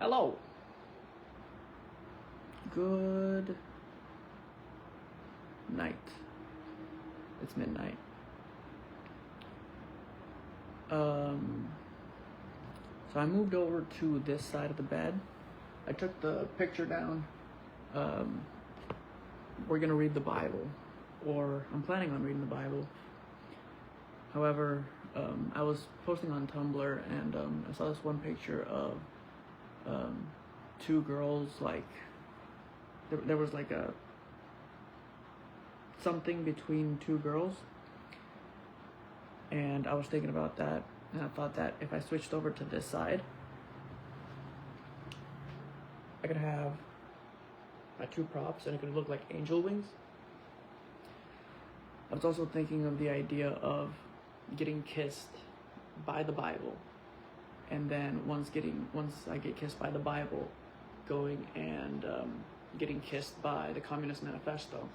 Hello. Good night. It's midnight. So I moved over to this side of the bed. I took the picture down. We're gonna read the Bible, or I'm planning on reading the Bible. However, I was posting on Tumblr and I saw this one picture of two girls, like there was like a something between two girls, and I was thinking about that, and I thought that if I switched over to this side, I could have my two props and it could look like angel wings. I was also thinking of the idea of getting kissed by the Bible, and then once I get kissed by the Bible, going and getting kissed by the Communist Manifesto.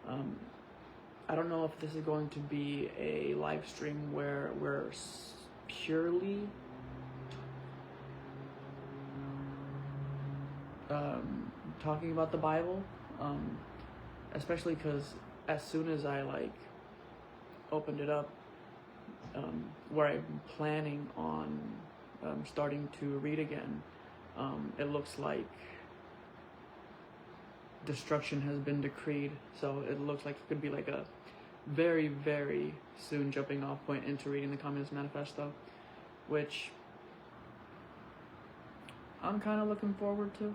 I don't know if this is going to be a live stream where we're purely talking about the Bible, especially because as soon as I opened it up, where I'm planning on starting to read again, it looks like destruction has been decreed. So it looks like it could be like a very, very soon jumping off point into reading the Communist Manifesto, which I'm kind of looking forward to.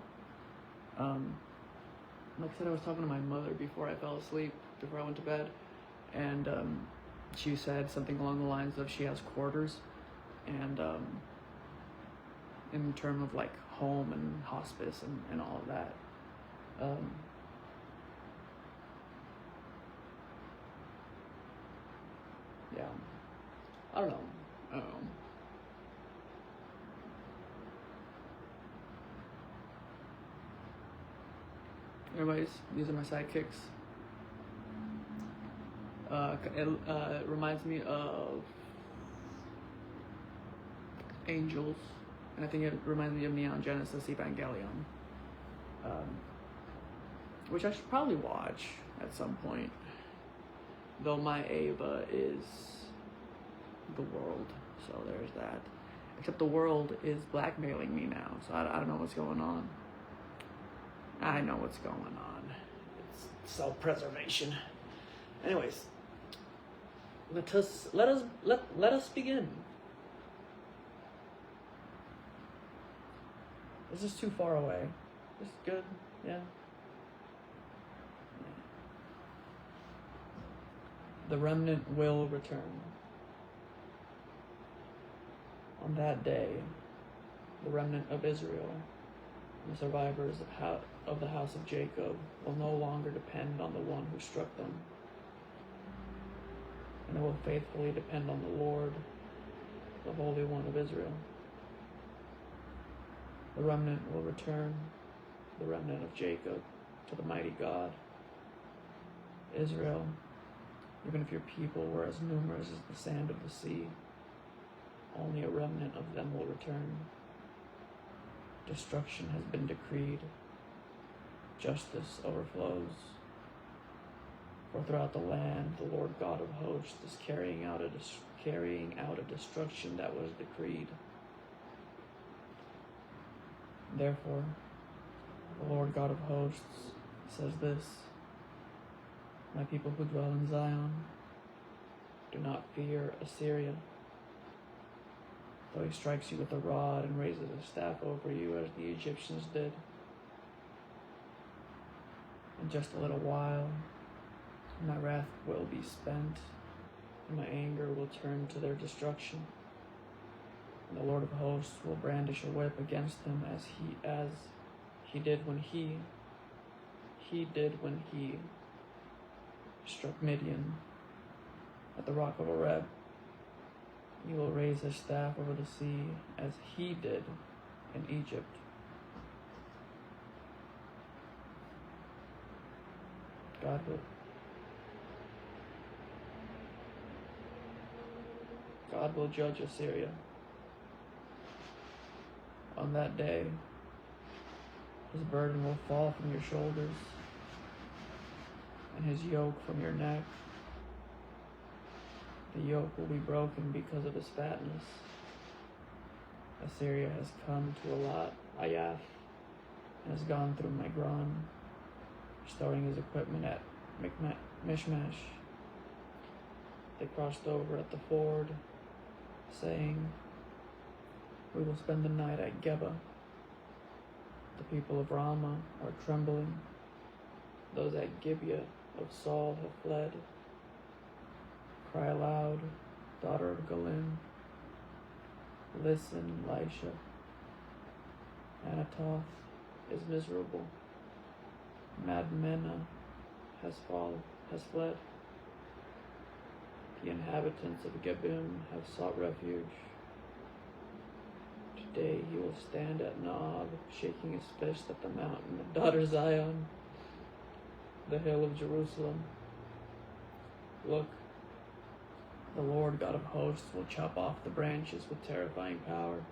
Like I said, I was talking to my mother before I fell asleep, before I went to bed, and she said something along the lines of she has quarters, and in terms of like home and hospice and all of that. Yeah, I don't know. Anyways, these are my sidekicks. It reminds me of angels, and I think it reminds me of Neon Genesis Evangelion, which I should probably watch at some point, though my Ava is the world, so there's that. Except the world is blackmailing me now, so I don't know what's going on. I know what's going on. It's self-preservation. Anyways, let us begin. This is too far away. This is good, yeah. The remnant will return. On that day, the remnant of Israel, the survivors of the house of Jacob, will no longer depend on the one who struck them, and they will faithfully depend on the Lord, the Holy One of Israel. The remnant will return, the remnant of Jacob, to the mighty God. Israel, even if your people were as numerous as the sand of the sea, only a remnant of them will return. Destruction has been decreed. Justice overflows. For throughout the land, the Lord God of hosts is carrying out a destruction that was decreed. Therefore, the Lord God of hosts says this: my people who dwell in Zion, do not fear Assyria. Though he strikes you with a rod and raises a staff over you as the Egyptians did. In just a little while, my wrath will be spent, and my anger will turn to their destruction. And the Lord of hosts will brandish a whip against them as he did when he struck Midian at the rock of Oreb. He will raise his staff over the sea as he did in Egypt. God will judge Assyria. On that day, his burden will fall from your shoulders, and his yoke from your neck. The yoke will be broken because of his fatness. Assyria has come to Elat Ayath and has gone through Migron, restoring his equipment at Mishmash. They crossed over at the ford, saying, "We will spend the night at Geba." The people of Ramah are trembling. Those at Gibeah of Saul have fled. Cry aloud, daughter of Galim. Listen, Elisha. Anatoth is miserable. Madmenah has fled. The inhabitants of Gebim have sought refuge. Today he will stand at Nob, shaking his fist at the mountain of daughter Zion, the hill of Jerusalem. Look, the Lord God of hosts will chop off the branches with terrifying power.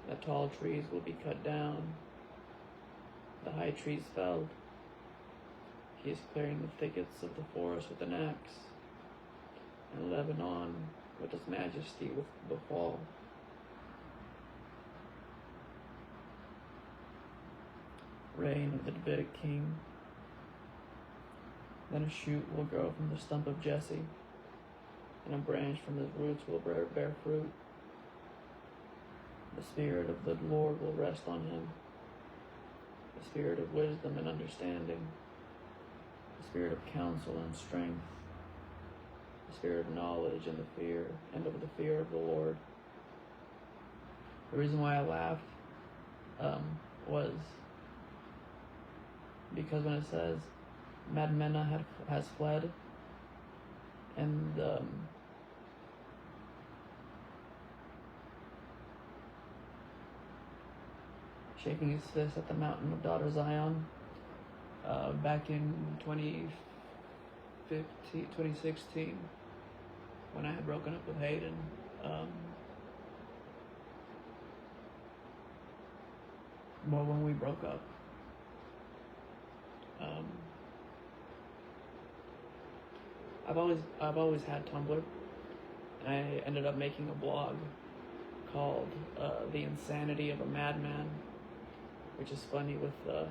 The tall trees will be cut down, the high trees felled. He is clearing the thickets of the forest with an axe, and Lebanon with his majesty will fall. Reign of the Davidic king. Then a shoot will grow from the stump of Jesse, and a branch from his roots will bear fruit. The Spirit of the Lord will rest on him, the Spirit of wisdom and understanding, the Spirit of counsel and strength, the Spirit of knowledge and of the fear of the Lord. The reason why I laughed was because when it says Madmenah has fled, and shaking his fist at the mountain of daughter Zion, back in 2016, when I had broken up with Hayden, when we broke up, I've always had Tumblr. I ended up making a blog called "The Insanity of a Madman," which is funny with the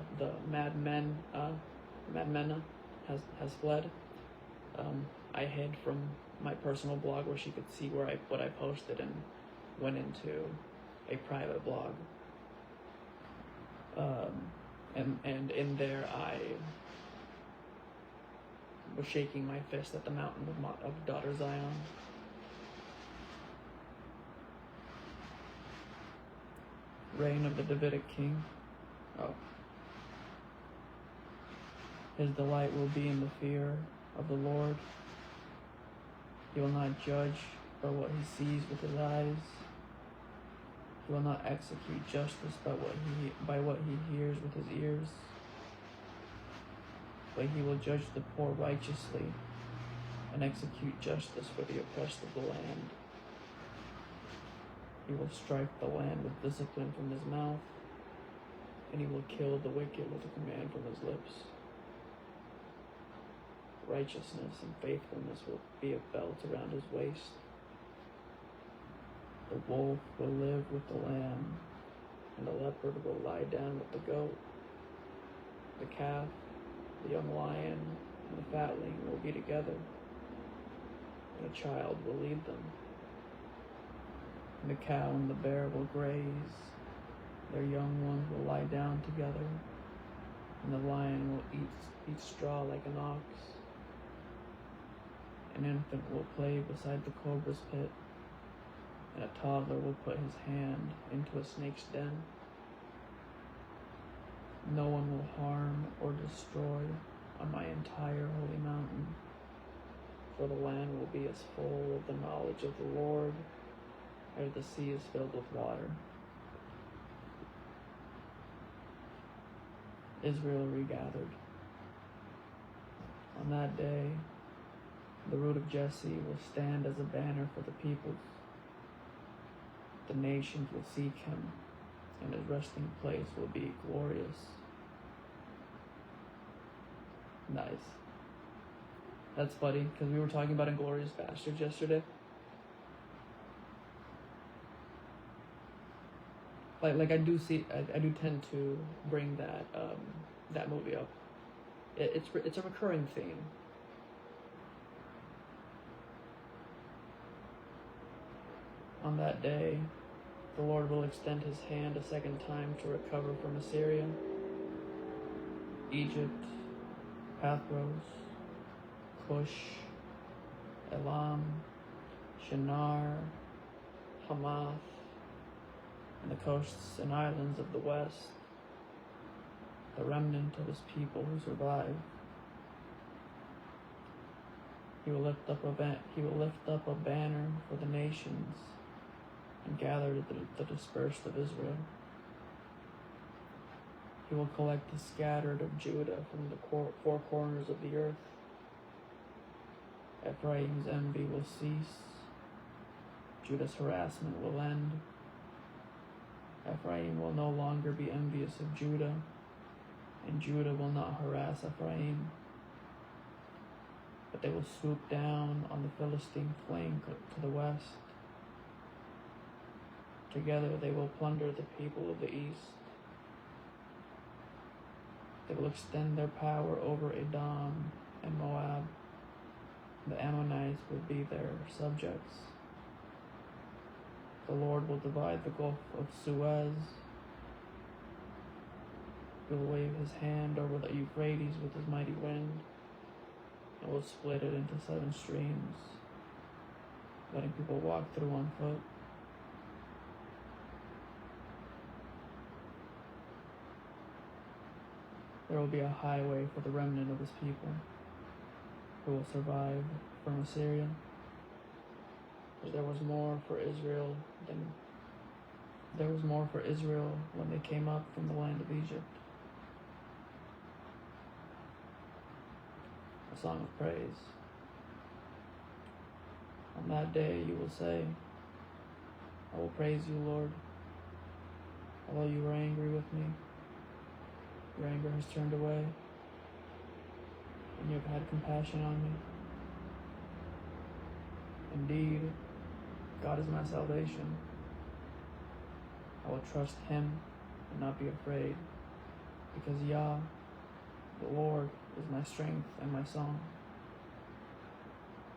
Madmenah has fled. I hid from my personal blog where she could see what I posted, and went into a private blog. And in there I was shaking my fist at the mountain of daughter Zion. Reign of the Davidic king. His delight will be in the fear of the Lord. He will not judge by what he sees with his eyes. He will not execute justice by what he hears with his ears. But he will judge the poor righteously and execute justice for the oppressed of the land. He will strike the land with discipline from his mouth, and he will kill the wicked with a command from his lips. Righteousness and faithfulness will be a belt around his waist. The wolf will live with the lamb, and the leopard will lie down with the goat. The calf, the young lion, and the fatling will be together, and a child will lead them. And the cow and the bear will graze, their young ones will lie down together, and the lion will eat straw like an ox. An infant will play beside the cobra's pit, and a toddler will put his hand into a snake's den. No one will harm or destroy on my entire holy mountain, for the land will be as full of the knowledge of the Lord as the sea is filled with water. Israel regathered. On that day, the root of Jesse will stand as a banner for the peoples. The nations will seek him, and his resting place will be glorious. Nice. That's funny, because we were talking about Inglourious Basterds yesterday. Like I do tend to bring that movie up. It's a recurring theme. On that day, the Lord will extend his hand a second time to recover from Assyria, Egypt, Pathros, Cush, Elam, Shinar, Hamath, and the coasts and islands of the west, the remnant of his people who survive. He will lift up a banner for the nations and gather the dispersed of Israel. He will collect the scattered of Judah from the four corners of the earth. Ephraim's envy will cease. Judah's harassment will end. Ephraim will no longer be envious of Judah, and Judah will not harass Ephraim. But they will swoop down on the Philistine flank to the west. Together they will plunder the people of the east. They will extend their power over Edom and Moab. The Ammonites will be their subjects. The Lord will divide the Gulf of Suez. He will wave his hand over the Euphrates with his mighty wind, and will split it into 7 streams, letting people walk through on foot. There will be a highway for the remnant of his people, who will survive from Assyria. For there was more for Israel when they came up from the land of Egypt. A song of praise. On that day you will say, I will praise you, Lord. Although you were angry with me, your anger has turned away, and you have had compassion on me. Indeed, God is my salvation. I will trust him and not be afraid, because Yah, the Lord, is my strength and my song.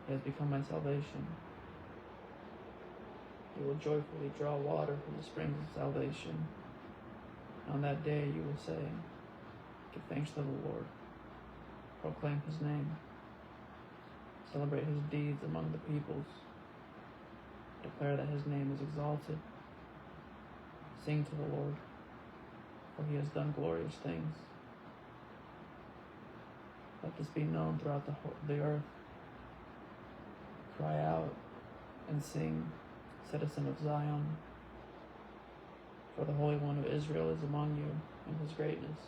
He has become my salvation. He will joyfully draw water from the springs of salvation. On that day you will say, give thanks to the Lord. Proclaim his name. Celebrate his deeds among the peoples. Declare that his name is exalted. Sing to the Lord, for he has done glorious things. Let this be known throughout the earth. Cry out and sing, citizen of Zion, for the Holy One of Israel is among you in his greatness.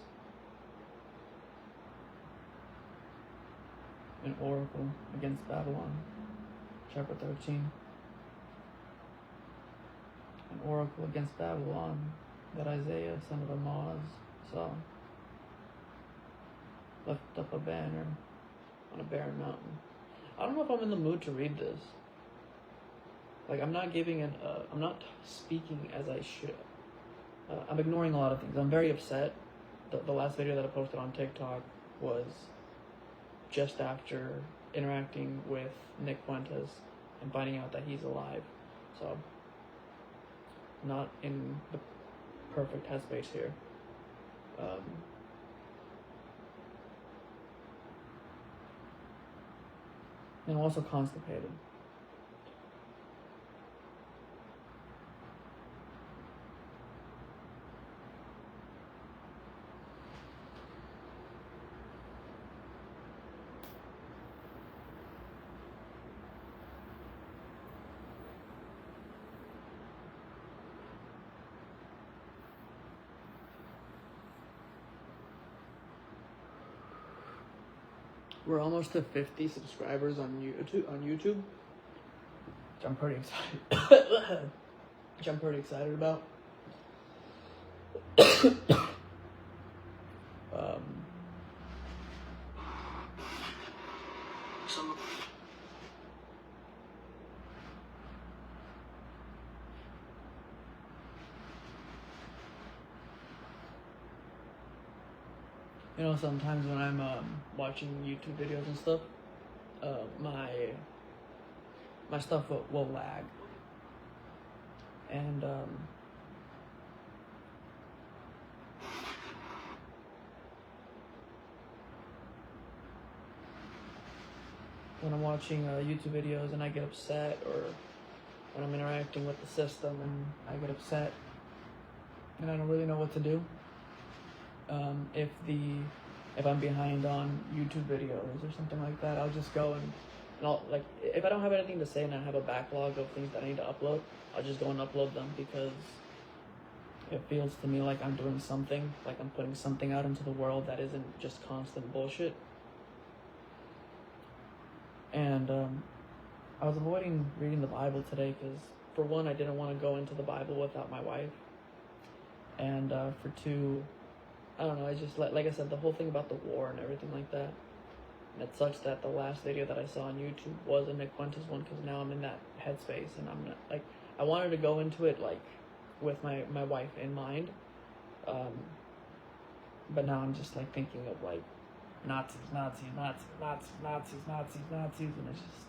An oracle against Babylon, chapter 13. An oracle against Babylon that Isaiah, son of Amoz, saw. Lift up a banner on a barren mountain. I don't know if I'm in the mood to read this. Like, I'm not speaking as I should. I'm ignoring a lot of things. I'm very upset. The last video that I posted on TikTok was just after interacting with Nick Fuentes and finding out that he's alive. So, not in the perfect headspace here. And I'm also constipated. We're almost to 50 subscribers on YouTube, which I'm pretty excited. Which I'm pretty excited about. um, Some you know, sometimes when I'm watching YouTube videos and stuff, my stuff will lag, and when I'm watching YouTube videos and I get upset, or when I'm interacting with the system and I get upset and I don't really know what to do, if I'm behind on YouTube videos or something like that, I'll just go and I'll, like, if I don't have anything to say and I have a backlog of things that I need to upload, I'll just go and upload them, because it feels to me like I'm doing something, like I'm putting something out into the world that isn't just constant bullshit. And I was avoiding reading the Bible today because, for one, I didn't want to go into the Bible without my wife, and for two, I don't know, I just, like I said, the whole thing about the war and everything like that. And it sucks that the last video that I saw on YouTube was a Nick Fuentes one, because now I'm in that headspace, and I'm not, like, I wanted to go into it, like, with my wife in mind, but now I'm just, like, thinking of, like, Nazis, and it's just...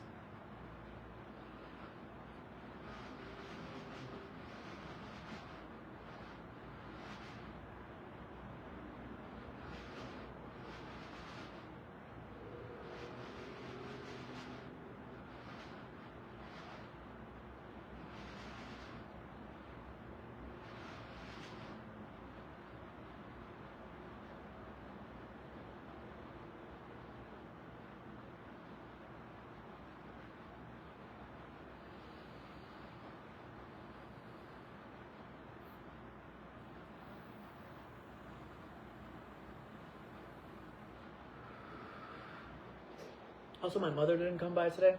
Also, my mother didn't come by today.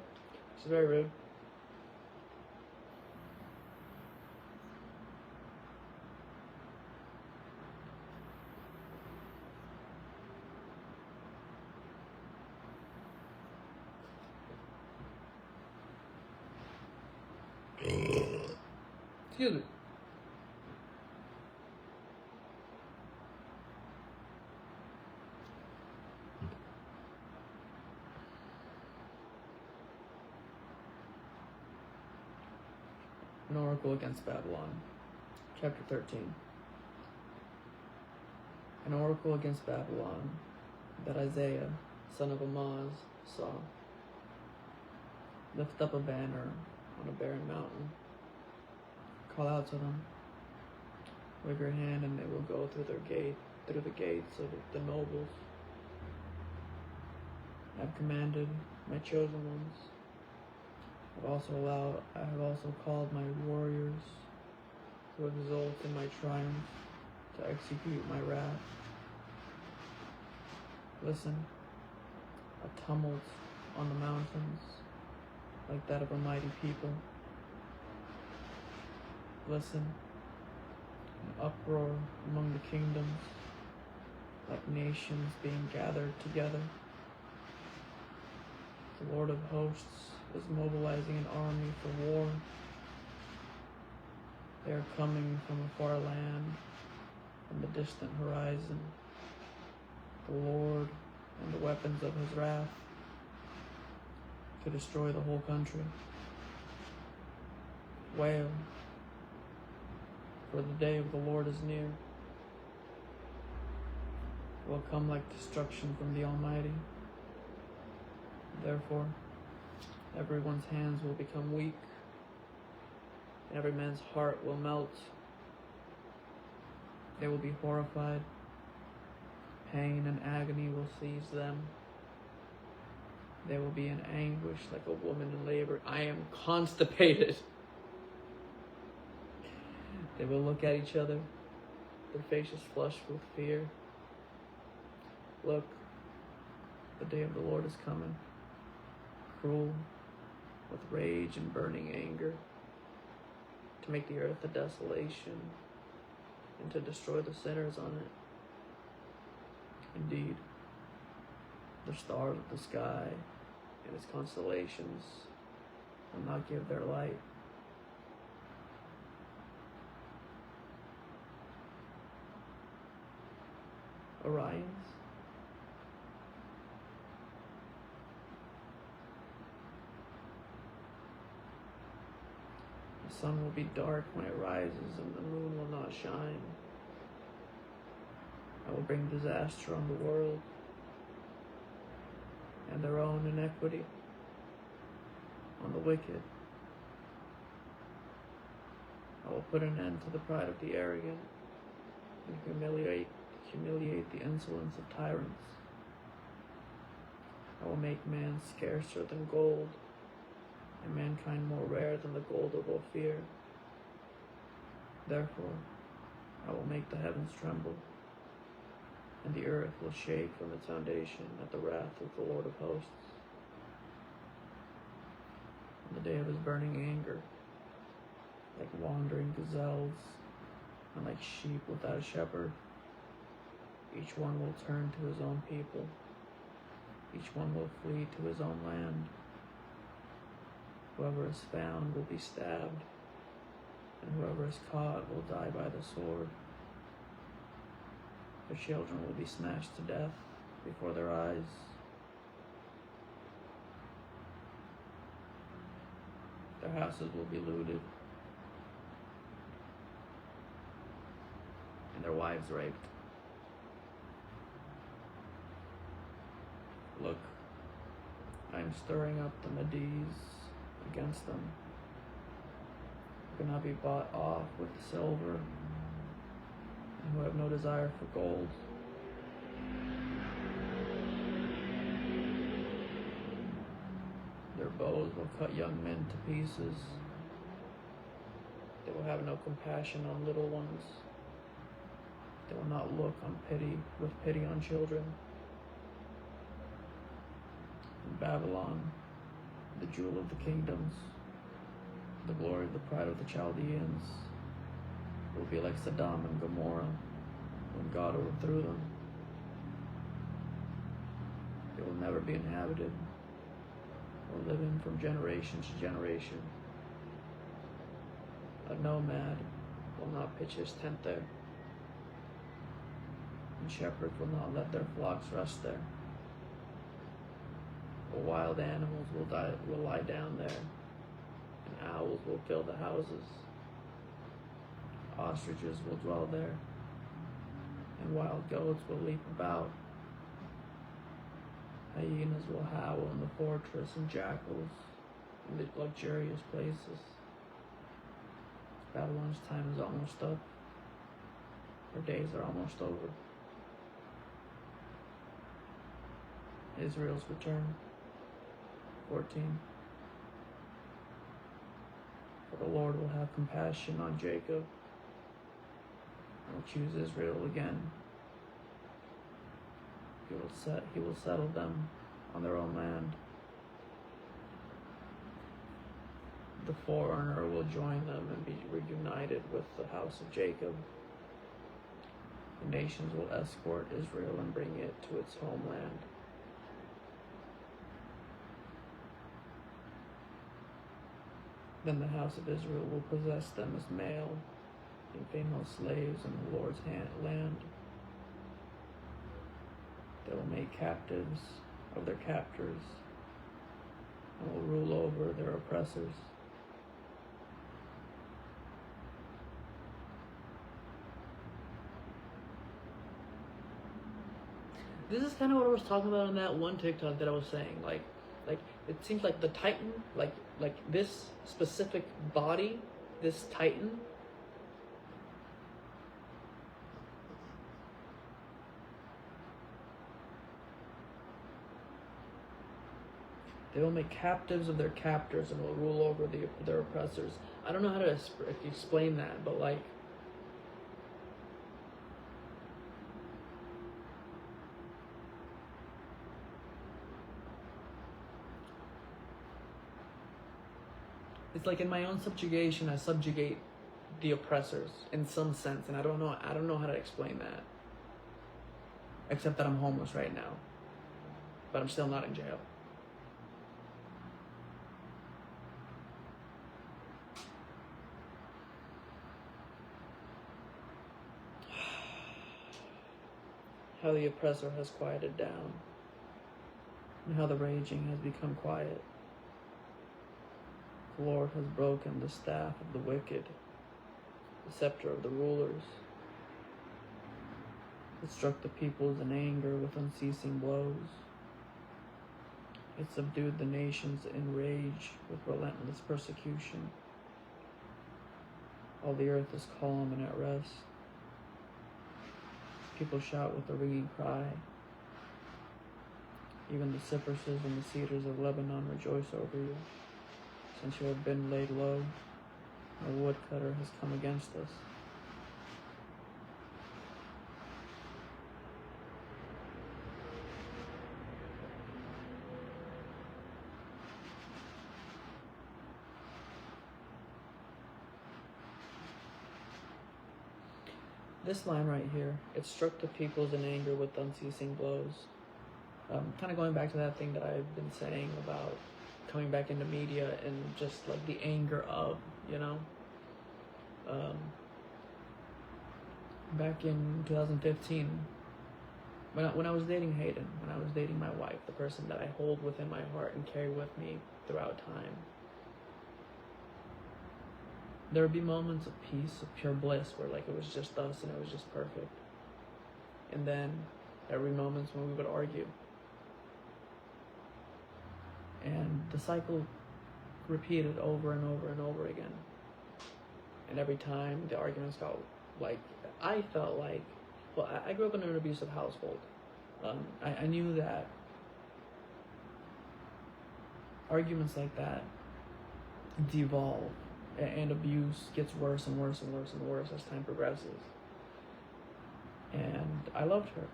She's very rude. Excuse me. An Oracle Against Babylon, Chapter 13. An oracle against Babylon that Isaiah, son of Amoz, saw. Lift up a banner on a barren mountain. Call out to them. Wave your hand, and they will go through the gates of the nobles. I have commanded my chosen ones. I have also called my warriors to exult in my triumph, to execute my wrath. Listen, a tumult on the mountains, like that of a mighty people. Listen, an uproar among the kingdoms, like nations being gathered together. The Lord of hosts is mobilizing an army for war. They are coming from a far land, from the distant horizon. The Lord and the weapons of his wrath, to destroy the whole country. Wail, for the day of the Lord is near. It will come like destruction from the Almighty. Therefore, everyone's hands will become weak, and every man's heart will melt. They will be horrified. Pain and agony will seize them. They will be in anguish like a woman in labor. I am constipated. They will look at each other, their faces flushed with fear. Look, the day of the Lord is coming, cruel, with rage and burning anger, to make the earth a desolation, and to destroy the sinners on it. Indeed, the stars of the sky and its constellations will not give their light. Orion's? The sun will be dark when it rises, and the moon will not shine. I will bring disaster on the world and their own iniquity on the wicked. I will put an end to the pride of the arrogant and humiliate the insolence of tyrants. I will make man scarcer than gold, and mankind more rare than the gold of Ophir. Therefore, I will make the heavens tremble, and the earth will shake from its foundation at the wrath of the Lord of hosts. On the day of his burning anger, like wandering gazelles, and like sheep without a shepherd, each one will turn to his own people. Each one will flee to his own land. Whoever is found will be stabbed, and whoever is caught will die by the sword. Their children will be smashed to death before their eyes. Their houses will be looted, and their wives raped. Look, I am stirring up the Medes against them. Who cannot be bought off with silver, and who have no desire for gold. Their bows will cut young men to pieces. They will have no compassion on little ones. They will not look with pity on children. In Babylon, the jewel of the kingdoms, the glory of the pride of the Chaldeans, will be like Sodom and Gomorrah when God overthrew them. They will never be inhabited or live in from generation to generation. A nomad will not pitch his tent there, and shepherds will not let their flocks rest there. Wild animals will lie down there, and owls will fill the houses. Ostriches will dwell there, and wild goats will leap about. Hyenas will howl in the fortress, and jackals in the luxurious places. Babylon's time is almost up. Her days are almost over. Israel's return. 14. For the Lord will have compassion on Jacob and will choose Israel again. He will settle them on their own land. The foreigner will join them and be reunited with the house of Jacob. The nations will escort Israel and bring it to its homeland. Then the house of Israel will possess them as male and female slaves in the Lord's land. They will make captives of their captors and will rule over their oppressors. This is kind of what I was talking about in that one TikTok that I was saying. Like it seems like the Titan, like this specific body, this Titan, they will make captives of their captors and will rule over their oppressors. I don't know how to explain that, but like, it's like in my own subjugation, I subjugate the oppressors in some sense, and I don't know how to explain that. Except that I'm homeless right now, but I'm still not in jail. How the oppressor has quieted down, and how the raging has become quiet. The Lord has broken the staff of the wicked, the scepter of the rulers. It struck the peoples in anger with unceasing blows. It subdued the nations in rage with relentless persecution. All the earth is calm and at rest. People shout with a ringing cry. Even the cypresses and the cedars of Lebanon rejoice over you. Since you have been laid low, no woodcutter has come against us. This line right here, it struck the peoples in anger with unceasing blows. Kind of going back to that thing that I've been saying about coming back into media and just like the anger of, you know. Back in 2015, when I was dating Hayden, when I was dating my wife, the person that I hold within my heart and carry with me throughout time, there would be moments of peace, of pure bliss, where like it was just us and it was just perfect. And then there would be moments when we would argue. And the cycle repeated over and over and over again. And every time the arguments got like, I felt like, well, I grew up in an abusive household. I knew that arguments like that devolve, and abuse gets worse and worse and worse and worse as time progresses. And I loved her,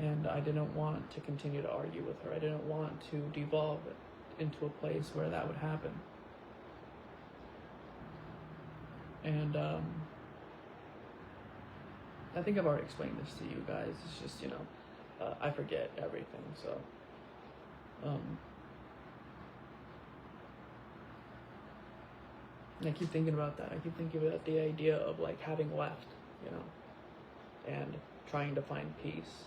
and I didn't want to continue to argue with her. I didn't want to devolve it into a place where that would happen. And I think I've already explained this to you guys. It's just, you know, I forget everything, so and I keep thinking about that. I keep thinking about the idea of like having left, you know, and trying to find peace.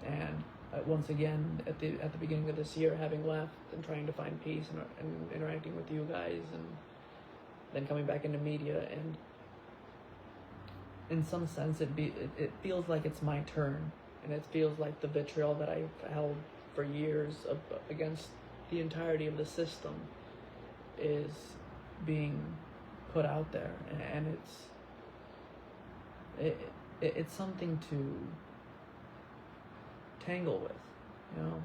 And once again, at the beginning of this year, having left and trying to find peace and interacting with you guys, and then coming back into media, and in some sense, it feels like it's my turn, and it feels like the vitriol that I've held for years against the entirety of the system is being put out there, and it's something to tangle with, you know.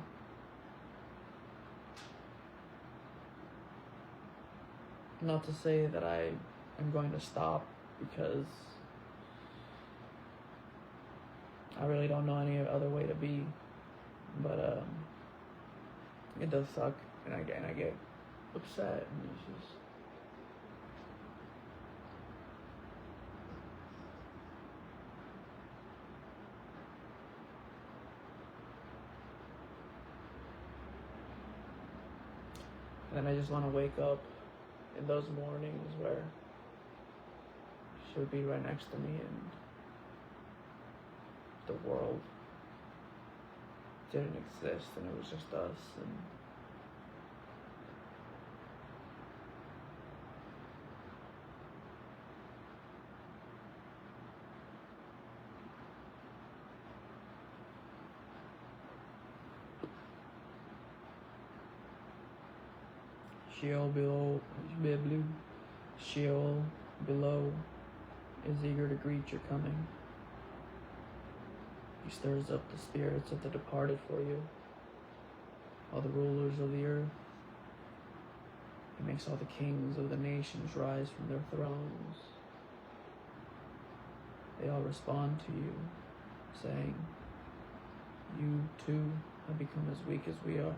Not to say that I am going to stop, because I really don't know any other way to be, but it does suck, and I get upset, and it's just. And I just want to wake up in those mornings where she would be right next to me, and the world didn't exist, and it was just us. And Sheol below is eager to greet your coming. He stirs up the spirits of the departed for you, all the rulers of the earth. He makes all the kings of the nations rise from their thrones. They all respond to you, saying, you too have become as weak as we are.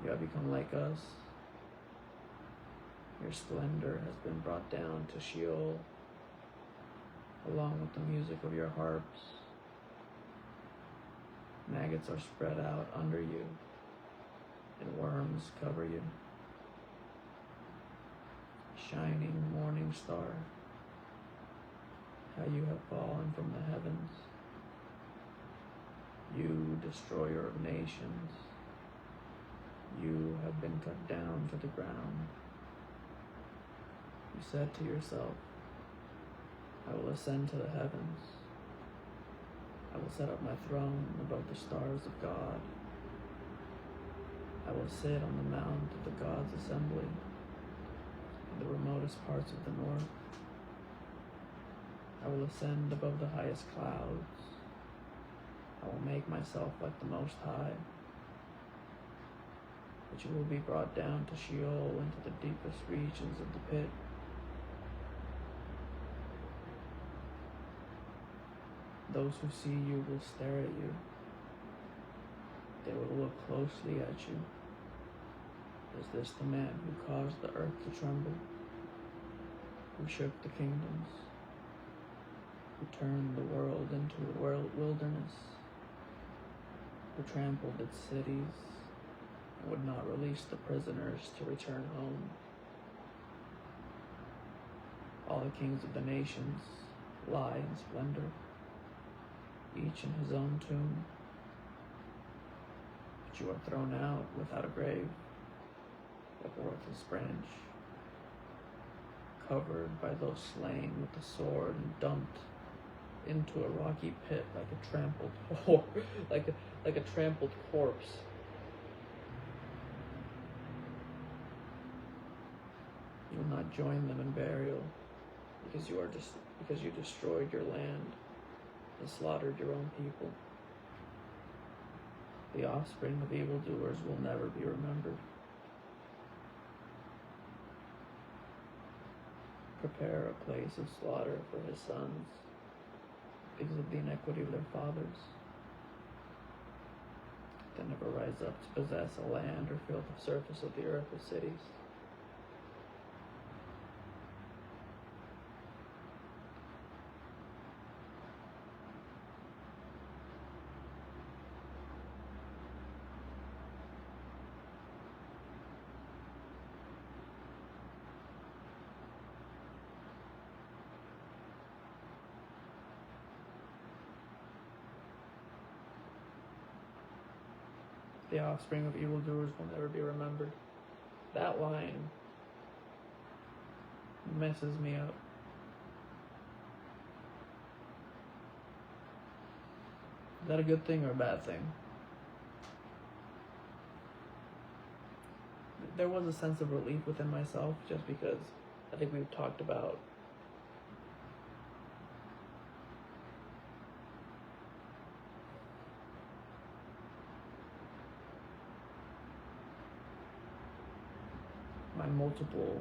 You have become like us. Your splendor has been brought down to Sheol, along with the music of your harps. Maggots are spread out under you, and worms cover you. Shining morning star, how you have fallen from the heavens, you destroyer of nations. You have been cut down to the ground. You said to yourself, I will ascend to the heavens. I will set up my throne above the stars of God. I will sit on the mount of the God's assembly, in the remotest parts of the north. I will ascend above the highest clouds. I will make myself like the Most High. But you will be brought down to Sheol, into the deepest regions of the pit. Those who see you will stare at you. They will look closely at you. Is this the man who caused the earth to tremble, who shook the kingdoms, who turned the world into a wilderness, who trampled its cities and would not release the prisoners to return home? All the kings of the nations lie in splendor, each in his own tomb. But you are thrown out without a grave, like a worthless branch, covered by those slain with the sword and dumped into a rocky pit like a trampled like a trampled corpse. You will not join them in burial, because you destroyed your land and slaughtered your own people. The offspring of evildoers will never be remembered. Prepare a place of slaughter for his sons, because of the iniquity of their fathers. They never rise up to possess a land or fill the surface of the earth with cities. The offspring of evildoers will never be remembered. That line messes me up. Is that a good thing or a bad thing? There was a sense of relief within myself, just because I think we've talked about my multiple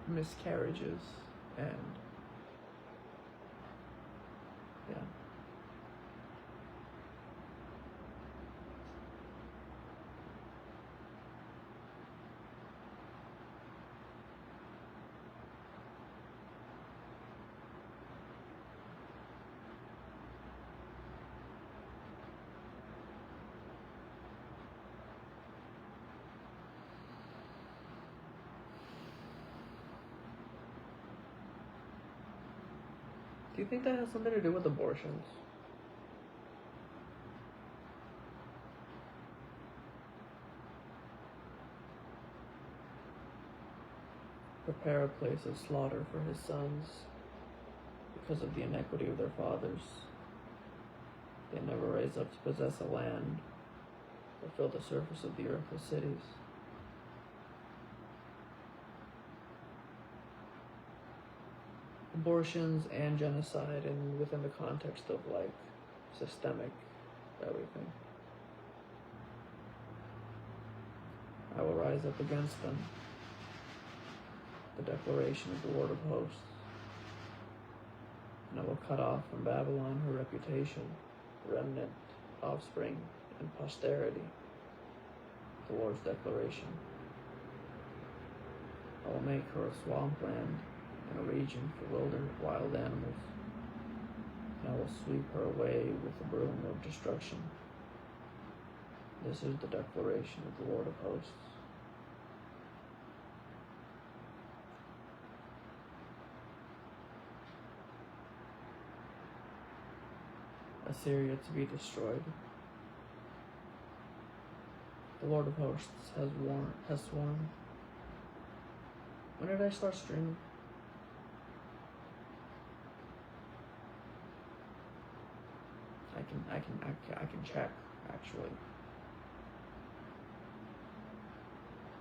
miscarriages, and yeah. Do you think that has something to do with abortions? Prepare a place of slaughter for his sons, because of the iniquity of their fathers. They never raise up to possess a land, or fill the surface of the earth with cities. Abortions and genocide, and within the context of like systemic everything. I will rise up against them. The declaration of the Lord of hosts. And I will cut off from Babylon her reputation, remnant, offspring, and posterity. The Lord's declaration. I will make her a swampland and a region for wild animals. And I will sweep her away with the broom of destruction. This is the declaration of the Lord of hosts. Assyria to be destroyed. The Lord of hosts has sworn. When did I start streaming? I can check, actually.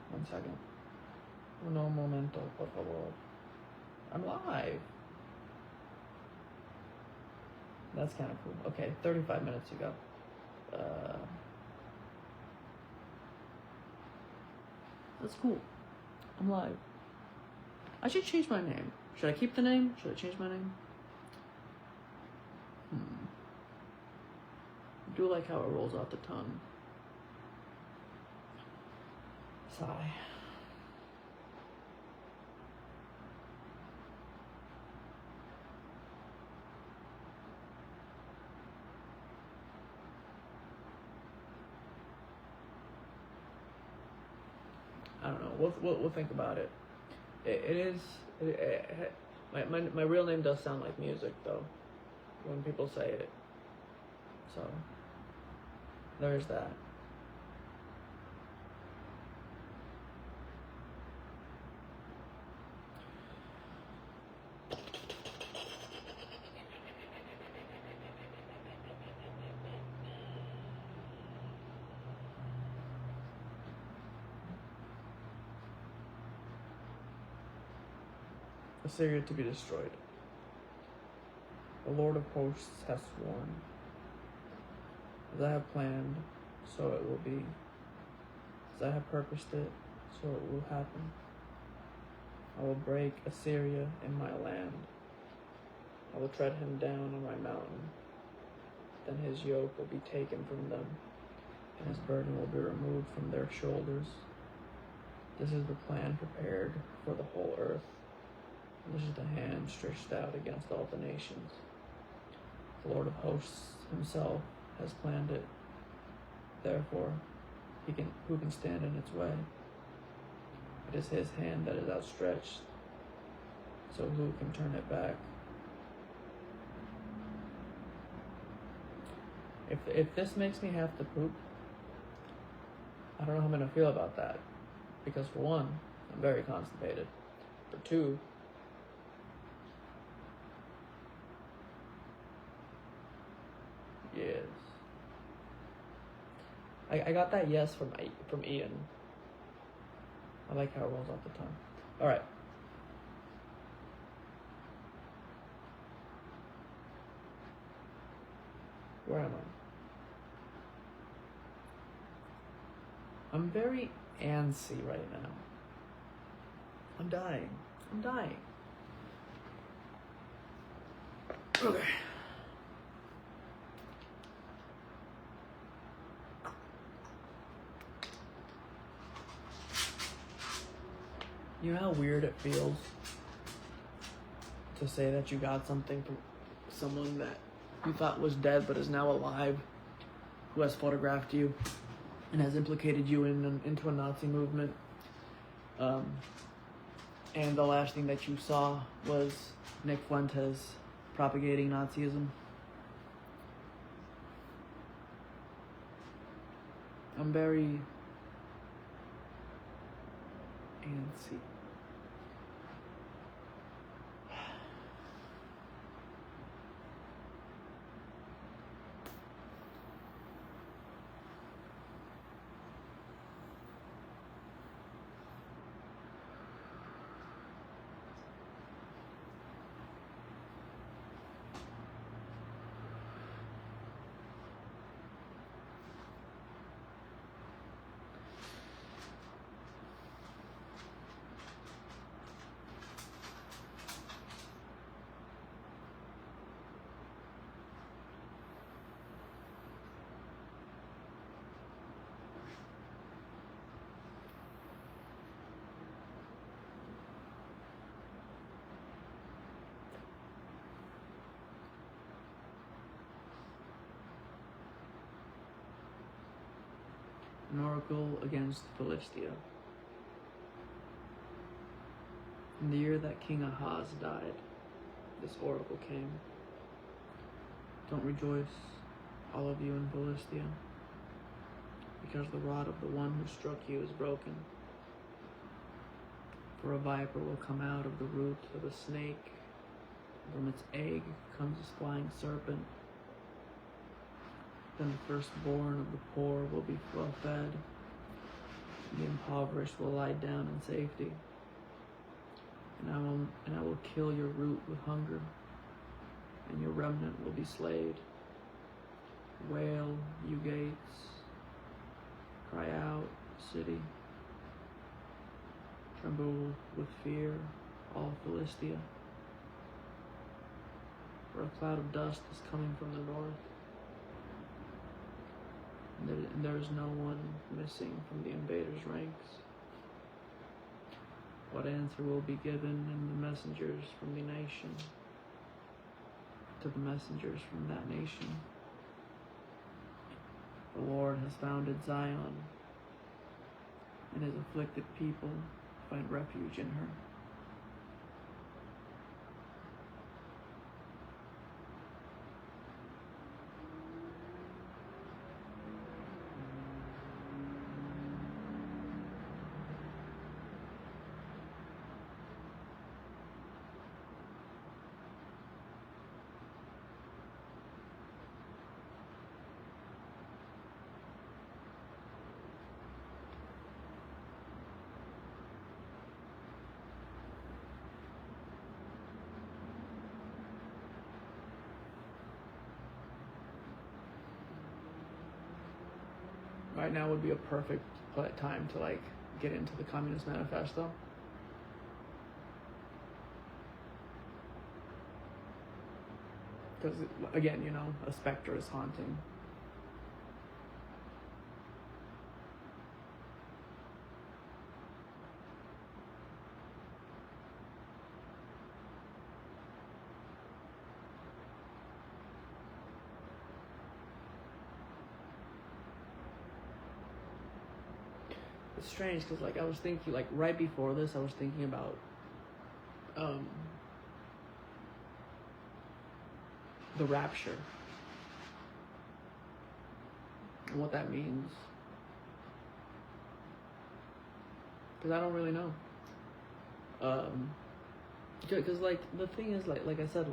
1 second. Uno momento, por favor. I'm live. That's kind of cool. Okay, 35 minutes ago. That's cool. I'm live. I should change my name. Should I keep the name? Should I change my name? I do like how it rolls off the tongue. Sigh. I don't know. We'll think about it. My real name does sound like music though, when people say it. So there's that. Assyria to be destroyed. The Lord of hosts has sworn. As I have planned, so it will be. As I have purposed it, so it will happen. I will break Assyria in my land. I will tread him down on my mountain. Then his yoke will be taken from them, and his burden will be removed from their shoulders. This is the plan prepared for the whole earth. This is the hand stretched out against all the nations. The Lord of hosts himself has planned it. Therefore, who can stand in its way? It is his hand that is outstretched, so who can turn it back? If this makes me have to poop, I don't know how I'm gonna feel about that. Because for one, I'm very constipated. For two, yes. I got that yes from Ian. I like how it rolls off the tongue. All right. Where am I? I'm very antsy right now. I'm dying. Okay. You know how weird it feels to say that you got something from someone that you thought was dead but is now alive, who has photographed you and has implicated you into a Nazi movement, and the last thing that you saw was Nick Fuentes propagating Nazism. I'm very antsy. an oracle against Philistia. In the year that King Ahaz died, this oracle came. Don't rejoice, all of you in Philistia, because the rod of the one who struck you is broken. For a viper will come out of the root of a snake, and from its egg comes a flying serpent. Then the firstborn of the poor will be well fed, and the impoverished will lie down in safety. And I will kill your root with hunger, and your remnant will be slayed. Wail, you gates. Cry out, city. Tremble with fear, all Philistia. For a cloud of dust is coming from the north, and there is no one missing from the invaders' ranks. What answer will be given in the messengers from the nation, to the messengers from that nation? The Lord has founded Zion, and his afflicted people find refuge in her. Right now would be a perfect time to get into the Communist Manifesto. Because again, a specter is haunting. It's strange because I was thinking right before this I was thinking about the rapture and what that means, because I don't really know, because the thing is like I said,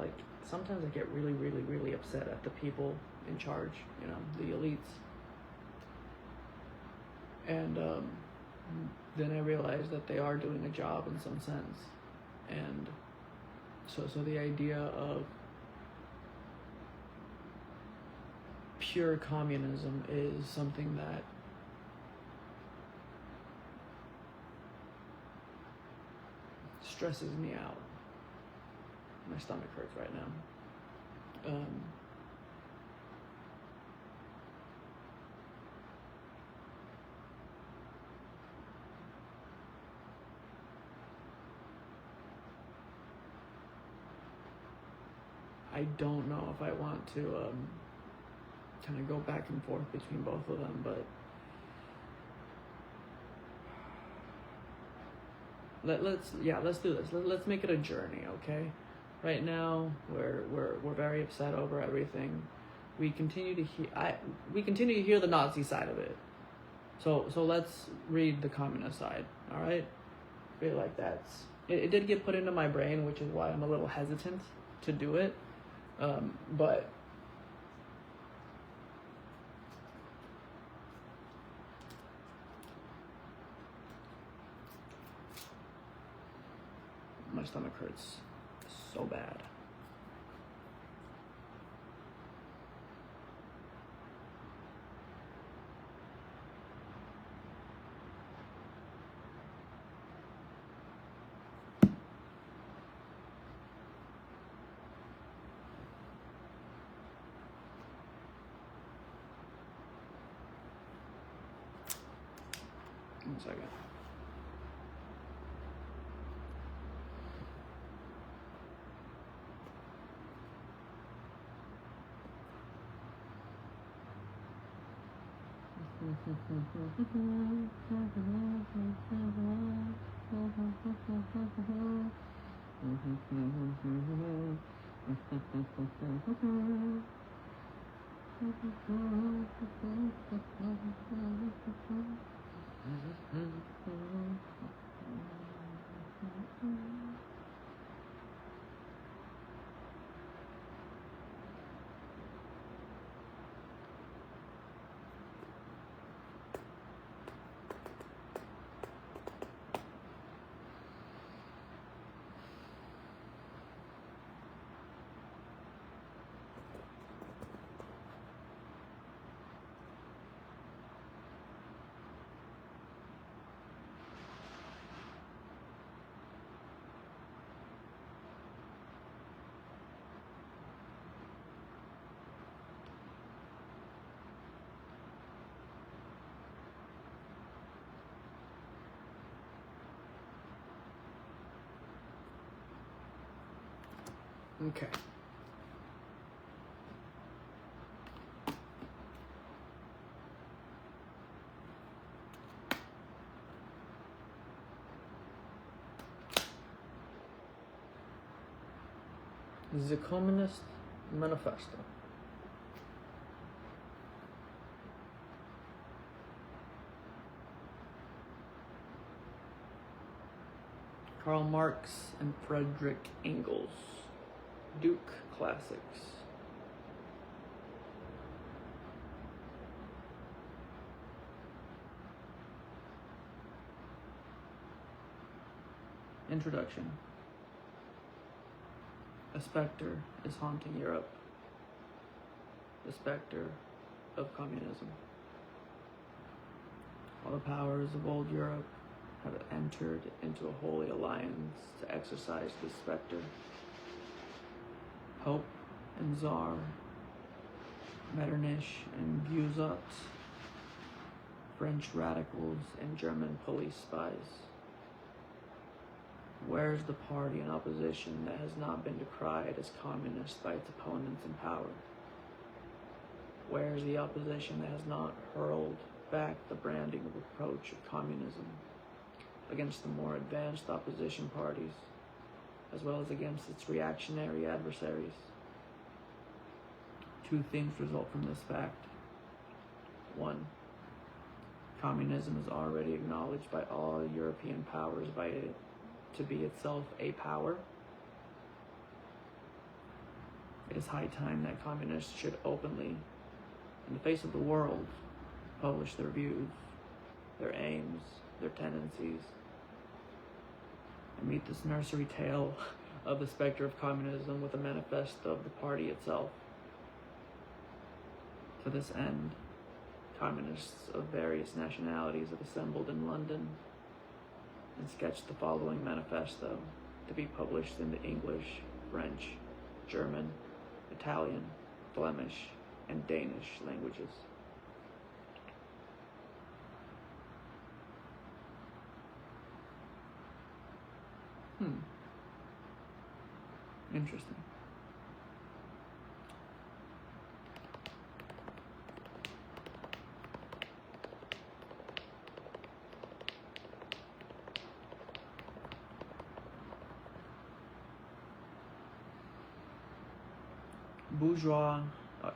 sometimes I get really really really upset at the people in charge, the elites, and then I realized that they are doing a job in some sense. And so the idea of pure communism is something that stresses me out. My stomach hurts right now. I don't know if I want to kind of go back and forth between both of them, but let's do this. Let's make it a journey, okay? Right now we're very upset over everything. We continue to hear the Nazi side of it. So let's read the communist side, all right? I feel like it did get put into my brain, which is why I'm a little hesitant to do it. But my stomach hurts so bad. One second. Okay. The Communist Manifesto. Karl Marx and Friedrich Engels. Duke Classics. Introduction. A specter is haunting Europe. The specter of communism. All the powers of old Europe have entered into a holy alliance to exorcise this specter. Pope and Tsar, Metternich and Guizot, French radicals and German police spies. Where's the party in opposition that has not been decried as communist by its opponents in power? Where's the opposition that has not hurled back the branding of reproach of communism against the more advanced opposition parties, as well as against its reactionary adversaries? Two things result from this fact. One, communism is already acknowledged by all European powers by it to be itself a power. It is high time that communists should openly, in the face of the world, publish their views, their aims, their tendencies, and meet this nursery tale of the specter of communism with a manifesto of the party itself. To this end, communists of various nationalities have assembled in London and sketched the following manifesto to be published in the English, French, German, Italian, Flemish, and Danish languages. Interesting.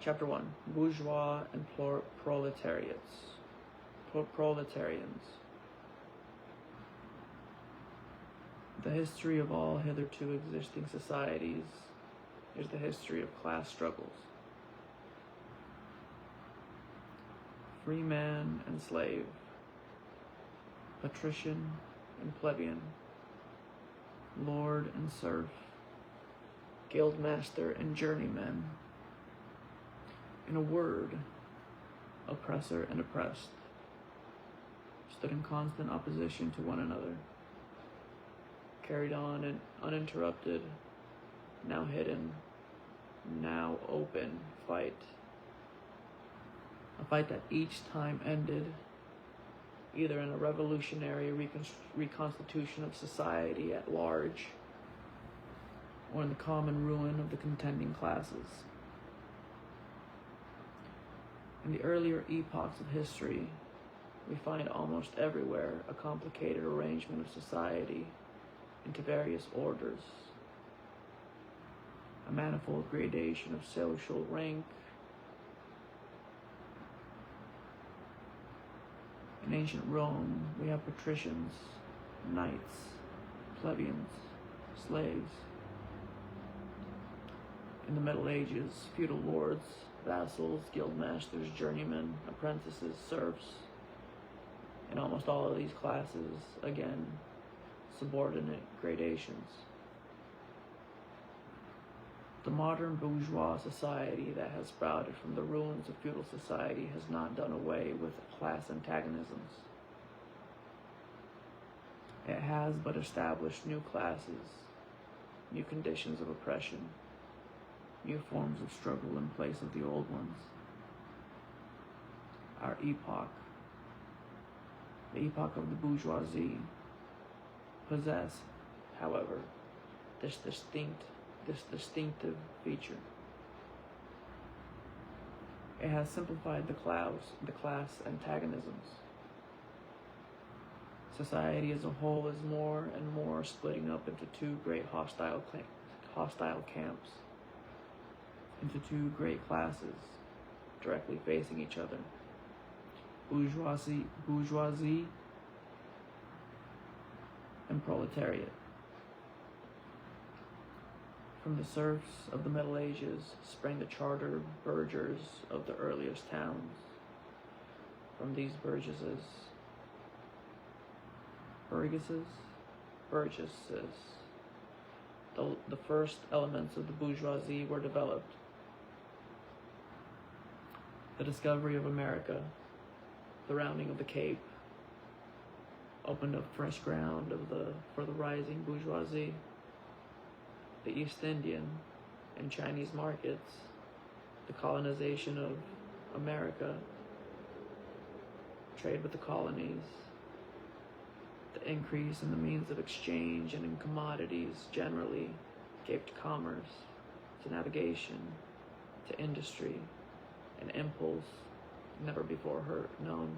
Chapter 1, Bourgeois and Proletarians. The history of all hitherto existing societies is the history of class struggles. Free man and slave, patrician and plebeian, lord and serf, guildmaster and journeyman. In a word, oppressor and oppressed stood in constant opposition to one another, carried on an uninterrupted, now hidden, now open fight. A fight that each time ended either in a revolutionary reconstitution of society at large or in the common ruin of the contending classes. In the earlier epochs of history, we find almost everywhere a complicated arrangement of society into various orders, a manifold gradation of social rank. In ancient Rome, we have patricians, knights, plebeians, slaves. In the Middle Ages, feudal lords, vassals, guildmasters, journeymen, apprentices, serfs. In almost all of these classes, again, subordinate gradations. The modern bourgeois society that has sprouted from the ruins of feudal society has not done away with class antagonisms. It has but established new classes, new conditions of oppression, new forms of struggle in place of the old ones. Our epoch, the epoch of the bourgeoisie, possess, however, this distinctive feature. It has simplified the class antagonisms. Society as a whole is more and more splitting up into two great hostile camps, into two great classes, directly facing each other. Bourgeoisie and proletariat. From the serfs of the Middle Ages sprang the charter burghers of the earliest towns. From these burgesses, the first elements of the bourgeoisie were developed. The discovery of America, the rounding of the Cape, opened up fresh ground for the rising bourgeoisie. The East Indian and Chinese markets, the colonization of America, trade with the colonies, the increase in the means of exchange and in commodities generally gave to commerce, to navigation, to industry, an impulse never before known,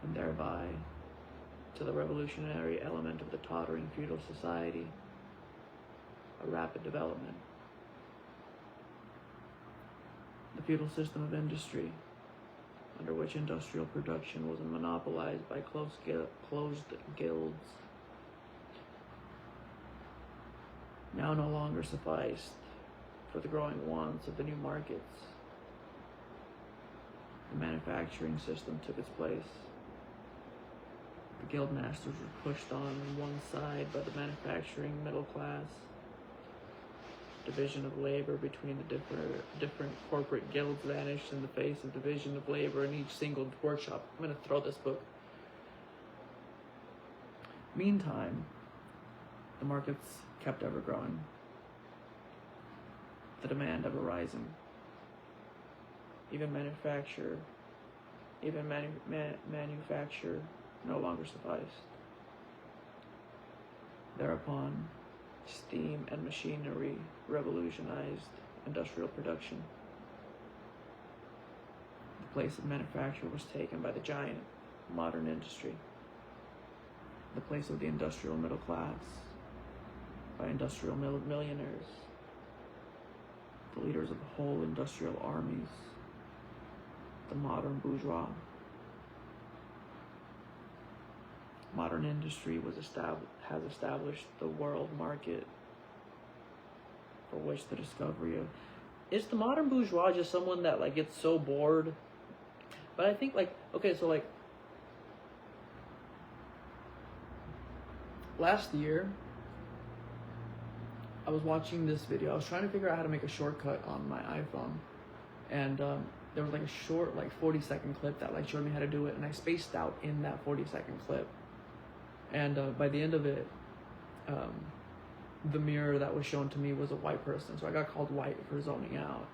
and thereby to the revolutionary element of the tottering feudal society, a rapid development. The feudal system of industry, under which industrial production was monopolized by closed guilds, now no longer sufficed for the growing wants of the new markets. The manufacturing system took its place. The guild masters were pushed on one side by the manufacturing middle class. Division of labor between the different corporate guilds vanished in the face of division of labor in each single workshop. I'm going to throw this book. Meantime, the markets kept ever growing, the demand ever rising. Even manufacture no longer sufficed. Thereupon, steam and machinery revolutionized industrial production. The place of manufacture was taken by the giant modern industry. The place of the industrial middle class by industrial millionaires, the leaders of the whole industrial armies, the modern bourgeois. Modern industry has established the world market, for which the discovery of... Is the modern bourgeois just someone that like gets so bored? But I think last year I was watching this video. I was trying to figure out how to make a shortcut on my iPhone, and there was like a short 40-second clip that like showed me how to do it, and I spaced out in that 40-second clip. And by the end of it, the mirror that was shown to me was a white person. So I got called white for zoning out.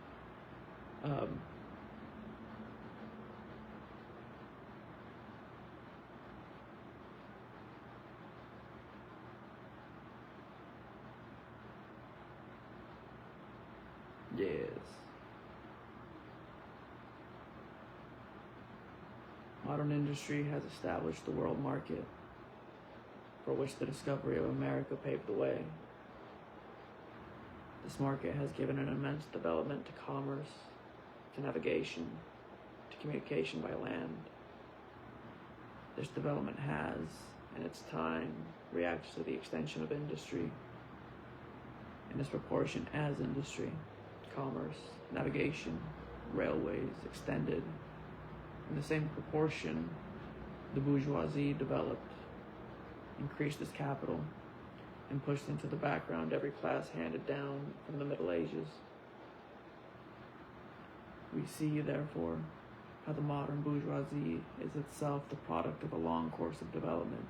Yes. Modern industry has established the world market, for which the discovery of America paved the way. This market has given an immense development to commerce, to navigation, to communication by land. This development has, in its time, reacted to the extension of industry in this proportion as industry, commerce, navigation, railways extended. In the same proportion, the bourgeoisie developed, increased its capital, and pushed into the background every class handed down from the Middle Ages. We see, therefore, how the modern bourgeoisie is itself the product of a long course of development,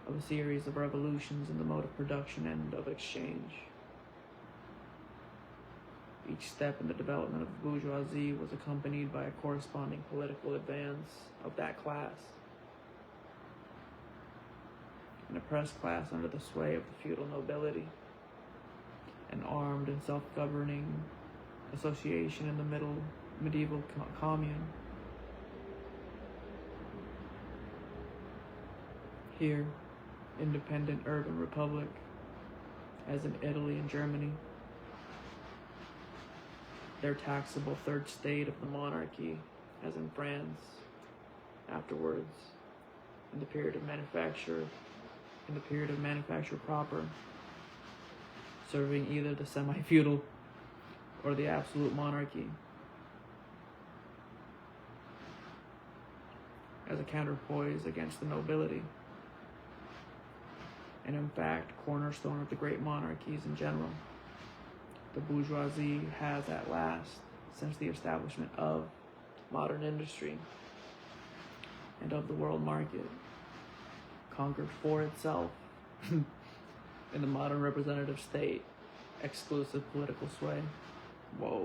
of a series of revolutions in the mode of production and of exchange. Each step in the development of the bourgeoisie was accompanied by a corresponding political advance of that class. An oppressed class under the sway of the feudal nobility, an armed and self-governing association in the medieval commune. Here, independent urban republic, as in Italy and Germany. Their taxable third state of the monarchy, as in France, afterwards, in the period of manufacture proper, serving either the semi-feudal or the absolute monarchy, as a counterpoise against the nobility, and in fact, cornerstone of the great monarchies in general. The bourgeoisie has at last, since the establishment of modern industry and of the world market, conquered for itself, in the modern representative state, exclusive political sway. Whoa.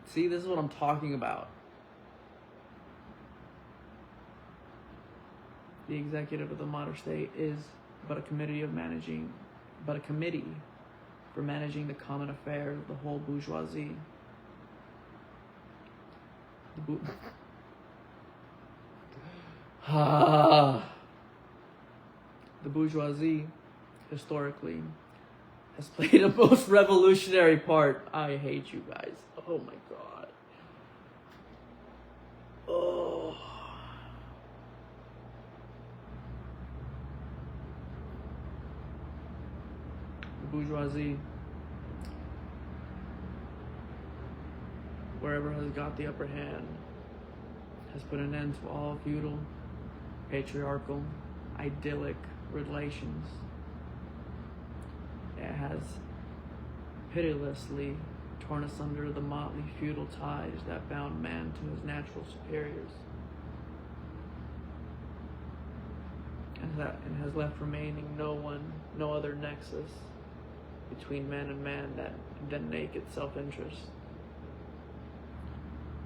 See, this is what I'm talking about. The executive of the modern state is but a committee for managing the common affairs of the whole bourgeoisie. The bourgeoisie, historically, has played a most revolutionary part. I hate you guys. Oh my god. Oh. The bourgeoisie, wherever has got the upper hand, has put an end to all feudal, patriarchal, idyllic relations. It has pitilessly torn asunder the motley feudal ties that bound man to his natural superiors, and has left remaining no other nexus between man and man than naked self-interest,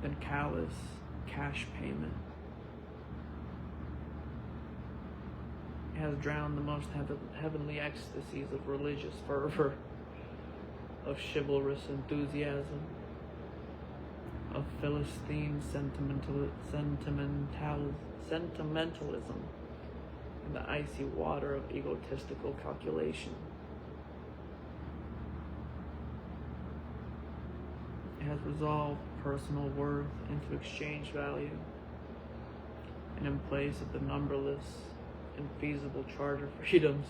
than callous cash payment. It has drowned the most heavenly ecstasies of religious fervor, of chivalrous enthusiasm, of Philistine sentimentalism, in the icy water of egotistical calculation. It has resolved personal worth into exchange value, and in place of the numberless and feasible charter freedoms,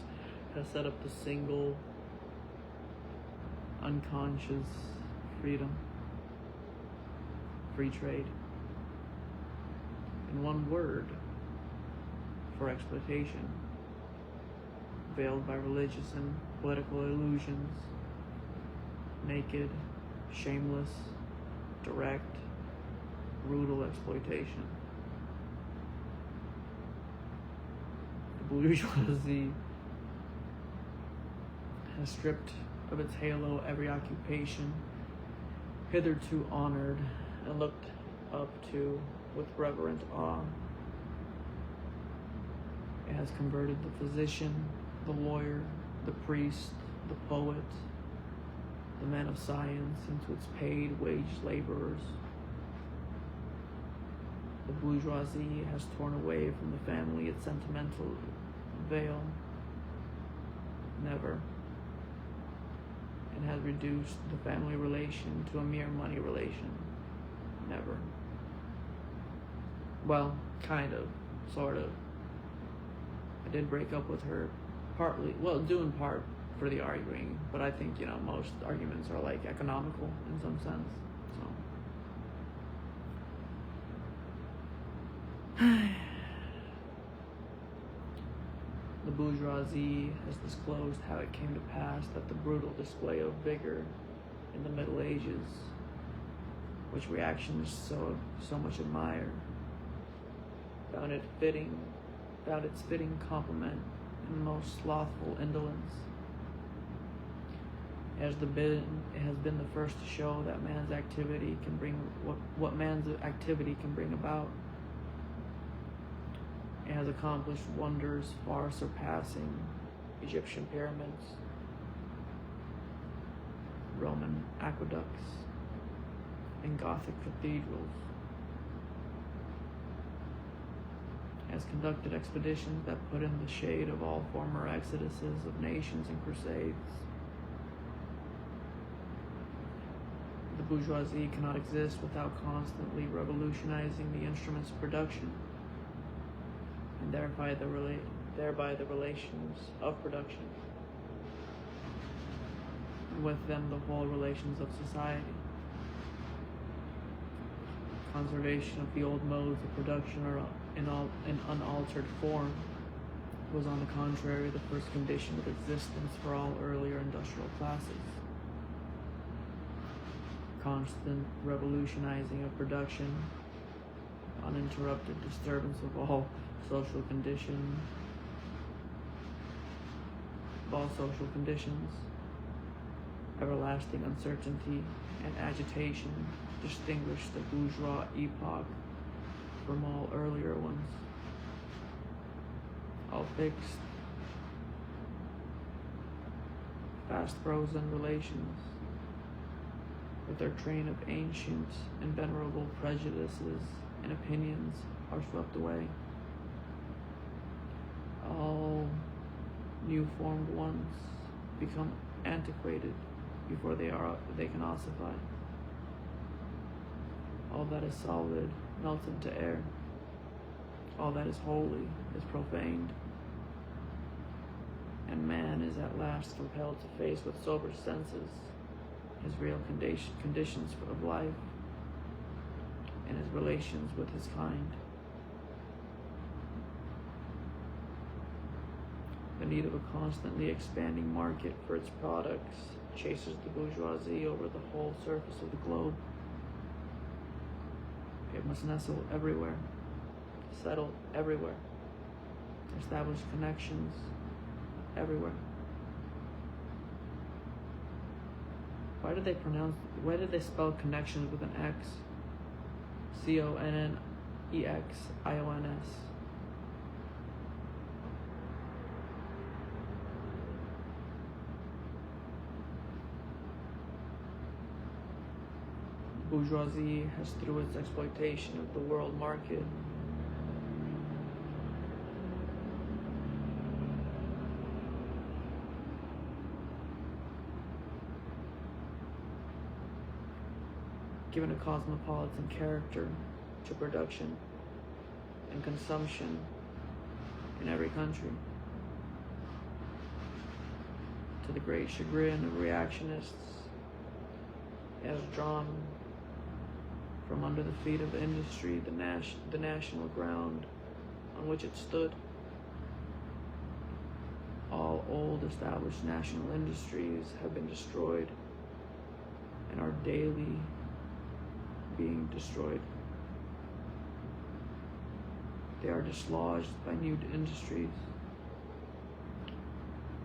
has set up the single unconscious freedom, free trade. In one word, for exploitation, veiled by religious and political illusions, naked, shameless, direct, brutal exploitation. The bourgeoisie has stripped of its halo every occupation hitherto honored and looked up to with reverent awe. It has converted the physician, the lawyer, the priest, the poet, the men of science into its paid wage laborers. The bourgeoisie has torn away from the family its sentimental veil, never, and has reduced the family relation to a mere money relation, never. Well, kind of, sort of. I did break up with her partly, well, due in part for the arguing, but I think, most arguments are like economical in some sense, so. The bourgeoisie has disclosed how it came to pass that the brutal display of vigor in the Middle Ages, which reactions so much admire, found its fitting complement in most slothful indolence. It has been the first to show that man's activity can bring what man's activity can bring about. It has accomplished wonders far surpassing Egyptian pyramids, Roman aqueducts, and Gothic cathedrals. It has conducted expeditions that put in the shade of all former exoduses of nations and crusades. The bourgeoisie cannot exist without constantly revolutionizing the instruments of production, and thereby the relations of production, and with them the whole relations of society. Conservation of the old modes of production are in unaltered form was on the contrary the first condition of existence for all earlier industrial classes. Constant revolutionizing of production, uninterrupted disturbance of all social conditions, everlasting uncertainty and agitation distinguish the bourgeois epoch from all earlier ones. All fixed, fast frozen relations, with their train of ancient and venerable prejudices and opinions, are swept away. All new formed ones become antiquated before they can ossify. All that is solid melts into air. All that is holy is profaned. And man is at last compelled to face with sober senses his real conditions of life and his relations with his kind. The need of a constantly expanding market for its products chases the bourgeoisie over the whole surface of the globe. It must nestle everywhere, settle everywhere, establish connections everywhere. Why did they spell connections with an X? CONNEXIONS. Bourgeoisie has, through its exploitation of the world market, given a cosmopolitan character to production and consumption in every country, to the great chagrin of reactionists. It has drawn from under the feet of industry the national ground on which it stood. All old established national industries have been destroyed and are daily being destroyed. They are dislodged by new industries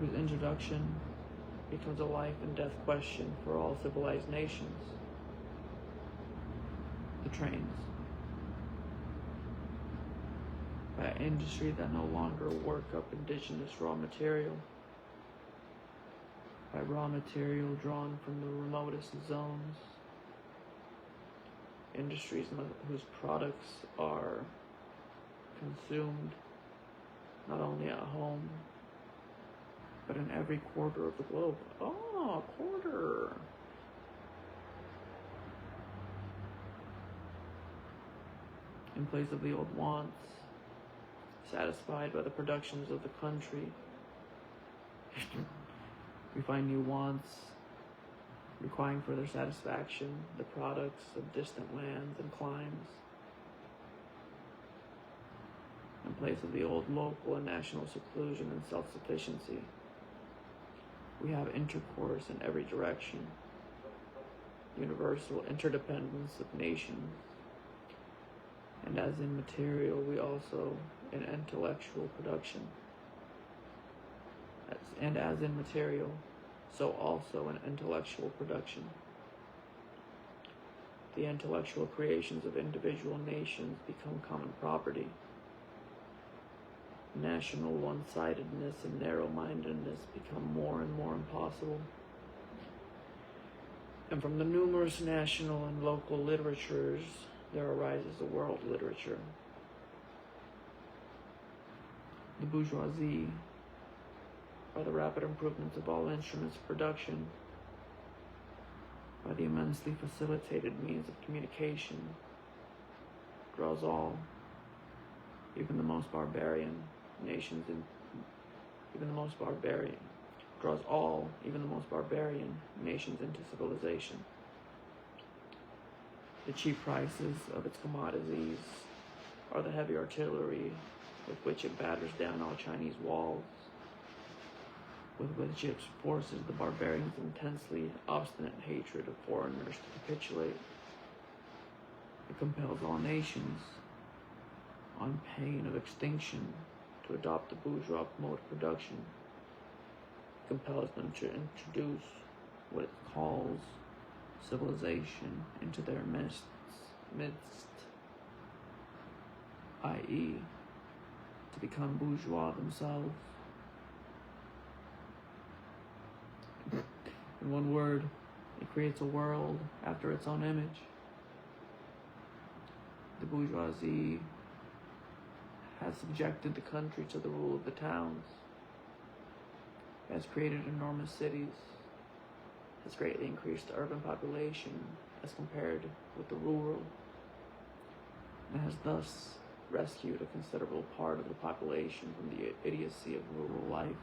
whose introduction becomes a life and death question for all civilized nations. The trains. By an industry that no longer work up indigenous raw material, by raw material drawn from the remotest zones, industries whose products are consumed not only at home, but in every quarter of the globe. Oh, a quarter! In place of the old wants, satisfied by the productions of the country, we find new wants, requiring further satisfaction, the products of distant lands and climes. In place of the old local and national seclusion and self-sufficiency, we have intercourse in every direction, universal interdependence of nations, and as in material, we also in intellectual production. And as in material, so also in intellectual production. The intellectual creations of individual nations become common property. National one-sidedness and narrow-mindedness become more and more impossible. And from the numerous national and local literatures, there arises a world literature. The bourgeoisie, by the rapid improvements of all instruments of production, by the immensely facilitated means of communication, draws all, even the most barbarian nations, draws all, even the most barbarian nations into civilization. The cheap prices of its commodities are the heavy artillery with which it batters down all Chinese walls, with which it forces the barbarians' intensely obstinate hatred of foreigners to capitulate. It compels all nations, on pain of extinction, to adopt the bourgeois mode of production. It compels them to introduce what it calls civilization into their midst, i.e., to become bourgeois themselves. In one word, it creates a world after its own image. The bourgeoisie has subjected the country to the rule of the towns, has created enormous cities, has greatly increased the urban population as compared with the rural, and has thus rescued a considerable part of the population from the idiocy of rural life.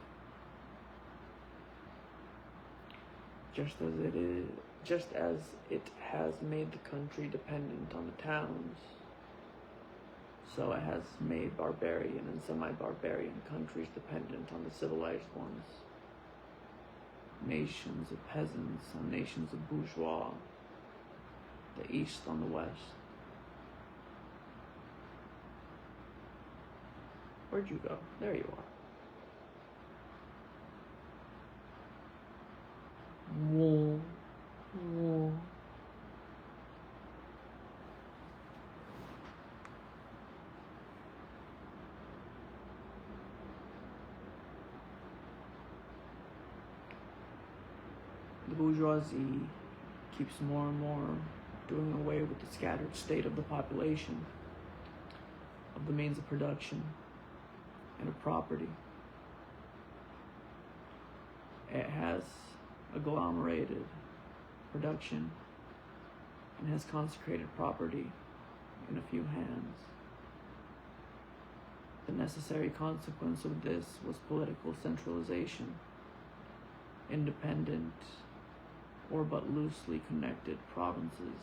Just as it has made the country dependent on the towns, so it has made barbarian and semi-barbarian countries dependent on the civilized ones. Nations of peasants on nations of bourgeois, the East on the West. Where'd you go? There you are. Whoa. Whoa. The bourgeoisie keeps more and more doing away with the scattered state of the population, of the means of production, and of property. It has agglomerated production and has consecrated property in a few hands. The necessary consequence of this was political centralization, independent or but loosely connected provinces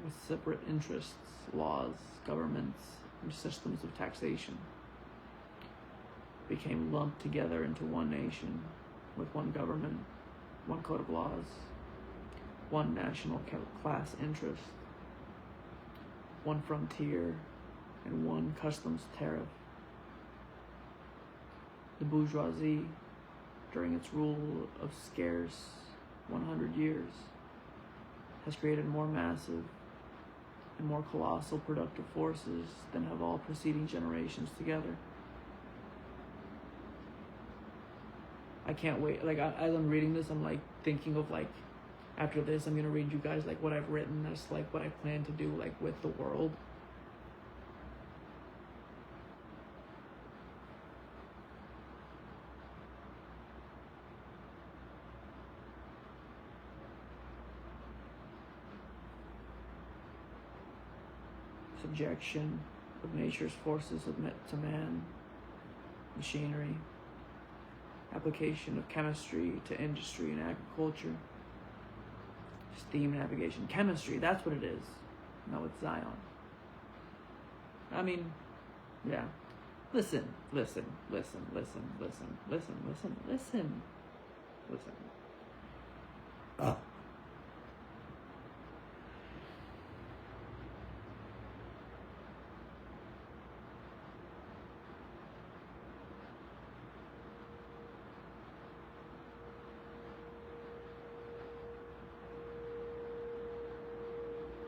with separate interests, laws, governments, and systems of taxation became lumped together into one nation with one government, one code of laws, one national class interest, one frontier, and one customs tariff. The bourgeoisie, during its rule of scarce 100 years, has created more massive and more colossal productive forces than have all preceding generations together. I can't wait. Like as I'm reading this, I'm like thinking of like after this, I'm gonna read you guys like what I've written. That's like what I plan to do like with the world. Subjection of nature's forces to man, machinery, application of chemistry to industry and agriculture, steam navigation. Chemistry, that's what it is. No, it's Zion. I mean, yeah. Listen.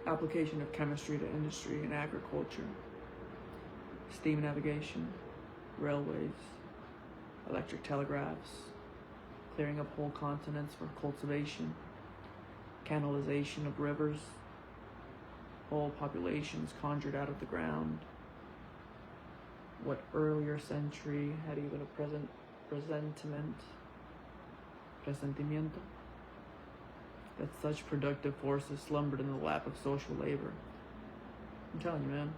Application of chemistry to industry and agriculture, steam navigation, railways, electric telegraphs, clearing up whole continents for cultivation, canalization of rivers, whole populations conjured out of the ground. What earlier century had even a presentimiento, that such productive forces slumbered in the lap of social labor? I'm telling you, man.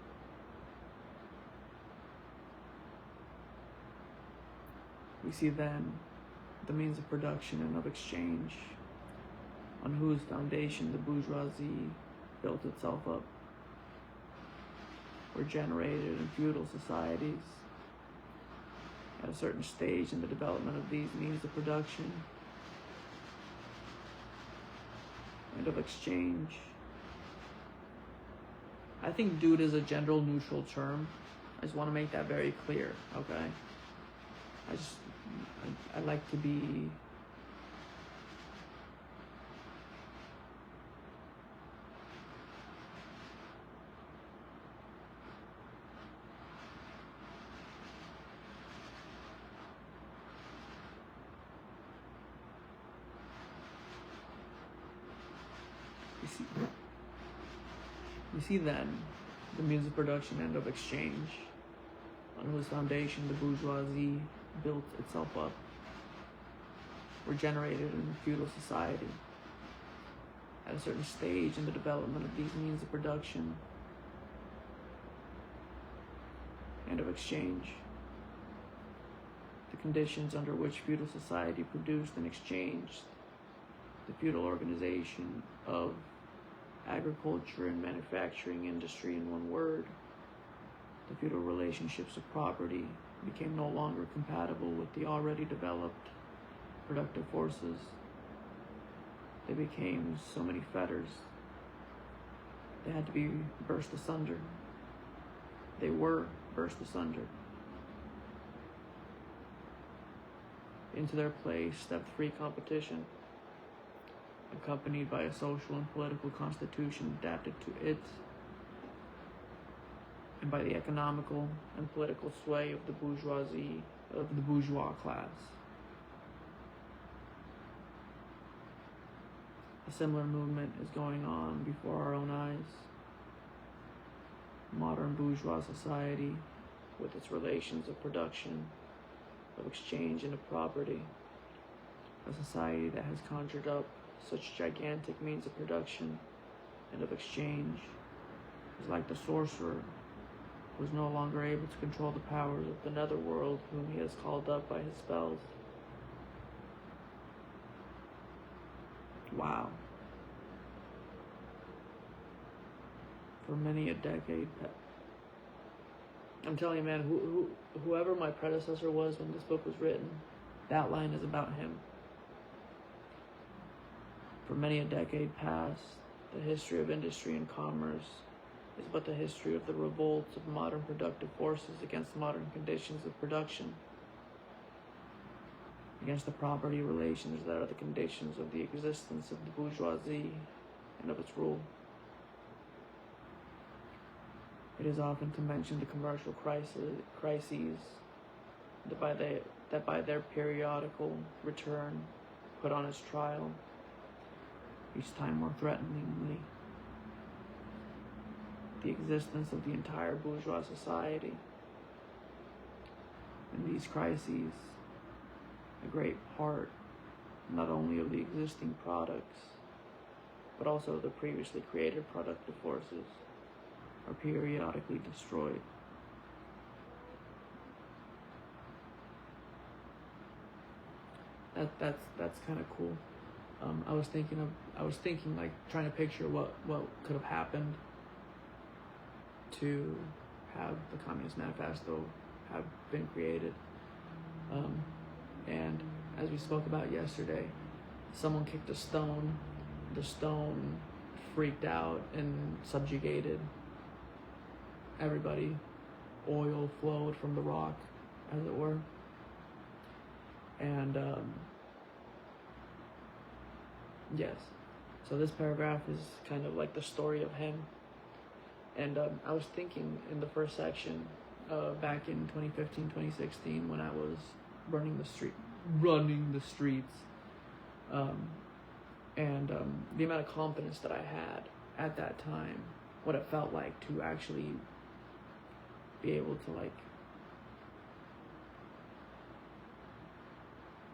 We see then the means of production and of exchange, on whose foundation the bourgeoisie built itself up, were generated in feudal societies. At a certain stage in the development of these means of production and of exchange. I think dude is a gender neutral term. I just want to make that very clear, okay? I like to be you see then the means of production and of exchange, on whose foundation the bourgeoisie built itself up, were generated in feudal society. At a certain stage in the development of these means of production and of exchange, the conditions under which feudal society produced and exchanged, the feudal organization of agriculture and manufacturing industry, in one word, the feudal relationships of property, became no longer compatible with the already developed productive forces. They became so many fetters. They had to be burst asunder. They were burst asunder. Into their place stepped free competition, accompanied by a social and political constitution adapted to it, and by the economical and political sway of the bourgeoisie, of the bourgeois class. A similar movement is going on before our own eyes. Modern bourgeois society, with its relations of production, of exchange, and of property, a society that has conjured up such gigantic means of production and of exchange, is like the sorcerer who is no longer able to control the powers of the netherworld, whom he has called up by his spells. Wow. For many a decade, I'm telling you, man, whoever my predecessor was when this book was written, that line is about him. For many a decade past, the history of industry and commerce is but the history of the revolts of modern productive forces against modern conditions of production, against the property relations that are the conditions of the existence of the bourgeoisie and of its rule. It is often to mention the commercial crises, by the that by their periodical return put on his trial, each time more threateningly, the existence of the entire bourgeois society. In these crises, a great part not only of the existing products, but also the previously created productive forces are periodically destroyed. That's kind of cool. I was thinking like trying to picture what could have happened to have the Communist Manifesto have been created. And as we spoke about yesterday, someone kicked a stone. The stone freaked out and subjugated everybody. Oil flowed from the rock, as it were. And yes, so this paragraph is kind of like the story of him. And I was thinking in the first section, back in 2015, 2016, when I was running the streets, and the amount of confidence that I had at that time, what it felt like to actually be able to like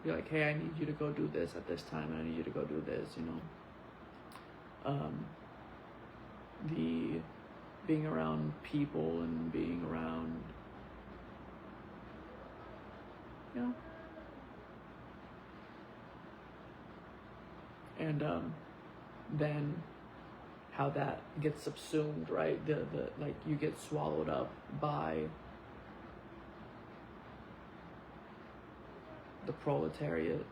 be like, hey, I need you to go do this at this time, and I need you to go do this, you know. The being around people and being around, you know, and then how that gets subsumed, right? The like you get swallowed up by the proletariat,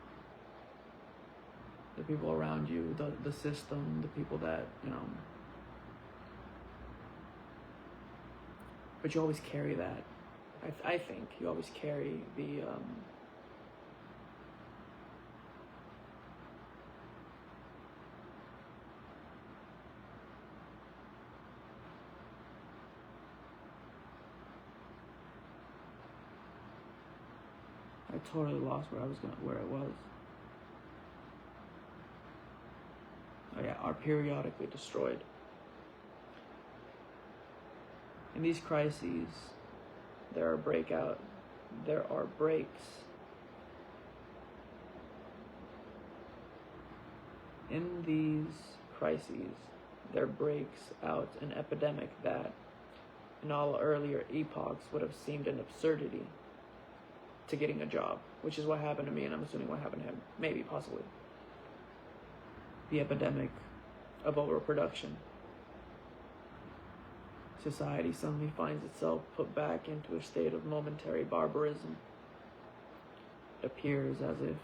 the people around you, the system, the people that, you know. But you always carry that. I think you always carry the I totally lost where it was. Oh yeah, are periodically destroyed. In these crises, there are breaks. In these crises, there breaks out an epidemic that, in all earlier epochs, would have seemed an absurdity to getting a job, which is what happened to me, and I'm assuming what happened to him, maybe, possibly. The epidemic of overproduction. Society suddenly finds itself put back into a state of momentary barbarism. It appears as if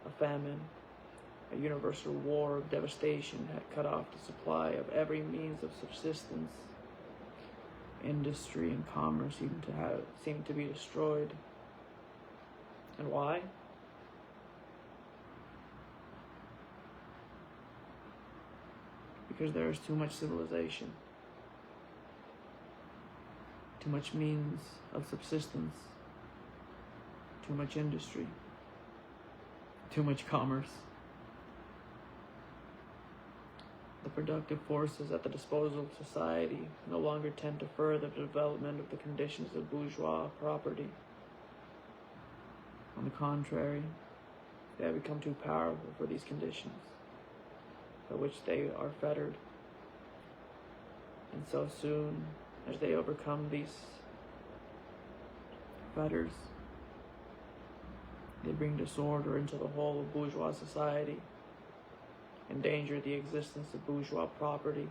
a famine, a universal war of devastation had cut off the supply of every means of subsistence. Industry and commerce seem to be destroyed. And why? Because there is too much civilization. Too much means of subsistence, too much industry, too much commerce. The productive forces at the disposal of society no longer tend to further the development of the conditions of bourgeois property. On the contrary, they have become too powerful for these conditions, by which they are fettered. And so soon as they overcome these fetters, they bring disorder into the whole of bourgeois society, endanger the existence of bourgeois property.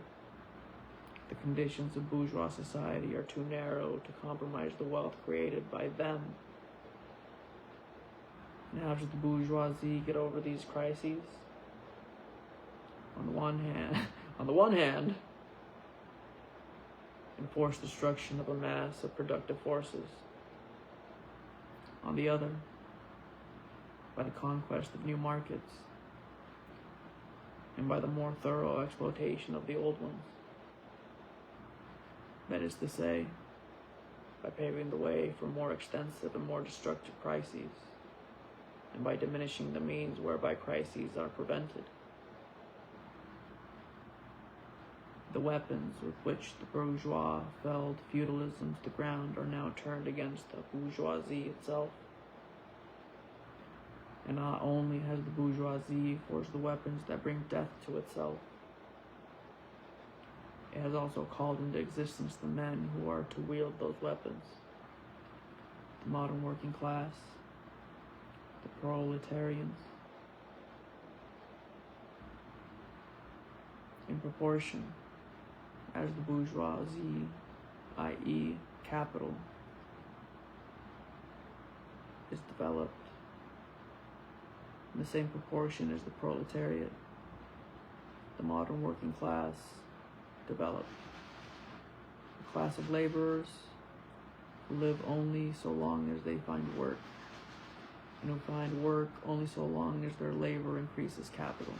The conditions of bourgeois society are too narrow to compromise the wealth created by them. And how does the bourgeoisie get over these crises? On the one hand, enforce destruction of a mass of productive forces. On the other, by the conquest of new markets, and by the more thorough exploitation of the old ones. That is to say, by paving the way for more extensive and more destructive crises, and by diminishing the means whereby crises are prevented. The weapons with which the bourgeois felled feudalism to the ground are now turned against the bourgeoisie itself. And not only has the bourgeoisie forged the weapons that bring death to itself, it has also called into existence the men who are to wield those weapons. The modern working class, the proletarians. In proportion as the bourgeoisie, i.e. capital, is developed, in the same proportion as the proletariat, the modern working class, developed. A class of laborers who live only so long as they find work, and who find work only so long as their labor increases capital.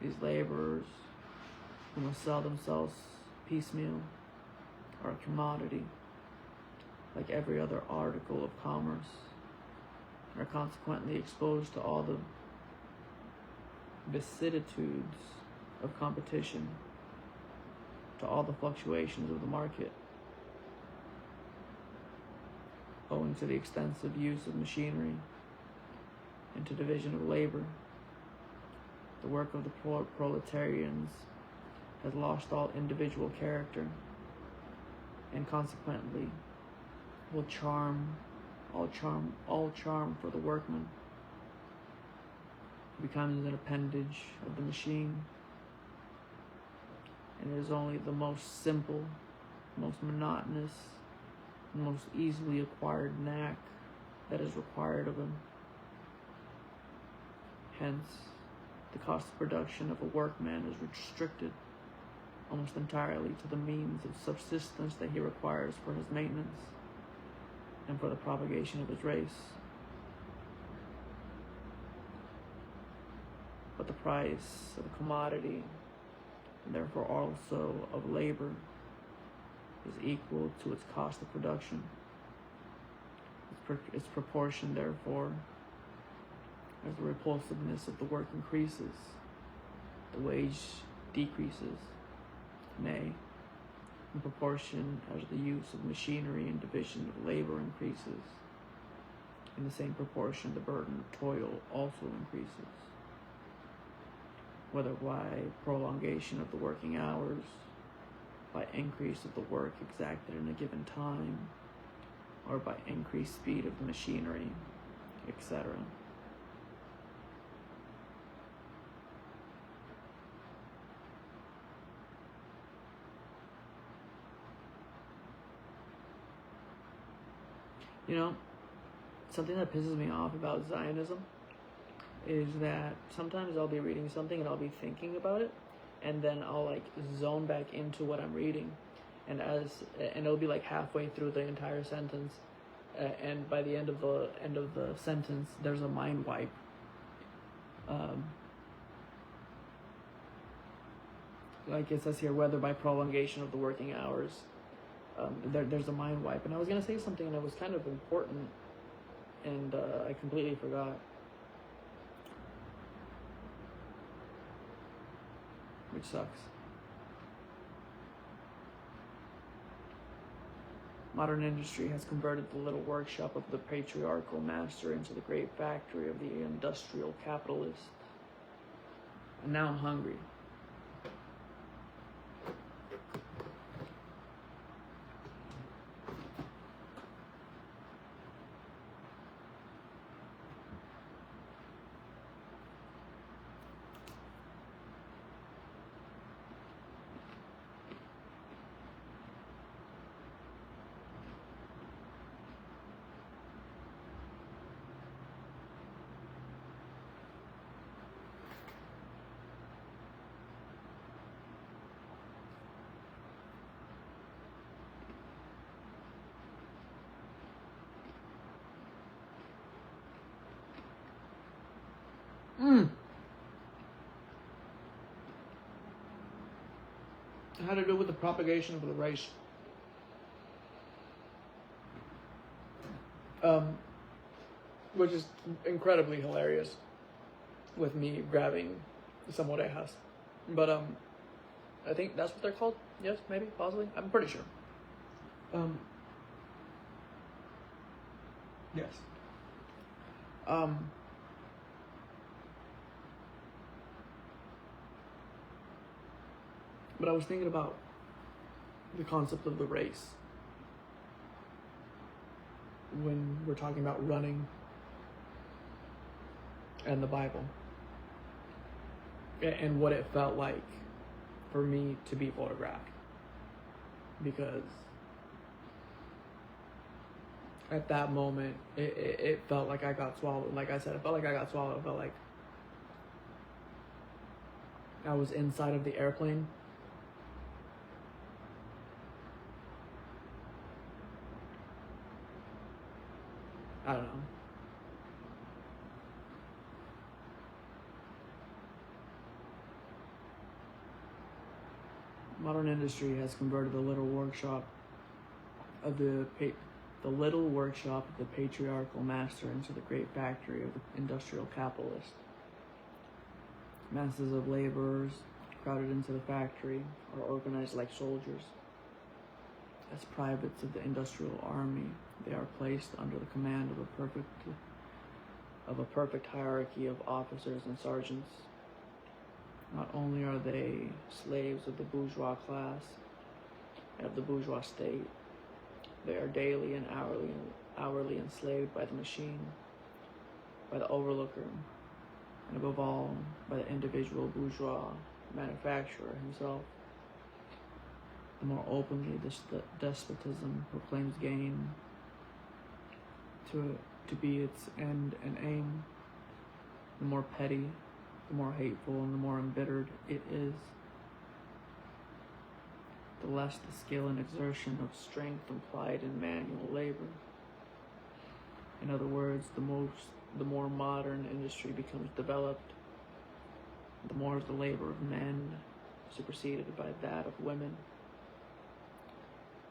These laborers, who must sell themselves piecemeal, are a commodity, like every other article of commerce, and are consequently exposed to all the vicissitudes of competition, to all the fluctuations of the market, owing to the extensive use of machinery and to division of labor. The work of the proletarians has lost all individual character, and consequently will all charm for the workman, who becomes an appendage of the machine, and it is only the most simple, most monotonous, and most easily acquired knack that is required of him. Hence, the cost of production of a workman is restricted almost entirely to the means of subsistence that he requires for his maintenance and for the propagation of his race. But the price of a commodity, and therefore also of labor, is equal to its cost of production. Its proportion, therefore, as the repulsiveness of the work increases, the wage decreases. Nay, in proportion as the use of machinery and division of labor increases, in the same proportion the burden of toil also increases, whether by prolongation of the working hours, by increase of the work exacted in a given time, or by increased speed of the machinery, etc. You know, something that pisses me off about Zionism is that sometimes I'll be reading something and I'll be thinking about it, and then I'll like zone back into what I'm reading, and it'll be like halfway through the entire sentence, and by the end of the sentence, there's a mind wipe. Like it says here, whether by prolongation of the working hours. There's a mind wipe, and I was gonna say something that was kind of important, and I completely forgot, which sucks. Modern industry has converted the little workshop of the patriarchal master into the great factory of the industrial capitalist, and now I'm hungry. How to do with the propagation of the race. which is incredibly hilarious with me grabbing some orejas. But I think that's what they're called. Yes, maybe, possibly. I'm pretty sure. Yes. But I was thinking about the concept of the race when we're talking about running and the Bible, and what it felt like for me to be photographed, because at that moment it felt like I got swallowed. Like I said, it felt like I got swallowed. It felt like I was inside of the airplane. I don't know. Modern industry has converted the little workshop of the patriarchal master into the great factory of the industrial capitalist. Masses of laborers crowded into the factory are organized like soldiers. As privates of the industrial army, they are placed under the command of a perfect hierarchy of officers and sergeants. Not only are they slaves of the bourgeois class and of the bourgeois state, they are daily and hourly enslaved by the machine, by the overlooker, and above all, by the individual bourgeois manufacturer himself. The more openly this despotism proclaims gain to be its end and aim, the more petty, the more hateful, and the more embittered it is, the less the skill and exertion of strength implied in manual labor. In other words, the more modern industry becomes developed, the more is the labor of men superseded by that of women.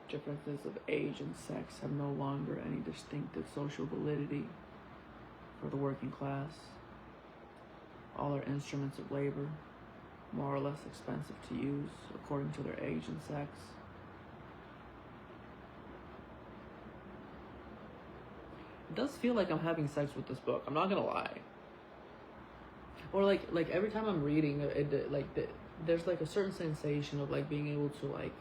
Differences of age and sex have no longer any distinctive social validity for the working class. All are instruments of labor, more or less expensive to use according to their age and sex. It does feel like I'm having sex with this book. I'm not gonna lie. Or like every time I'm reading it, there's like a certain sensation of like being able to like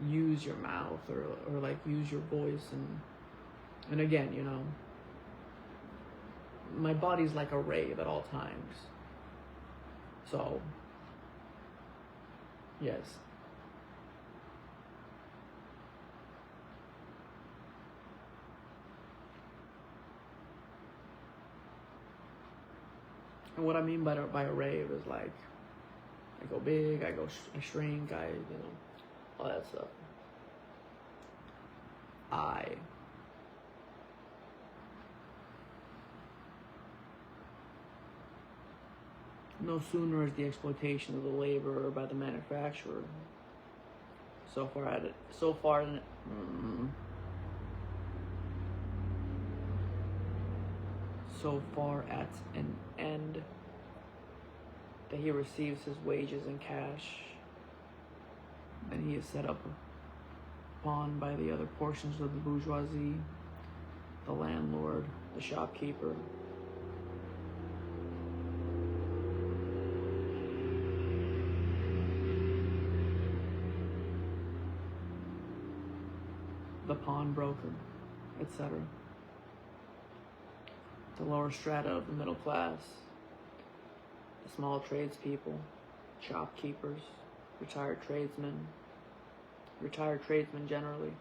use your mouth or like use your voice, and again, you know, my body's like a rave at all times. So yes. And what I mean by a rave is like I go big, I shrink, all that stuff. No sooner is the exploitation of the laborer by the manufacturer so far at an end that he receives his wages in cash, then he is set up upon by the other portions of the bourgeoisie, the landlord, the shopkeeper, the pawnbroker, etc. The lower strata of the middle class, the small tradespeople, shopkeepers, retired tradesmen generally,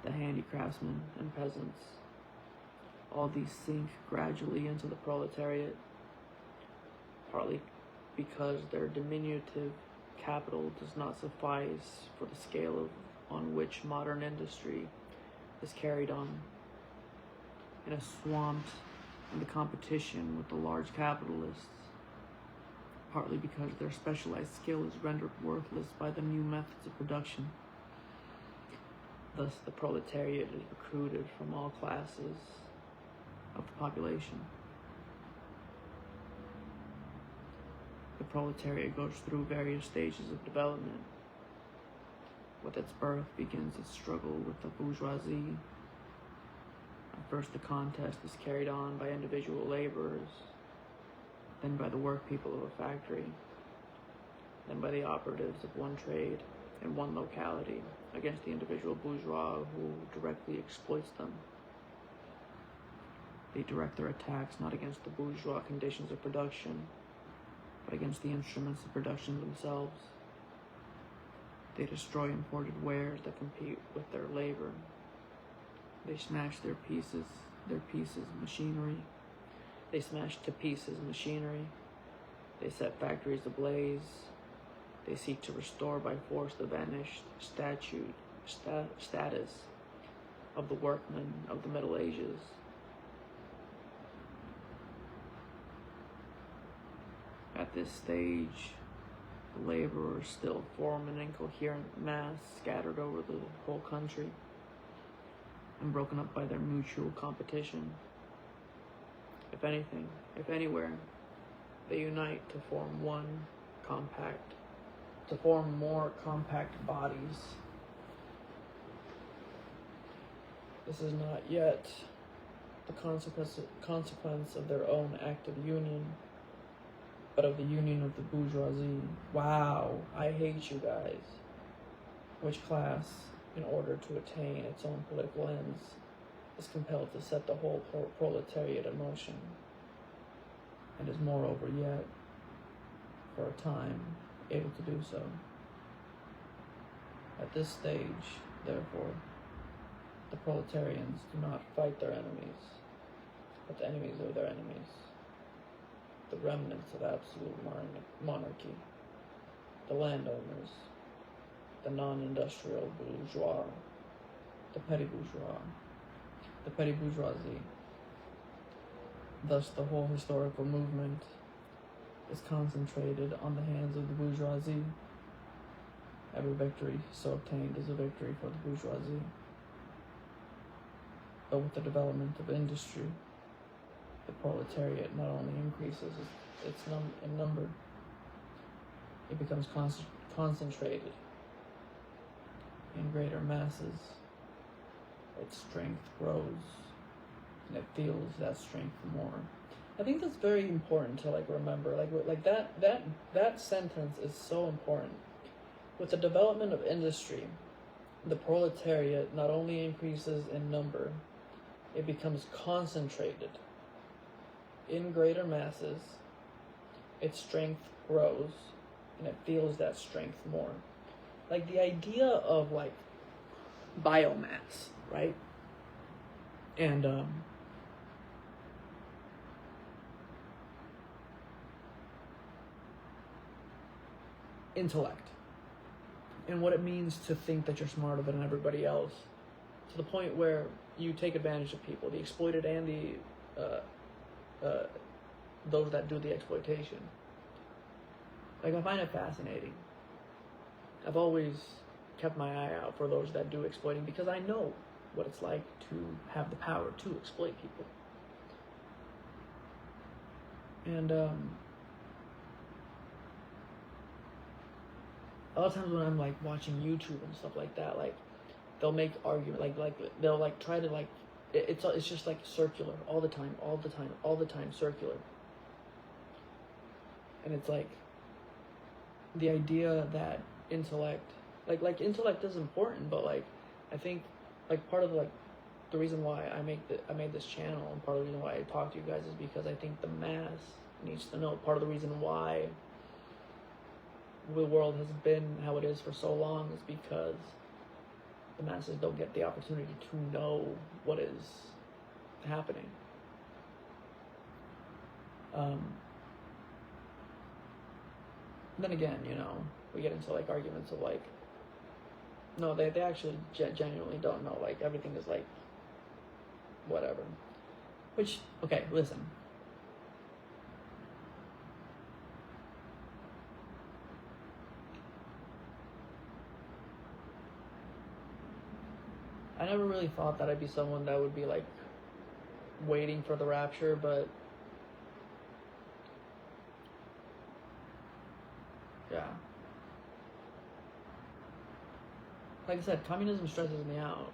the handicraftsmen and peasants. All these sink gradually into the proletariat, partly because their diminutive capital does not suffice for the scale on which modern industry is carried on, and is swamped in the competition with the large capitalists, partly because their specialized skill is rendered worthless by the new methods of production. Thus, the proletariat is recruited from all classes of the population. The proletariat goes through various stages of development. With its birth begins its struggle with the bourgeoisie. At first, the contest is carried on by individual laborers, then by the work people of a factory, then by the operatives of one trade in one locality against the individual bourgeois who directly exploits them. They direct their attacks not against the bourgeois conditions of production, but against the instruments of production themselves. They destroy imported wares that compete with their labor. They smash their pieces machinery. They smash to pieces machinery. They set factories ablaze. They seek to restore by force the vanished status of the workmen of the Middle Ages. At this stage, the laborers still form an incoherent mass scattered over the whole country and broken up by their mutual competition. If anything, if anywhere, they unite to form more compact bodies. This is not yet the consequence of their own active union, but of the union of the bourgeoisie. Wow, I hate you guys. Which class, in order to attain its own political ends, is compelled to set the whole proletariat in motion, and is moreover yet, for a time, able to do so. At this stage, therefore, the proletarians do not fight their enemies, but the enemies of their enemies, the remnants of absolute monarchy, the landowners, the non-industrial bourgeois, the petty bourgeoisie. Thus, the whole historical movement is concentrated on the hands of the bourgeoisie. Every victory so obtained is a victory for the bourgeoisie. But with the development of industry, the proletariat not only increases in number, it becomes concentrated in greater masses. Its strength grows, and it feels that strength more. I think that's very important to remember. That sentence is so important. With the development of industry, the proletariat not only increases in number, it becomes concentrated in greater masses. Its strength grows, and it feels that strength more. Like the idea of biomass, right? And intellect, and what it means to think that you're smarter than everybody else, to the point where you take advantage of people, the exploited and those that do the exploitation. I find it fascinating. I've always kept my eye out for those that do exploiting, because I know what it's like to have the power to exploit people. And a lot of times when I'm watching YouTube and stuff like that, they'll make argument, they'll try to it's just circular all the time, circular. And it's the idea that intellect, intellect is important, but I think part of the reason why I made this channel, and part of the reason why I talk to you guys, is because I think the mass needs to know. Part of the reason why the world has been how it is for so long is because the masses don't get the opportunity to know what is happening. Then again, we get into arguments of no, they actually genuinely don't know. Everything is whatever. Which, okay, listen. never really thought that I'd be someone that would be like waiting for the rapture, but yeah. Like I said, communism stresses me out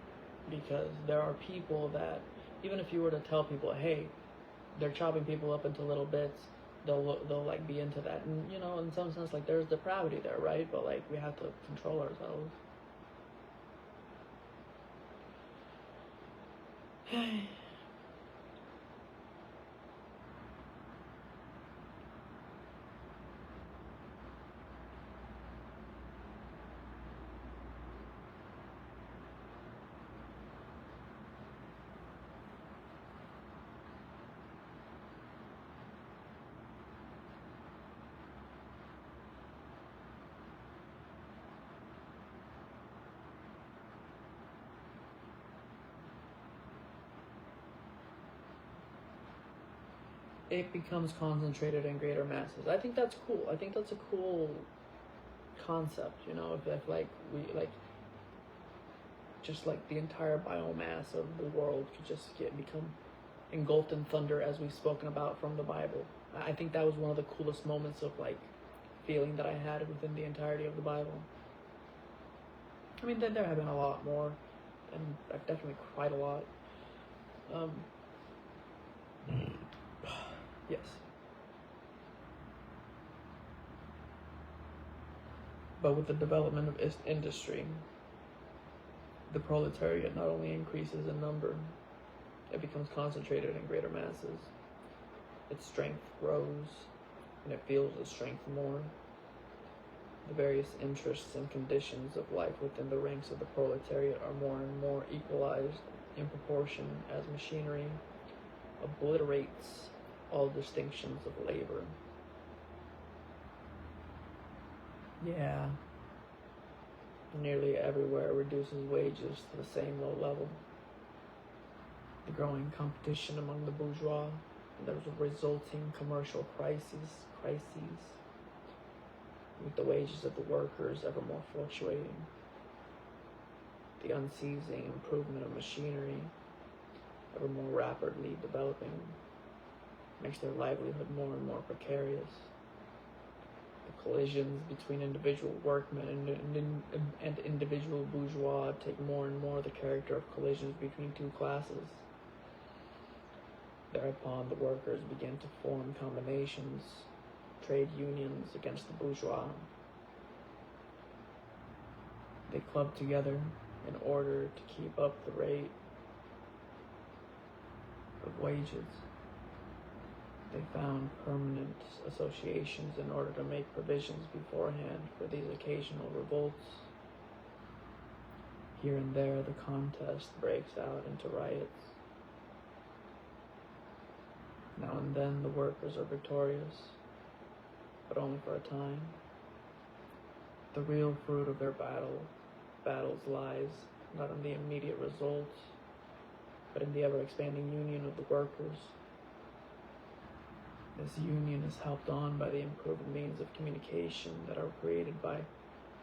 because there are people that, even if you were to tell people, hey, they're chopping people up into little bits, they'll like be into that. And you know, in some sense, like there's depravity there, right? But like we have to control ourselves. It becomes concentrated in greater masses. I think that's cool. I think that's a cool concept, you know, if like we like just like the entire biomass of the world could just become engulfed in thunder, as we've spoken about from the Bible. I think that was one of the coolest moments of like feeling that I had within the entirety of the Bible. I mean, there have been a lot more, and I've definitely cried a lot. Yes. But with the development of industry, the proletariat not only increases in number, it becomes concentrated in greater masses. Its strength grows, and it feels its strength more. The various interests and conditions of life within the ranks of the proletariat are more and more equalized in proportion as machinery obliterates all distinctions of labor. Yeah. Nearly everywhere reduces wages to the same low level. The growing competition among the bourgeois, and the resulting commercial crises, with the wages of the workers ever more fluctuating. The unceasing improvement of machinery, ever more rapidly developing, makes their livelihood more and more precarious. The collisions between individual workmen and individual bourgeois take more and more the character of collisions between two classes. Thereupon the workers begin to form combinations, trade unions against the bourgeois. They club together in order to keep up the rate of wages. They found permanent associations in order to make provisions beforehand for these occasional revolts. Here and there the contest breaks out into riots. Now and then the workers are victorious, but only for a time. The real fruit of their battles lies not in the immediate results, but in the ever-expanding union of the workers. This union is helped on by the improved means of communication that are created by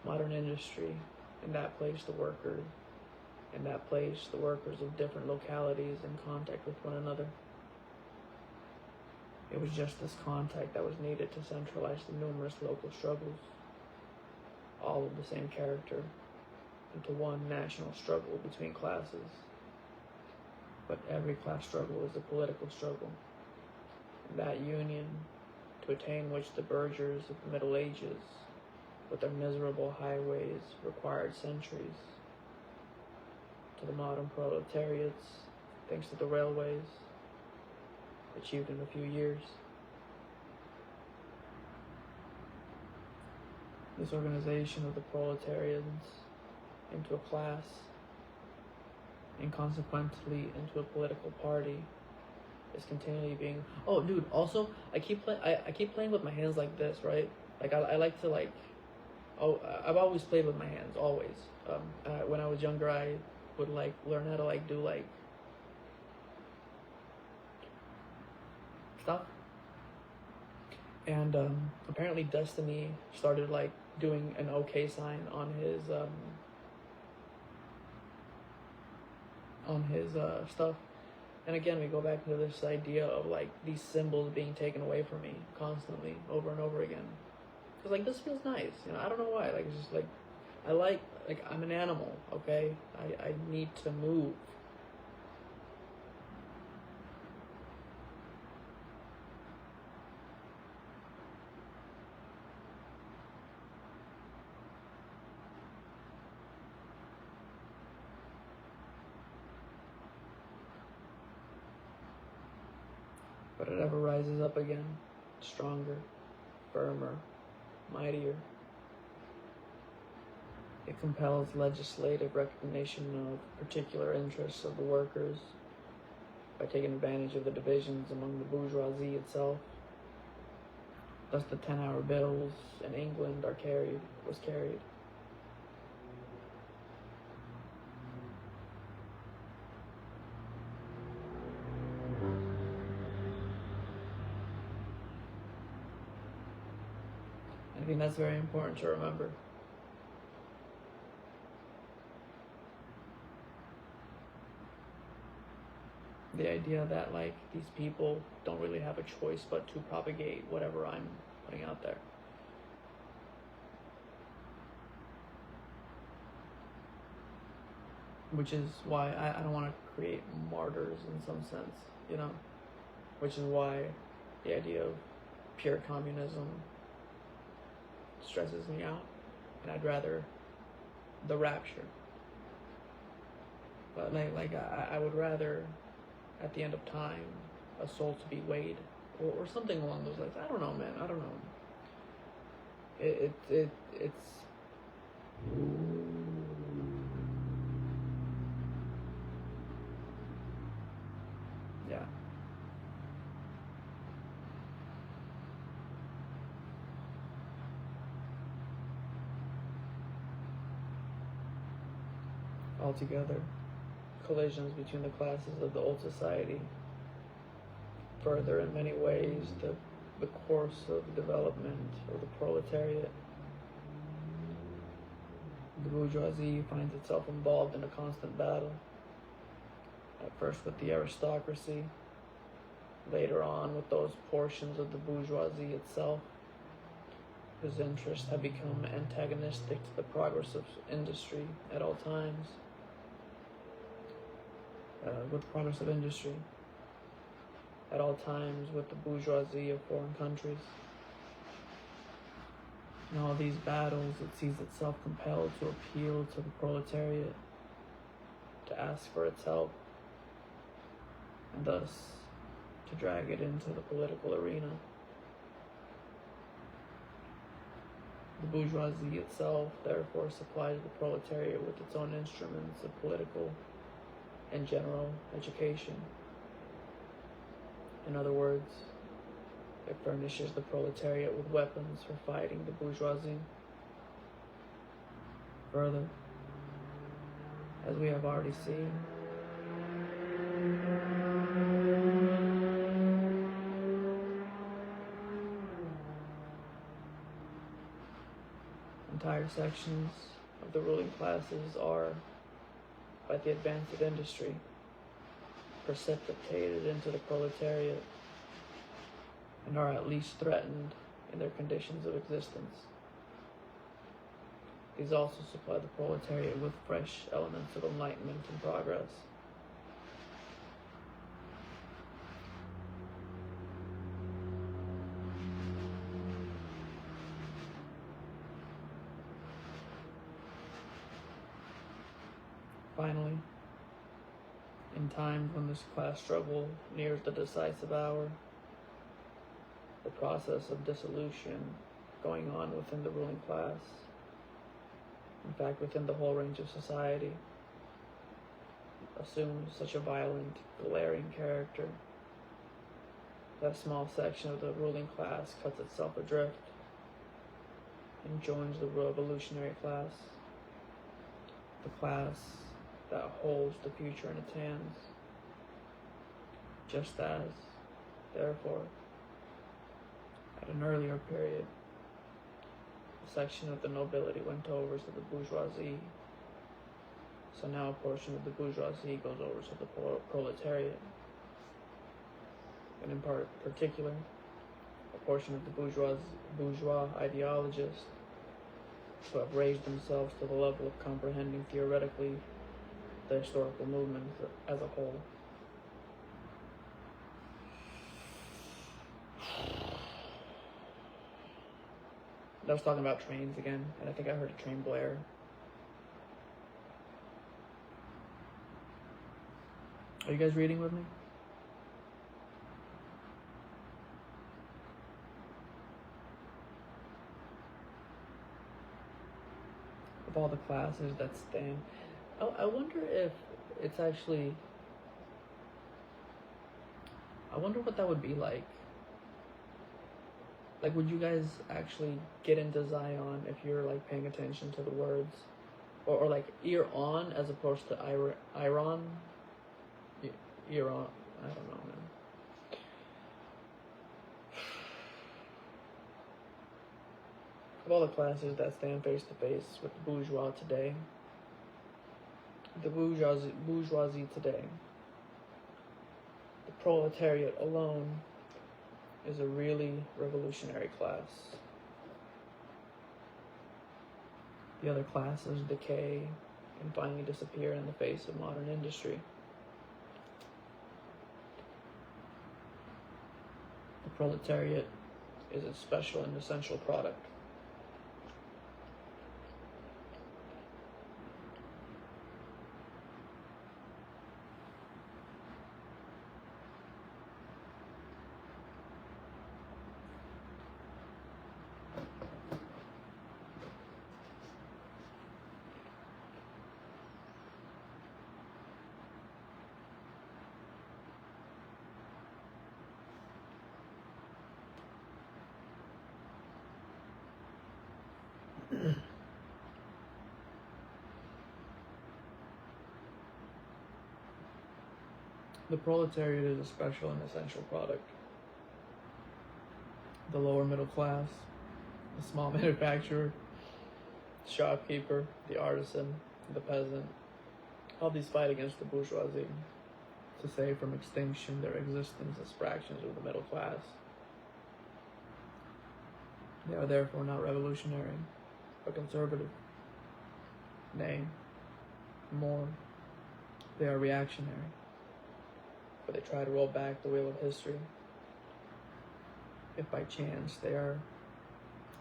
modern industry. In that place the workers of different localities in contact with one another. It was just this contact that was needed to centralize the numerous local struggles, all of the same character, into one national struggle between classes. But every class struggle is a political struggle. And that union, to attain which the burghers of the Middle Ages, with their miserable highways, required centuries, to the modern proletariats, thanks to the railways, achieved in a few years. This organization of the proletarians into a class, and consequently into a political party, is continually being. Oh, dude! Also, I keep playing with my hands like this, right? Like I like to like. Oh, I've always played with my hands, always. When I was younger, I would like learn how to like do like stuff. And apparently Destiny started like doing an OK sign on his on his stuff. And again, we go back to this idea of like these symbols being taken away from me constantly, over and over again. Cause like this feels nice, I don't know why. Like it's just like I'm an animal, okay? I need to move. But it ever rises up again, stronger, firmer, mightier. It compels legislative recognition of particular interests of the workers by taking advantage of the divisions among the bourgeoisie itself. Thus the 10-hour bills in England was carried. I think that's very important to remember. The idea that like these people don't really have a choice but to propagate whatever I'm putting out there. Which is why I don't want to create martyrs in some sense, which is why the idea of pure communism stresses me out, and I'd rather the rapture. But I would rather, at the end of time, a soul to be weighed, or something along those lines. I don't know, man. I don't know. It's yeah. Altogether, collisions between the classes of the old society further in many ways the course of development of the proletariat. The bourgeoisie finds itself involved in a constant battle, at first with the aristocracy, later on with those portions of the bourgeoisie itself, whose interests have become antagonistic to the progress of industry at all times. With the progress of industry at all times with the bourgeoisie of foreign countries. In all these battles, it sees itself compelled to appeal to the proletariat, to ask for its help, and thus to drag it into the political arena. The bourgeoisie itself, therefore, supplies the proletariat with its own instruments of political and general education. In other words, it furnishes the proletariat with weapons for fighting the bourgeoisie. Further, as we have already seen, entire sections of the ruling classes are, by the advance of industry, precipitated into the proletariat and are at least threatened in their conditions of existence. These also supply the proletariat with fresh elements of enlightenment and progress. Finally, in times when this class struggle nears the decisive hour, the process of dissolution going on within the ruling class, in fact within the whole range of society, assumes such a violent, glaring character that a small section of the ruling class cuts itself adrift and joins the revolutionary class, the class that holds the future in its hands, just as, therefore, at an earlier period, a section of the nobility went over to the bourgeoisie, So now a portion of the bourgeoisie goes over to the proletariat, and in particular, a portion of the bourgeois ideologists who have raised themselves to the level of comprehending theoretically the historical movement as a whole. I was talking about trains again, and I think I heard a train blare. Are you guys reading with me? Of all the classes that stand, I wonder if it's actually, I wonder what that would be like. Like, would you guys actually get into Zion if you're like paying attention to the words, or like ear on as opposed to Iron? Ear on. I don't know, man. Of all the classes that stand face to face with the bourgeois today, the bourgeoisie today, the proletariat alone is a really revolutionary class. The other classes decay and finally disappear in the face of modern industry. The proletariat is a special and essential product. The proletariat is a special and essential product. The lower middle class, the small manufacturer, the shopkeeper, the artisan, the peasant, all these fight against the bourgeoisie to save from extinction their existence as fractions of the middle class. They are therefore not revolutionary, but conservative. Nay, more, they are reactionary, but they try to roll back the wheel of history. If by chance they are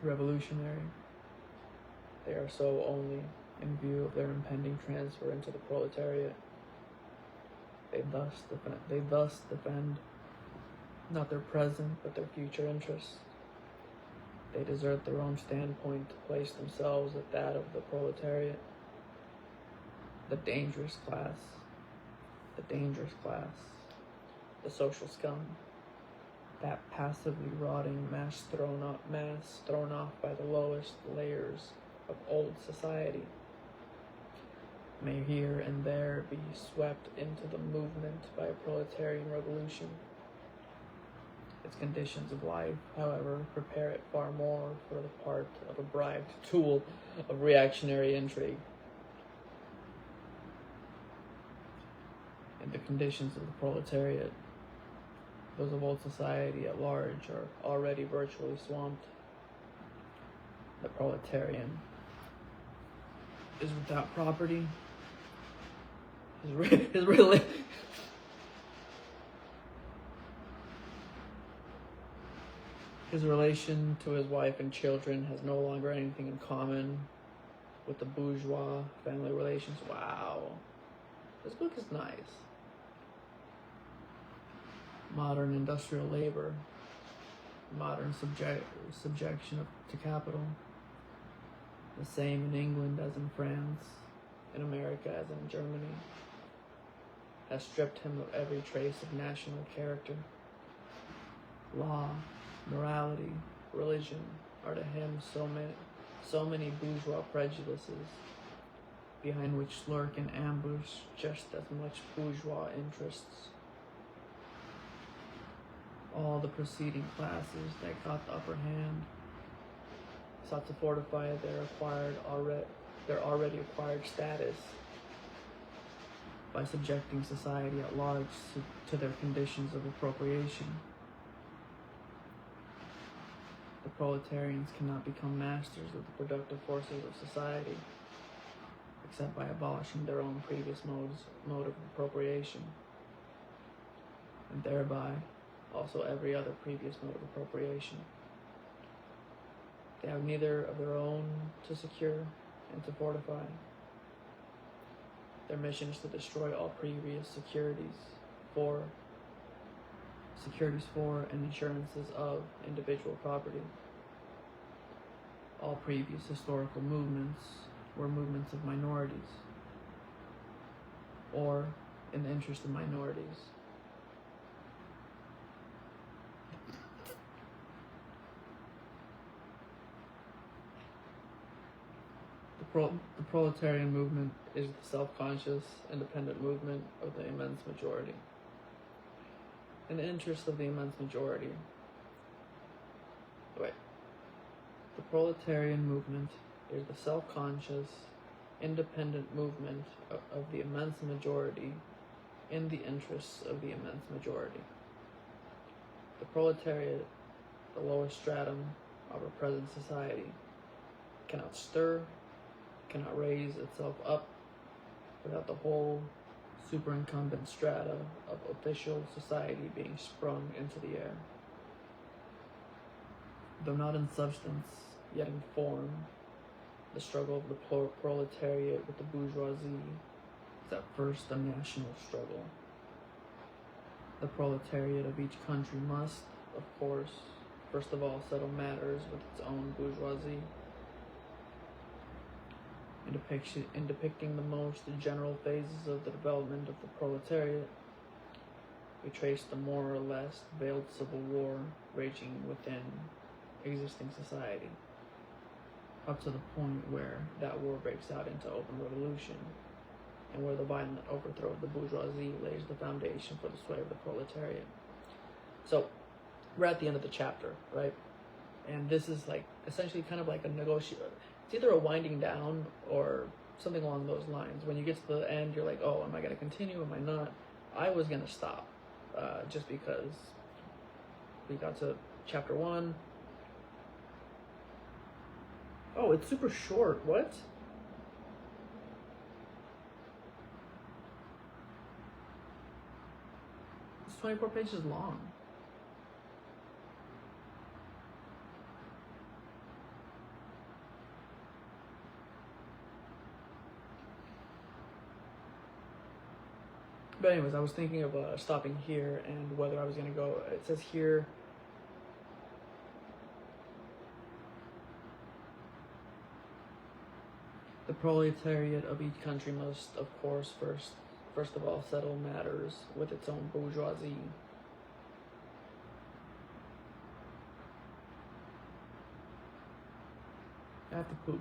revolutionary, they are so only in view of their impending transfer into the proletariat. They thus defend not their present but their future interests. They desert their own standpoint to place themselves at that of the proletariat, the dangerous class, the social scum, that passively rotting mass thrown off by the lowest layers of old society, may here and there be swept into the movement by a proletarian revolution. Its conditions of life, however, prepare it far more for the part of a bribed tool of reactionary intrigue. And the conditions of the proletariat, those of old society at large, are already virtually swamped. The proletarian is without property. His relation to his wife and children has no longer anything in common with the bourgeois family relations. Wow. This book is nice. Modern industrial labor, modern subjection to capital, the same in England as in France, in America as in Germany, has stripped him of every trace of national character. Law, morality, religion are to him so many bourgeois prejudices, behind which lurk and ambush just as much bourgeois interests. All the preceding classes that got the upper hand sought to fortify their already acquired status by subjecting society at large to their conditions of appropriation. The proletarians cannot become masters of the productive forces of society, except by abolishing their own previous mode of appropriation, and thereby also every other previous mode of appropriation. They have neither of their own to secure and to fortify. Their mission is to destroy all previous securities for and insurances of individual property. All previous historical movements were movements of minorities, or in the interest of minorities. The proletarian movement is the self-conscious, independent movement of the immense majority. In the interest of the immense majority. The proletarian movement is the self-conscious, independent movement of the immense majority in the interests of the immense majority. The proletariat, the lowest stratum of our present society, cannot stir, cannot raise itself up without the whole superincumbent strata of official society being sprung into the air. Though not in substance, yet in form, the struggle of the proletariat with the bourgeoisie is at first a national struggle. The proletariat of each country must, of course, first of all settle matters with its own bourgeoisie. In depicting the most general phases of the development of the proletariat, we trace the more or less veiled civil war raging within existing society, up to the point where that war breaks out into open revolution, and where the violent overthrow of the bourgeoisie lays the foundation for the sway of the proletariat. So, we're at the end of the chapter, right? And this is like essentially kind of like a negotiation. It's either a winding down or something along those lines. When you get to the end, you're like, oh, am I going to continue? Am I not? I was going to stop just because we got to chapter 1. Oh, it's super short. What? It's 24 pages long. But anyways, I was thinking of stopping here and whether I was going to go. It says here, the proletariat of each country must, of course, first of all settle matters with its own bourgeoisie. I have to poop.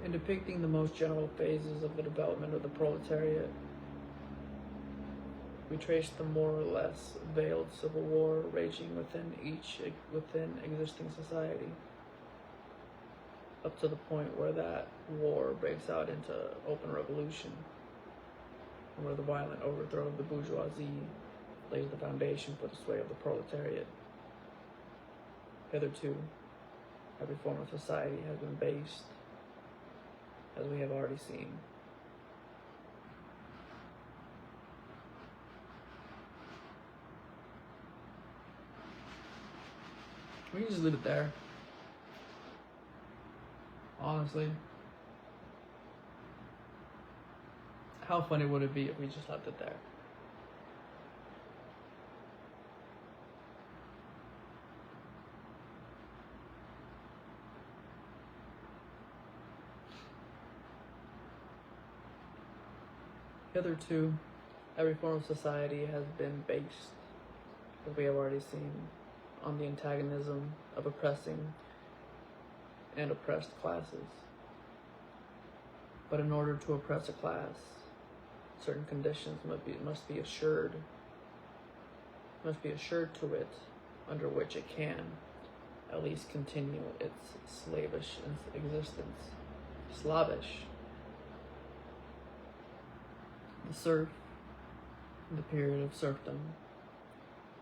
In depicting the most general phases of the development of the proletariat, we trace the more or less veiled civil war raging within existing society, up to the point where that war breaks out into open revolution, and where the violent overthrow of the bourgeoisie lays the foundation for the sway of the proletariat. Hitherto, every form of society has been based, as we have already seen, we can just leave it there. Honestly. How funny would it be if we just left it there? Hitherto, every form of society has been based, as we have already seen, on the antagonism of oppressing and oppressed classes. But in order to oppress a class, certain conditions must be assured to it, under which it can, at least continue its slavish existence. Slavish. The serf, in the period of serfdom,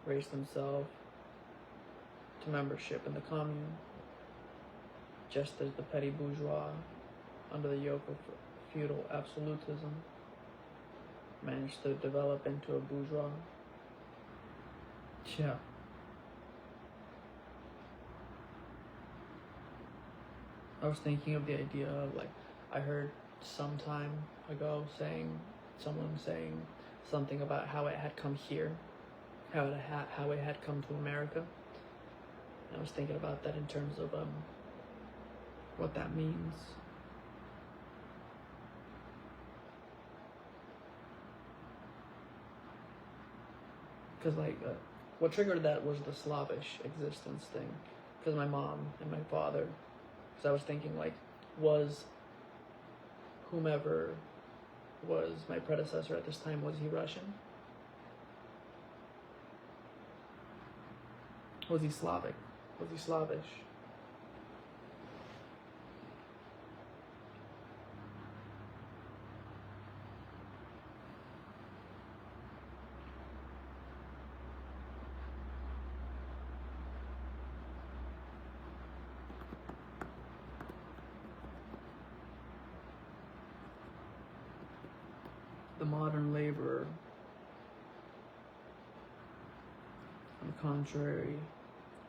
raised themselves to membership in the commune, just as the petty bourgeois, under the yoke of feudal absolutism, managed to develop into a bourgeois. Yeah. I was thinking of the idea of, like, I heard some time ago someone saying something about how it had come here, how it had come to America. And I was thinking about that in terms of what that means. Because what triggered that was the Slavish existence thing. Because my mom and my father, because I was thinking, like, was whomever was my predecessor at this time, was he Russian? Was he Slavic? Was he Slavish? The modern laborer, on the contrary,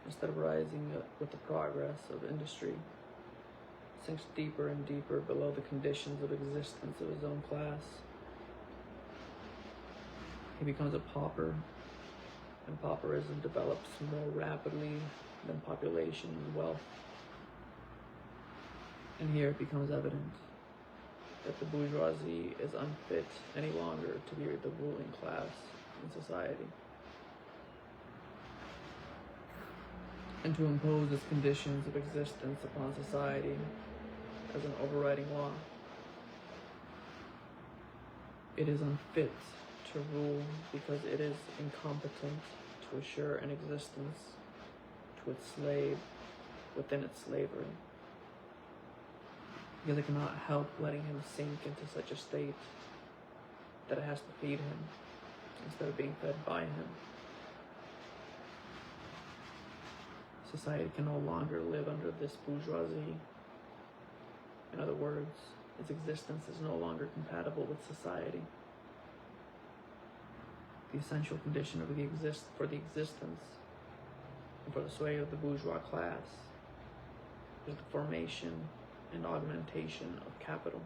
instead of rising with the progress of industry, sinks deeper and deeper below the conditions of existence of his own class. He becomes a pauper, and pauperism develops more rapidly than population and wealth. And here it becomes evident that the bourgeoisie is unfit any longer to be the ruling class in society, and to impose its conditions of existence upon society as an overriding law. It is unfit to rule because it is incompetent to assure an existence to its slave within its slavery, because it cannot help letting him sink into such a state that it has to feed him instead of being fed by him. Society can no longer live under this bourgeoisie. In other words, its existence is no longer compatible with society. The essential condition for the existence and for the sway of the bourgeois class is the formation and augmentation of capital.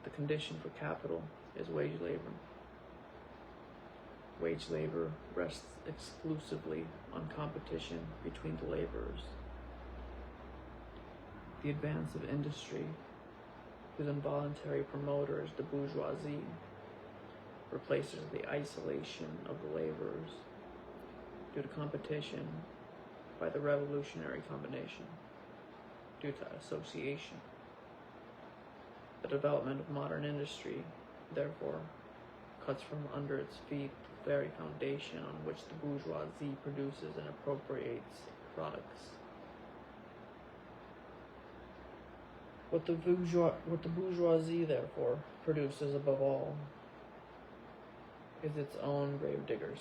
The condition for capital is wage labor. Wage labor rests exclusively on competition between the laborers. The advance of industry, whose involuntary promoter is the bourgeoisie, replaces the isolation of the laborers due to competition by the revolutionary combination, due to association. The development of modern industry, therefore, cuts from under its feet the very foundation on which the bourgeoisie produces and appropriates products. What the bourgeoisie, therefore, produces above all is its own gravediggers,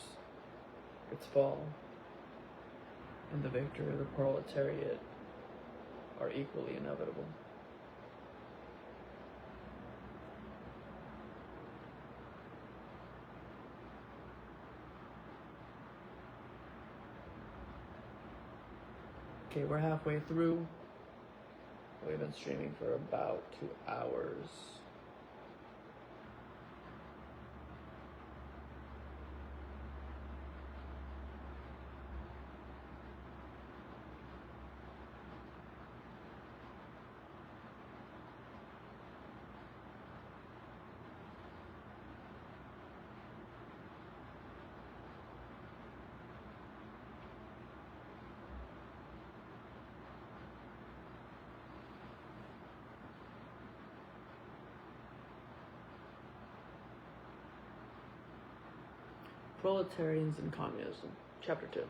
its fall, and the victory of the proletariat are equally inevitable. Okay, we're halfway through. We've been streaming for about 2 hours. Proletarians and Communism, Chapter 2.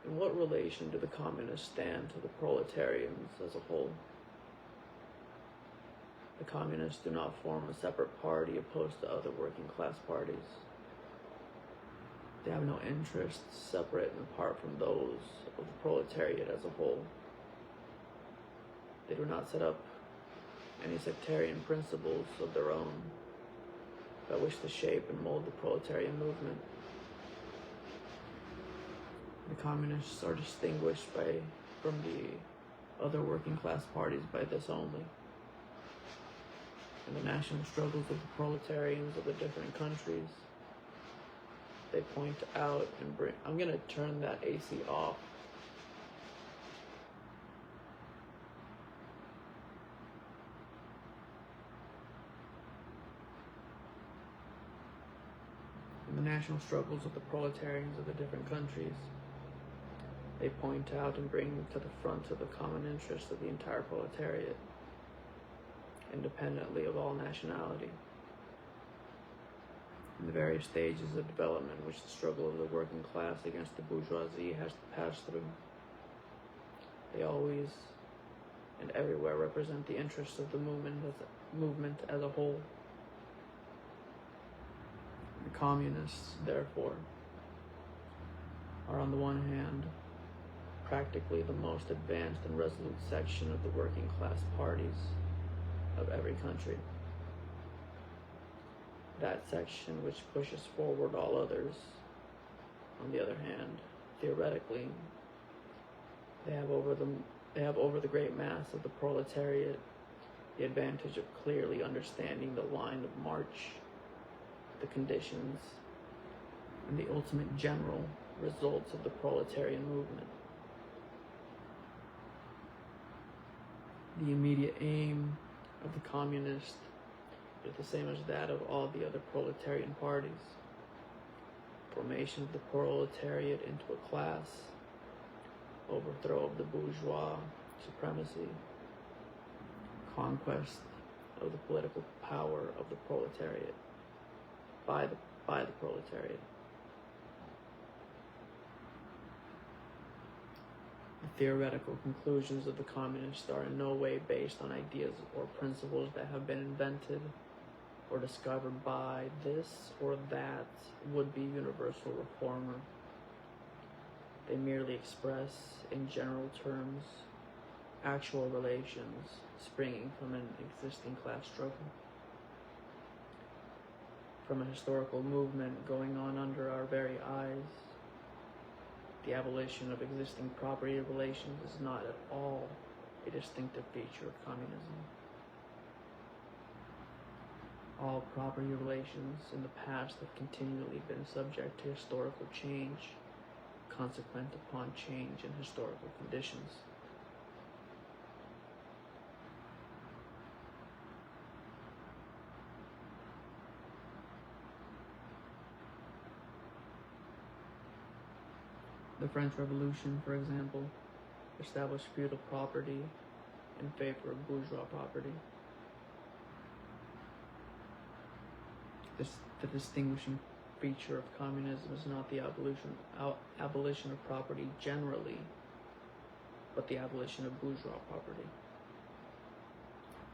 In what relation do the communists stand to the proletarians as a whole? The communists do not form a separate party opposed to other working class parties. They have no interests separate and apart from those of the proletariat as a whole. They do not set up any sectarian principles of their own that wish to shape and mold the proletarian movement. The communists are distinguished from the other working class parties by this only. In the national struggles of the proletarians of the different countries, they point out and bring... I'm going to turn that AC off. In the national struggles of the proletarians of the different countries, they point out and bring to the front of the common interest of the entire proletariat, independently of all nationality. In the various stages of development which the struggle of the working class against the bourgeoisie has to pass through, they always and everywhere represent the interests of the movement as a whole. The communists, therefore, are on the one hand practically the most advanced and resolute section of the working class parties of every country. That section which pushes forward all others, on the other hand, theoretically, they have over the great mass of the proletariat the advantage of clearly understanding the line of march, the conditions, and the ultimate general results of the proletarian movement. The immediate aim of the communist is the same as that of all the other proletarian parties: formation of the proletariat into a class, overthrow of the bourgeois supremacy, conquest of the political power of the proletariat by the proletariat. The theoretical conclusions of the communists are in no way based on ideas or principles that have been invented or discovered by this or that would-be universal reformer. They merely express, in general terms, actual relations springing from an existing class struggle, from a historical movement going on under our very eyes. The abolition of existing property relations is not at all a distinctive feature of communism. All property relations in the past have continually been subject to historical change, consequent upon change in historical conditions. The French Revolution, for example, established feudal property in favor of bourgeois property. The distinguishing feature of communism is not the abolition of property generally, but the abolition of bourgeois property.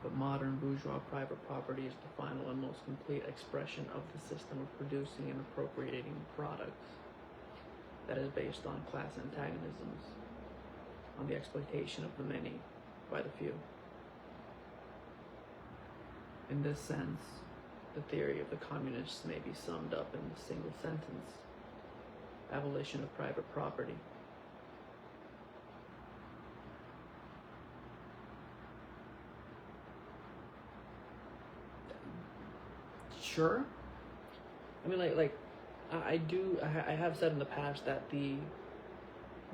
But modern bourgeois private property is the final and most complete expression of the system of producing and appropriating products that is based on class antagonisms, on the exploitation of the many by the few. In this sense, the theory of the communists may be summed up in a single sentence: abolition of private property. Sure. I mean, I have said in the past that the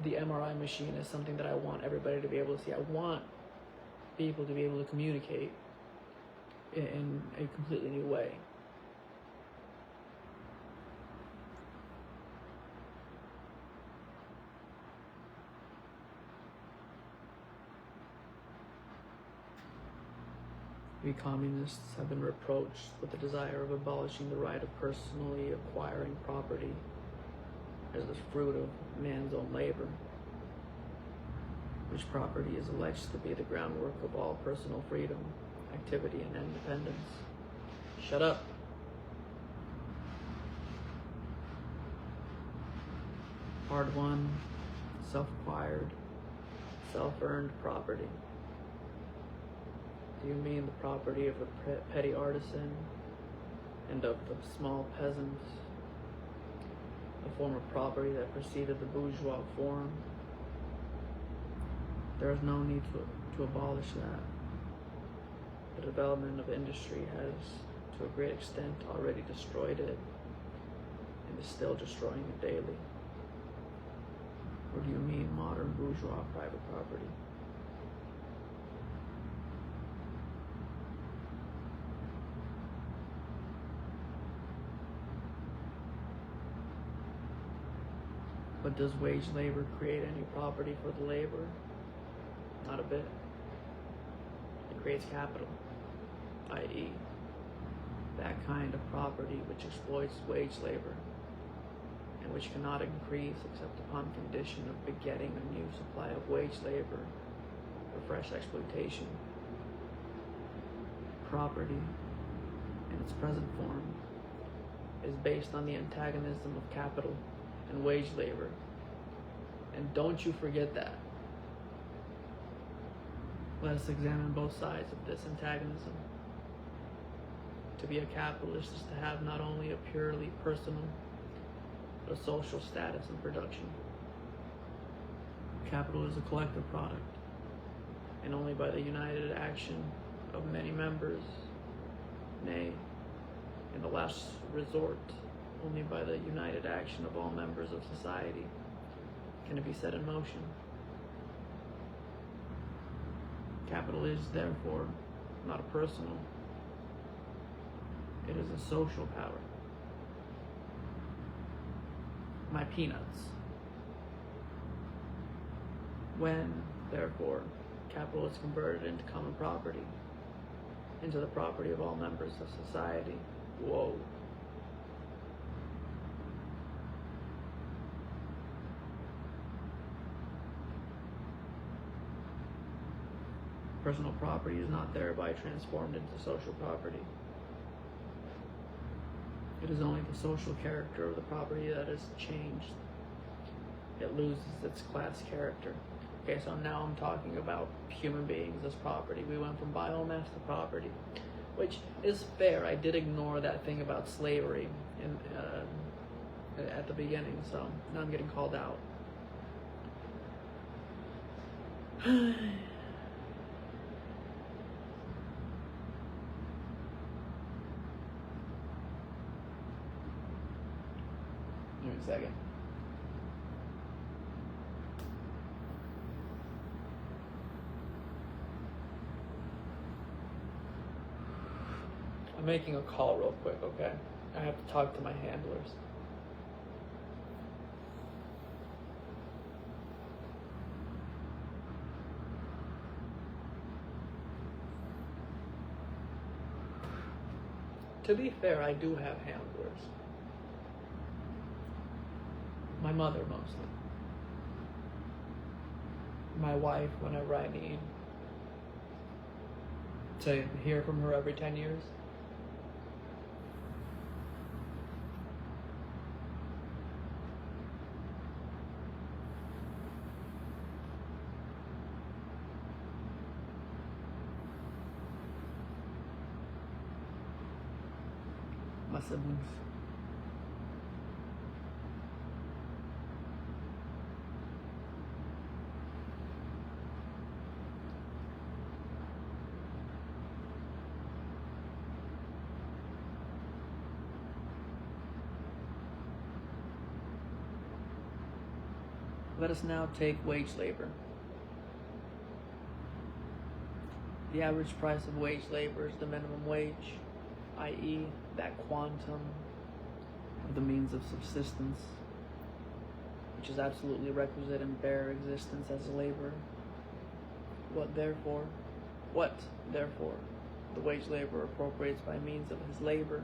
MRI machine is something that I want everybody to be able to see. I want people to be able to communicate in a completely new way. We communists have been reproached with the desire of abolishing the right of personally acquiring property as the fruit of man's own labor. which property is alleged to be the groundwork of all personal freedom, activity, and independence. Shut up. Hard-won, self-acquired, self-earned property. Do you mean the property of the petty artisan and of the small peasant, a form of property that preceded the bourgeois form? There is no need to abolish that. The development of industry has, to a great extent, already destroyed it and is still destroying it daily. Or do you mean modern bourgeois private property? But does wage labor create any property for the laborer? Not a bit. It creates capital, i.e., that kind of property which exploits wage labor and which cannot increase except upon condition of begetting a new supply of wage labor for fresh exploitation. Property, in its present form, is based on the antagonism of capital and wage labor. And don't you forget that. Let us examine both sides of this antagonism. To be a capitalist is to have not only a purely personal, but a social status in production. Capital is a collective product, and only by the united action of many members, nay, in the last resort, only by the united action of all members of society can it be set in motion. Capital is, therefore, not a personal, it is a social power. My peanuts. When, therefore, capital is converted into common property, into the property of all members of society, whoa. Personal property is not thereby transformed into social property. It is only the social character of the property that is changed. It loses its class character. Okay, so now I'm talking about human beings as property. We went from biomass to property, which is fair. I did ignore that thing about slavery at the beginning, so now I'm getting called out. Give me a second. I'm making a call real quick, okay? I have to talk to my handlers. To be fair, I do have handlers. My mother mostly. My wife whenever I need to hear from her every 10 years. My siblings. Let us now take wage labor. The average price of wage labor is the minimum wage, i.e., that quantum of the means of subsistence, which is absolutely requisite in bare existence as a laborer. What therefore, the wage laborer appropriates by means of his labor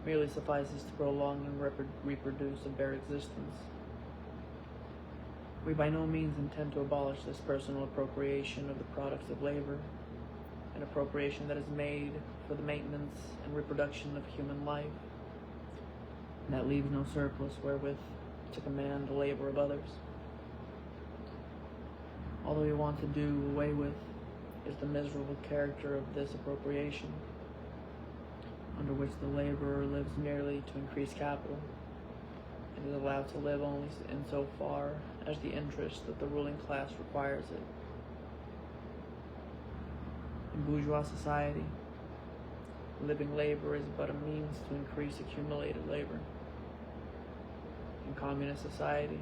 merely suffices to prolong and reproduce a bare existence. We by no means intend to abolish this personal appropriation of the products of labor, an appropriation that is made for the maintenance and reproduction of human life, and that leaves no surplus wherewith to command the labor of others. All that we want to do away with is the miserable character of this appropriation, under which the laborer lives merely to increase capital, and is allowed to live only in so far as the interest of the ruling class requires it. In bourgeois society, living labor is but a means to increase accumulated labor. In communist society,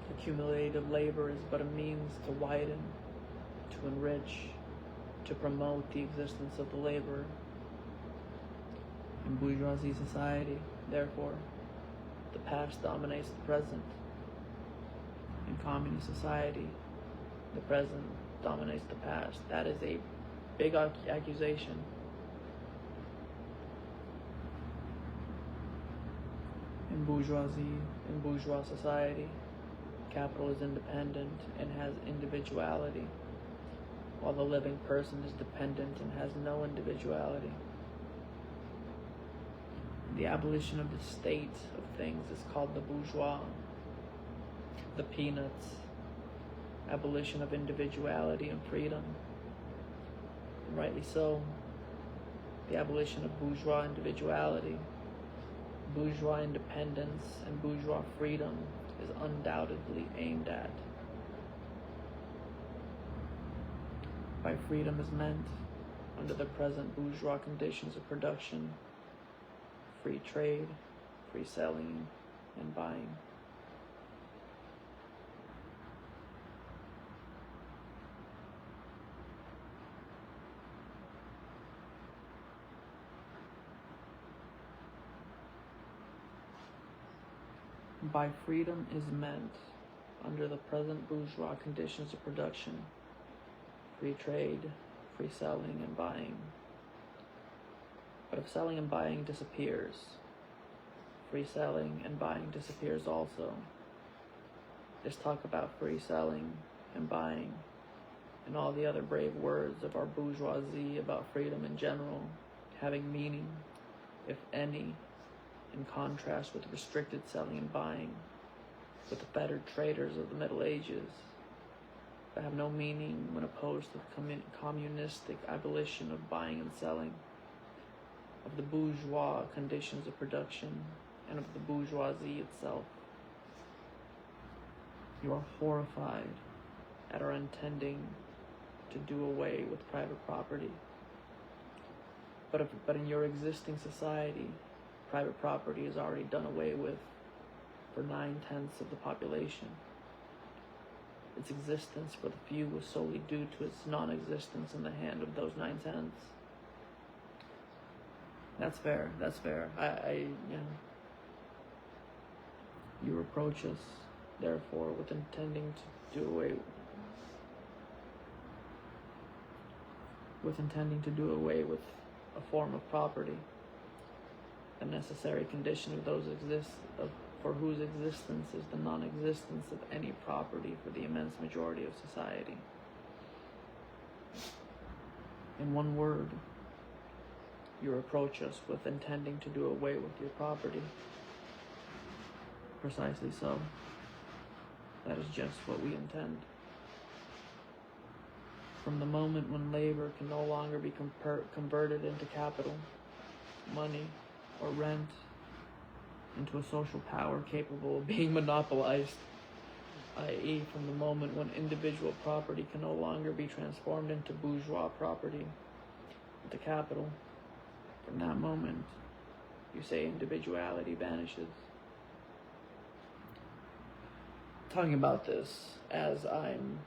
accumulated labor is but a means to widen, to enrich, to promote the existence of the laborer. In bourgeoisie society, therefore, the past dominates the present. In communist society, the present dominates the past. That is a big accusation. In bourgeois society, capital is independent and has individuality, while the living person is dependent and has no individuality. The abolition of the state of things is called the bourgeois. The peanuts, abolition of individuality and freedom. And rightly so, the abolition of bourgeois individuality, bourgeois independence, and bourgeois freedom is undoubtedly aimed at. By freedom is meant, under the present bourgeois conditions of production, free trade, free selling, and buying. By freedom is meant, under the present bourgeois conditions of production, free trade, free selling, and buying. But if selling and buying disappears, free selling and buying disappears also. This talk about free selling and buying and all the other brave words of our bourgeoisie about freedom in general having meaning, if any, in contrast with restricted selling and buying, with the fettered traders of the Middle Ages, but have no meaning when opposed to the communistic abolition of buying and selling, of the bourgeois conditions of production, and of the bourgeoisie itself. You are horrified at our intending to do away with private property. But in your existing society, private property is already done away with for 9/10 of the population. Its existence for the few was solely due to its non-existence in the hand of those 9/10. That's fair. You reproach us, therefore, with intending to do away with a form of property, a necessary condition of those for whose existence is the non-existence of any property for the immense majority of society. In one word, you reproach us with intending to do away with your property. Precisely so. That is just what we intend. From the moment when labor can no longer be converted into capital, money, or rent, into a social power capable of being monopolized, i.e., from the moment when individual property can no longer be transformed into bourgeois property, into capital, from that moment, you say individuality vanishes. Talking about this as I'm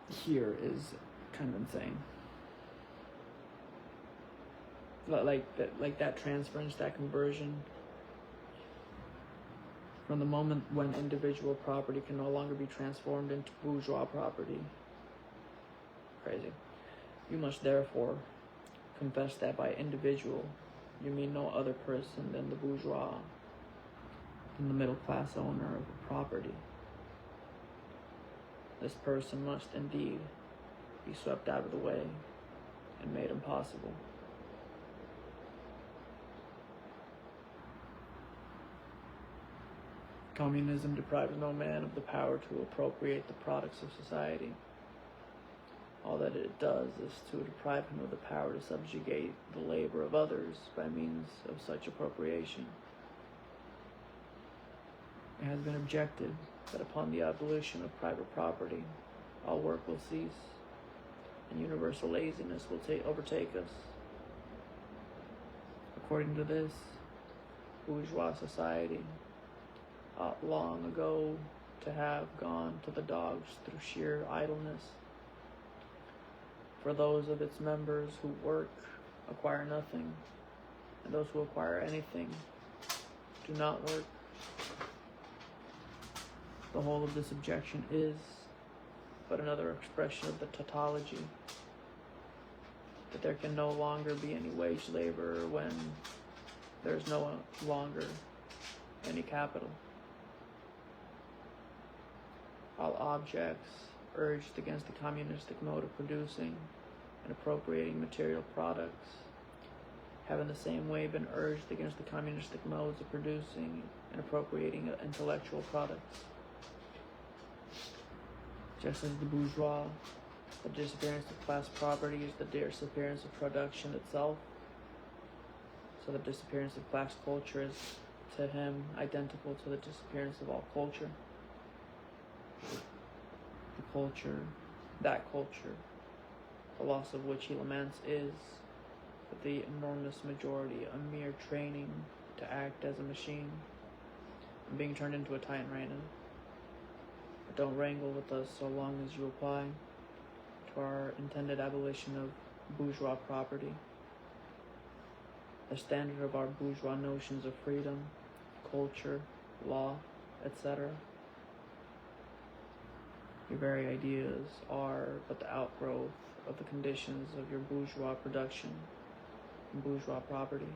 here is kind of insane. Like that transference, that conversion. From the moment when individual property can no longer be transformed into bourgeois property. Crazy. You must therefore confess that by individual, you mean no other person than the bourgeois. than the middle class owner of a property. This person must indeed be swept out of the way and made impossible. Communism deprives no man of the power to appropriate the products of society. All that it does is to deprive him of the power to subjugate the labor of others by means of such appropriation. It has been objected that upon the abolition of private property, all work will cease, and universal laziness will overtake us. According to this, bourgeois society ought long ago to have gone to the dogs through sheer idleness. For those of its members who work acquire nothing, and those who acquire anything do not work. The whole of this objection is but another expression of the tautology that there can no longer be any wage labor when there is no longer any capital. All objects urged against the communistic mode of producing and appropriating material products have in the same way been urged against the communistic modes of producing and appropriating intellectual products. Just as the bourgeois, the disappearance of class property is the disappearance of production itself, so the disappearance of class culture is to him identical to the disappearance of all culture. That culture, the loss of which he laments is, for the enormous majority, a mere training to act as a machine. I'm being turned into a titan right now. But don't wrangle with us so long as you apply to our intended abolition of bourgeois property, the standard of our bourgeois notions of freedom, culture, law, etc. Your very ideas are but the outgrowth of the conditions of your bourgeois production and bourgeois property,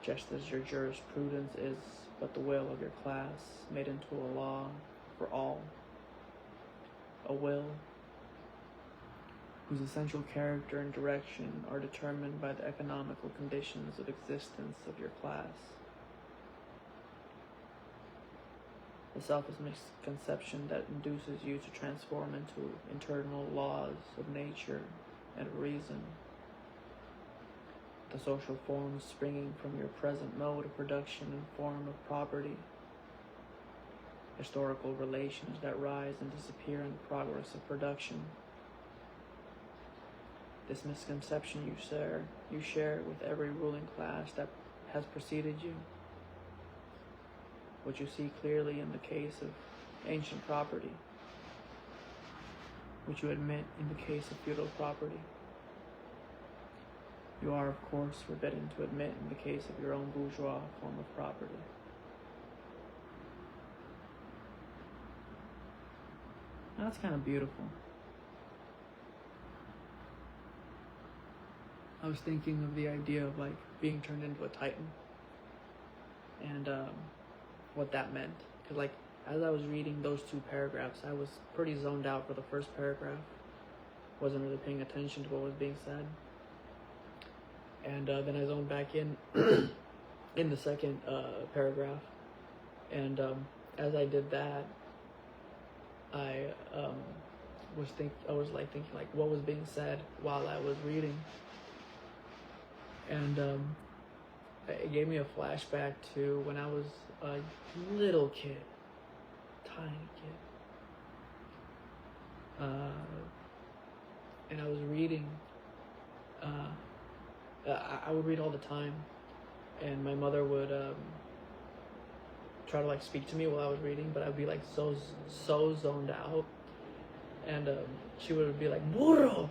just as your jurisprudence is but the will of your class made into a law for all, a will whose essential character and direction are determined by the economical conditions of existence of your class. The selfish misconception that induces you to transform into internal laws of nature and of reason the social forms springing from your present mode of production and form of property, historical relations that rise and disappear in the progress of production. This misconception you share with every ruling class that has preceded you, which you see clearly in the case of ancient property, which you admit in the case of feudal property. You are, of course, forbidden to admit in the case of your own bourgeois form of property. Now, that's kind of beautiful. I was thinking of the idea of like being turned into a titan and what that meant. Because like as I was reading those two paragraphs, I was pretty zoned out for the first paragraph. Wasn't really paying attention to what was being said. And then I zoned back in in the second paragraph. And as I did that, I was thinking what was being said while I was reading. And it gave me a flashback to when I was a little kid, tiny kid. And I was reading, I would read all the time, and my mother would try to like speak to me while I was reading, but I'd be like so zoned out, and she would be like, burro,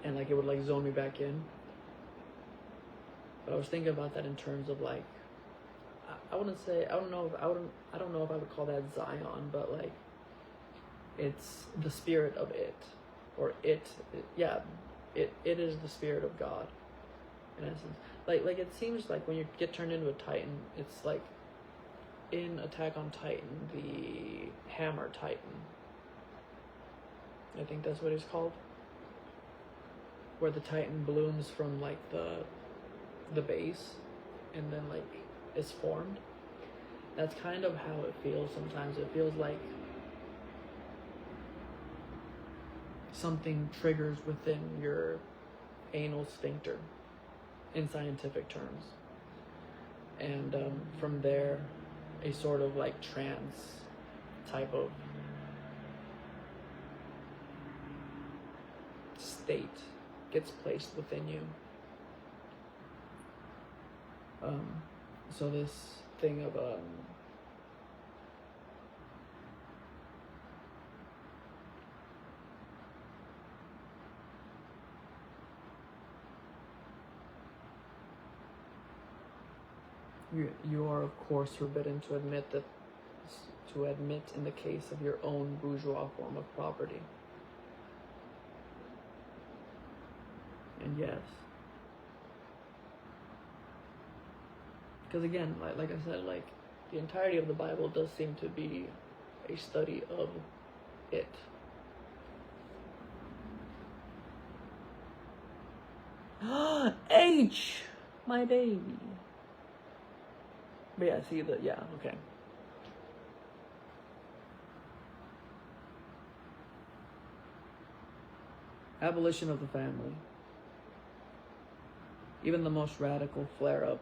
and like it would like zone me back in. But I was thinking about that in terms of like, I don't know if I would call that Zion, but like, it's the spirit of it, or it is the spirit of God, in essence. Like it seems like when you get turned into a titan, it's like in Attack on Titan, the Hammer Titan. I think that's what it's called. Where the Titan blooms from like the base and then like is formed. That's kind of how it feels sometimes. It feels like something triggers within your anal sphincter in scientific terms. And from there, a sort of like trance type of state gets placed within you. So this thing of you are of course forbidden to admit in the case of your own bourgeois form of property. And yes, because again, like I said, like the entirety of the Bible does seem to be a study of it. H, my baby. But yeah, see okay. Abolition of the family. Even the most radical flare-up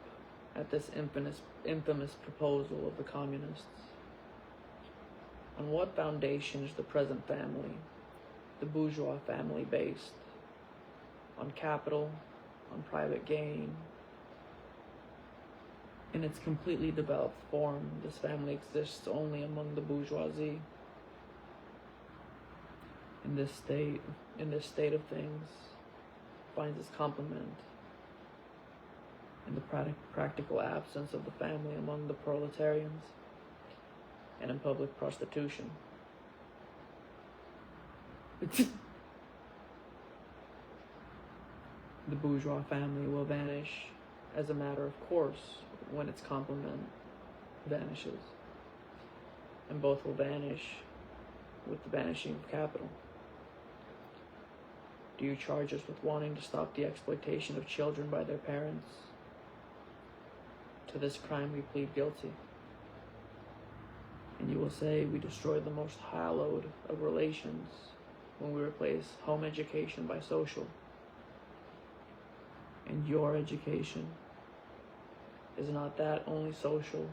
at this infamous proposal of the communists. On what foundation is the present family, the bourgeois family, based? On capital, on private gain. In its completely developed form, this family exists only among the bourgeoisie. In this state of things, finds its complement in the practical absence of the family among the proletarians, and in public prostitution. The bourgeois family will vanish as a matter of course when its complement vanishes, and both will vanish with the vanishing of capital. Do you charge us with wanting to stop the exploitation of children by their parents? To this crime we plead guilty. And you will say we destroy the most hallowed of relations when we replace home education by social. And your education, is not that only social?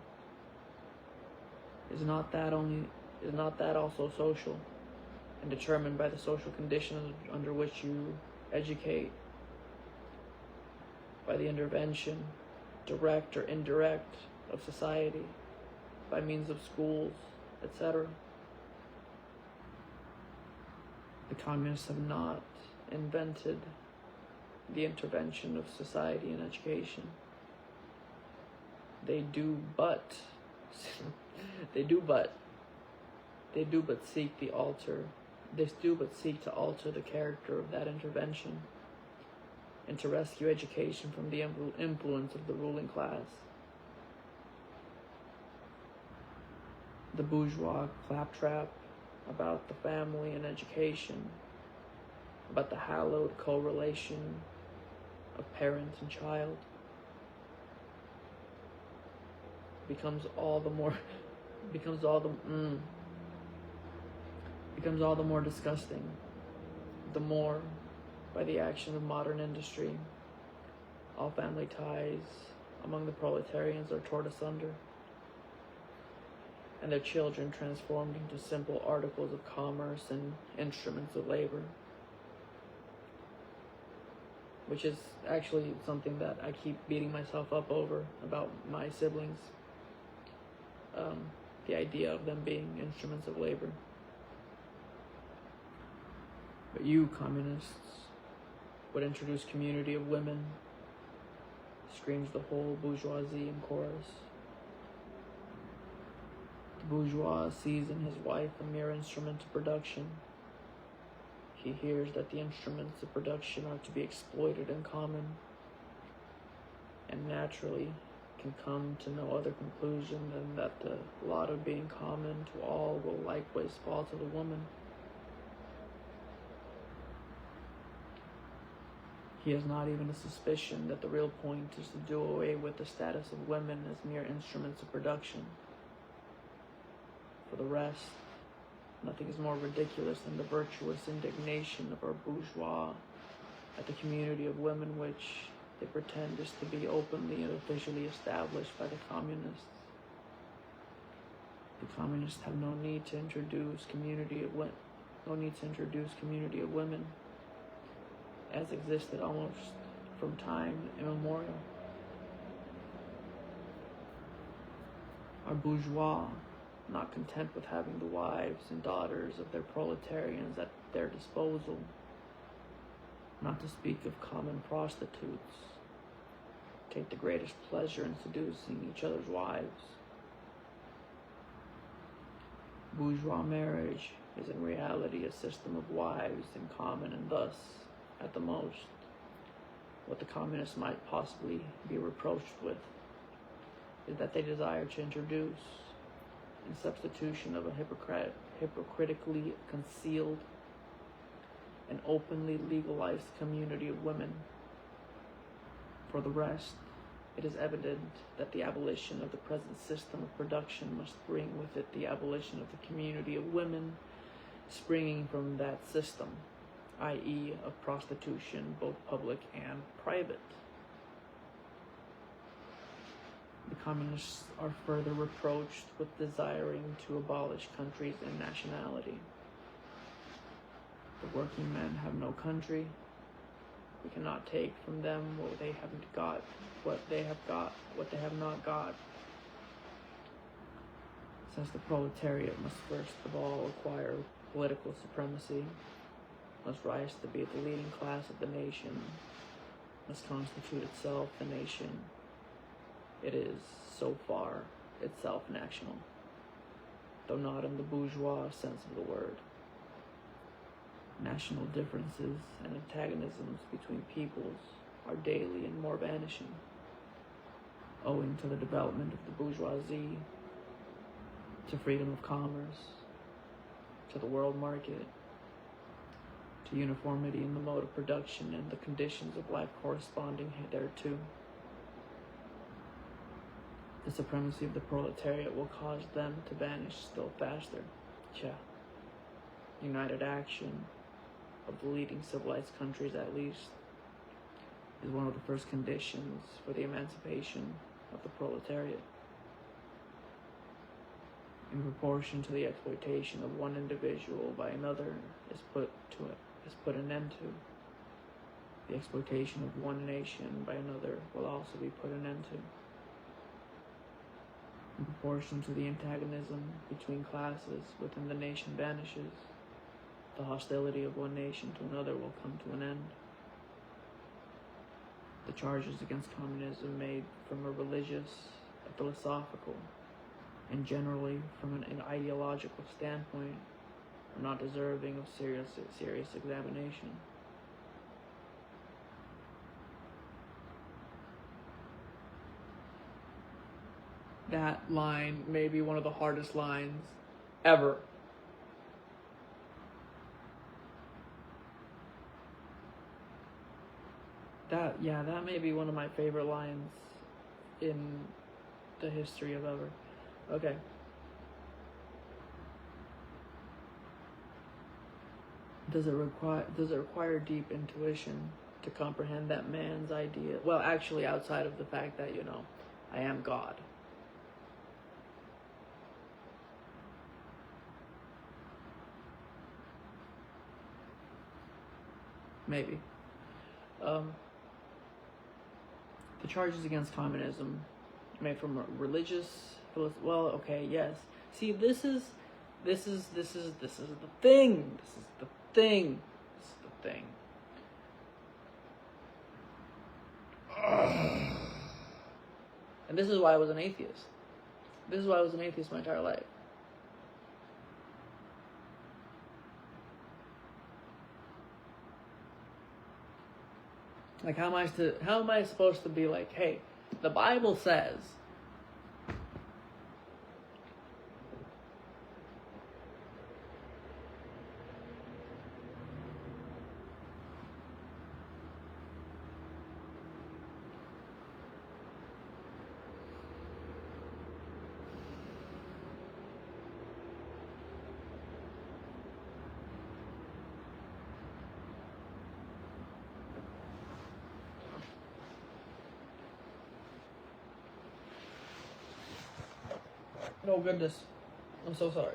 Is not that also social, and determined by the social conditions under which you educate, by the intervention, direct or indirect, of society, by means of schools, etc. The communists have not invented the intervention of society in education. They do but seek to alter the character of that intervention, and to rescue education from the influence of the ruling class. The bourgeois claptrap about the family and education, about the hallowed correlation of parent and child, becomes all the more disgusting, the more by the action of modern industry. All family ties among the proletarians are torn asunder, and their children transformed into simple articles of commerce and instruments of labor, which is actually something that I keep beating myself up over about my siblings. The idea of them being instruments of labor. But you, communists, would introduce community of women, screams the whole bourgeoisie in chorus. The bourgeois sees in his wife a mere instrument of production. He hears that the instruments of production are to be exploited in common, and naturally can come to no other conclusion than that the lot of being common to all will likewise fall to the woman. He has not even a suspicion that the real point is to do away with the status of women as mere instruments of production. For the rest, nothing is more ridiculous than the virtuous indignation of our bourgeois at the community of women which they pretend is to be openly and officially established by the communists. The communists have no need to introduce community of women, as existed almost from time immemorial. Our bourgeois, not content with having the wives and daughters of their proletarians at their disposal, not to speak of common prostitutes, take the greatest pleasure in seducing each other's wives. Bourgeois marriage is in reality a system of wives in common, and thus, at the most, what the communists might possibly be reproached with is that they desire to introduce, in substitution of a hypocritically concealed and openly legalized community of women. For the rest, it is evident that the abolition of the present system of production must bring with it the abolition of the community of women springing from that system, i.e., of prostitution, both public and private. The communists are further reproached with desiring to abolish countries and nationality. The working men have no country. We cannot take from them what they haven't got, what they have not got. Since the proletariat must first of all acquire political supremacy, must rise to be the leading class of the nation, must constitute itself a nation, it is, so far, itself national, though not in the bourgeois sense of the word. National differences and antagonisms between peoples are daily and more vanishing, owing to the development of the bourgeoisie, to freedom of commerce, to the world market, to uniformity in the mode of production and the conditions of life corresponding thereto. The supremacy of the proletariat will cause them to vanish still faster. United action of the leading civilized countries, at least, is one of the first conditions for the emancipation of the proletariat. In proportion to the exploitation of one individual by another is put an end to, the exploitation of one nation by another will also be put an end to. In proportion to the antagonism between classes within the nation vanishes, the hostility of one nation to another will come to an end. The charges against communism made from a religious, a philosophical, and generally from an ideological standpoint are not deserving of serious examination. That line may be one of the hardest lines ever. That may be one of my favorite lines in the history of ever. Okay. Does it require deep intuition to comprehend that man's idea? Well, actually, outside of the fact that, I am God. Maybe. The charges against communism made from a religious, well, okay, yes. See, this is the thing. This is the thing. And this is why I was an atheist. This is why I was an atheist my entire life. Like, how am I supposed to be like, hey, The Bible says, oh goodness, I'm so sorry.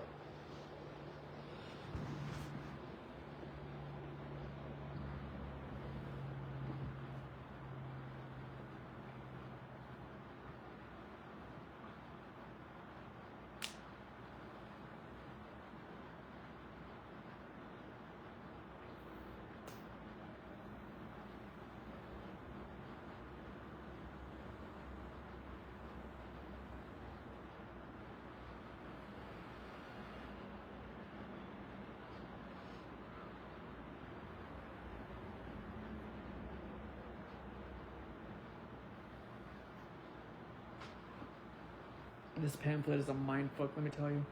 This pamphlet is a mindfuck, let me tell you.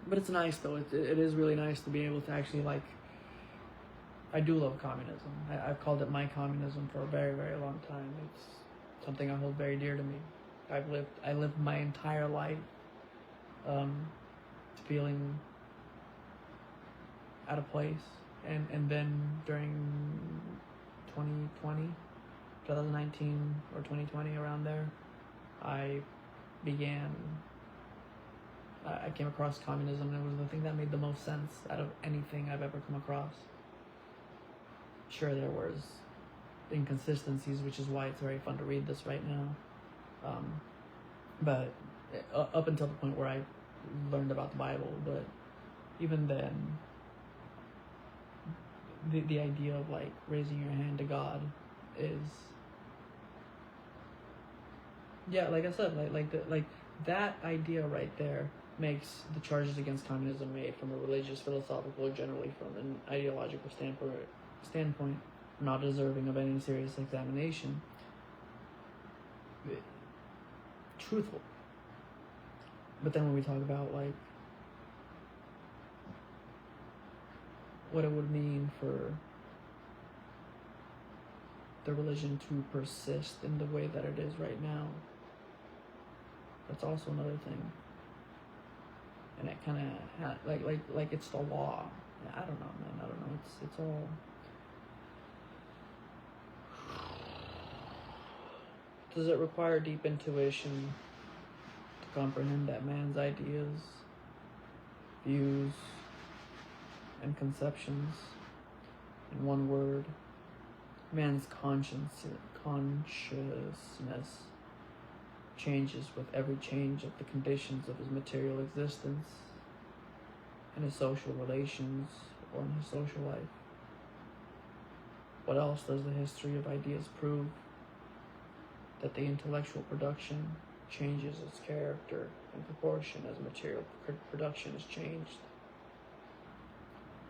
But it's nice though. It is really nice to be able to actually like. I do love communism. I've called it my communism for a very, very long time. It's something I hold very dear to me. I lived my entire life feeling out of place, and then during 2020, 2019 or 2020, around there, I came across communism, and it was the thing that made the most sense out of anything I've ever come across. Sure, there was inconsistencies, which is why it's very fun to read this right now. But up until the point where I learned about the Bible, but even then, the idea of like raising your hand to God is, yeah, like I said, like that idea right there makes the charges against communism made from a religious, philosophical, or generally from an ideological standpoint, not deserving of any serious examination, truthful. But then when we talk about like what it would mean for the religion to persist in the way that it is right now, that's also another thing. And it kind of like it's the law. I don't know, man. I don't know. It's all. Does it require deep intuition to comprehend that man's ideas, views, and conceptions, in one word, man's consciousness changes with every change of the conditions of his material existence, in his social relations, or in his social life? What else does the history of ideas prove? That the intellectual production changes its character in proportion as material production is changed.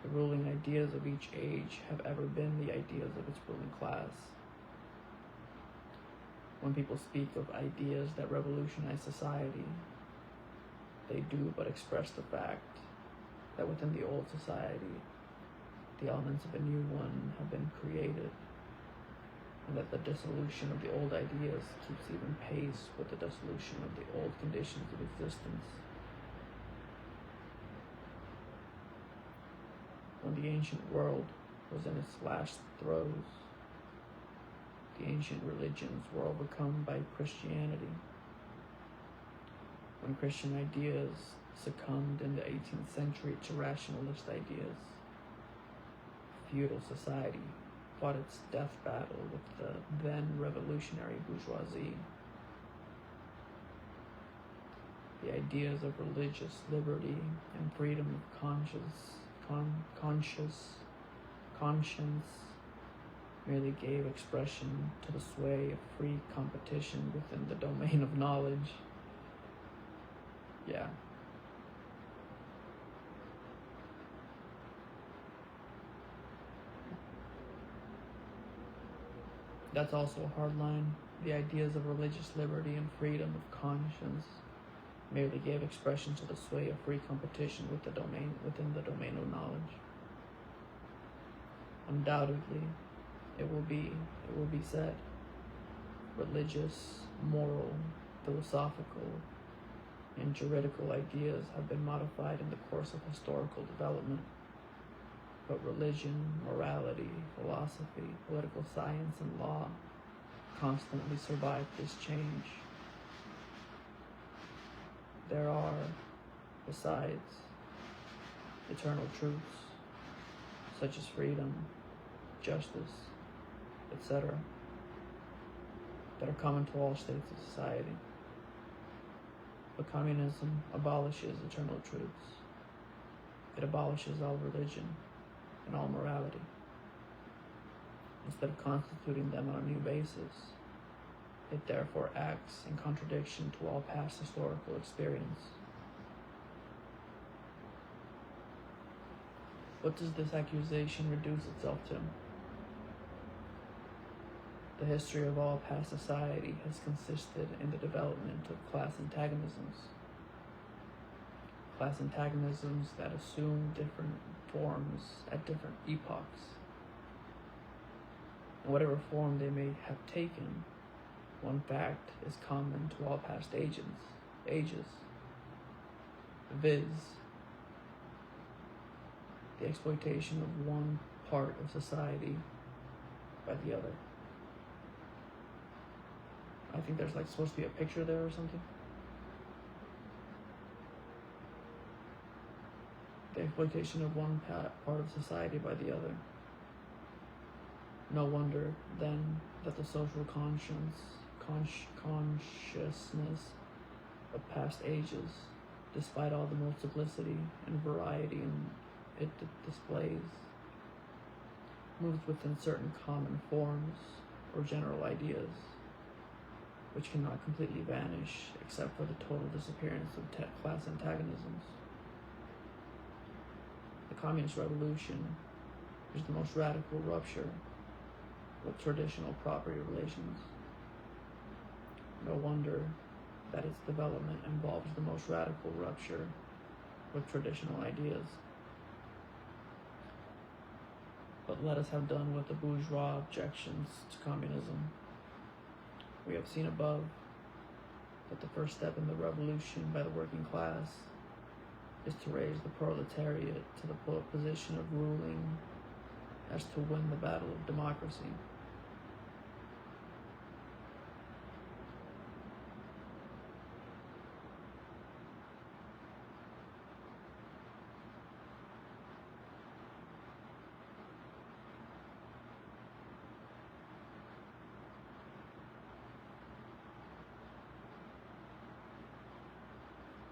The ruling ideas of each age have ever been the ideas of its ruling class. When people speak of ideas that revolutionize society, they do but express the fact that within the old society, the elements of a new one have been created, and that the dissolution of the old ideas keeps even pace with the dissolution of the old conditions of existence. When the ancient world was in its last throes, the ancient religions were overcome by Christianity. When Christian ideas succumbed in the 18th century to rationalist ideas, feudal society fought its death battle with the then revolutionary bourgeoisie. The ideas of religious liberty and freedom of conscience merely gave expression to the sway of free competition within the domain of knowledge. Yeah. That's also a hard line. the ideas of religious liberty and freedom of conscience merely gave expression to the sway of free competition within the domain of knowledge. Undoubtedly, it will be said, religious, moral, philosophical, and juridical ideas have been modified in the course of historical development. But religion, morality, philosophy, political science, and law constantly survive this change. There are, besides, eternal truths, such as freedom, justice, etc., that are common to all states of society. But communism abolishes eternal truths. It abolishes all religion and all morality. Instead of constituting them on a new basis, it therefore acts in contradiction to all past historical experience. What does this accusation reduce itself to? The history of all past society has consisted in the development of class antagonisms. Class antagonisms that assume different forms at different epochs. In whatever form they may have taken, one fact is common to all past ages, viz., the exploitation of one part of society by the other. I think there's like supposed to be a picture there or something. The exploitation of one part of society by the other. No wonder, then, that the social consciousness of past ages, despite all the multiplicity and variety it displays, moves within certain common forms or general ideas, which cannot completely vanish except for the total disappearance of class antagonisms. The Communist Revolution is the most radical rupture with traditional property relations. No wonder that its development involves the most radical rupture with traditional ideas. But let us have done with the bourgeois objections to communism. We have seen above that the first step in the revolution by the working class is to raise the proletariat to the position of ruling as to win the battle of democracy.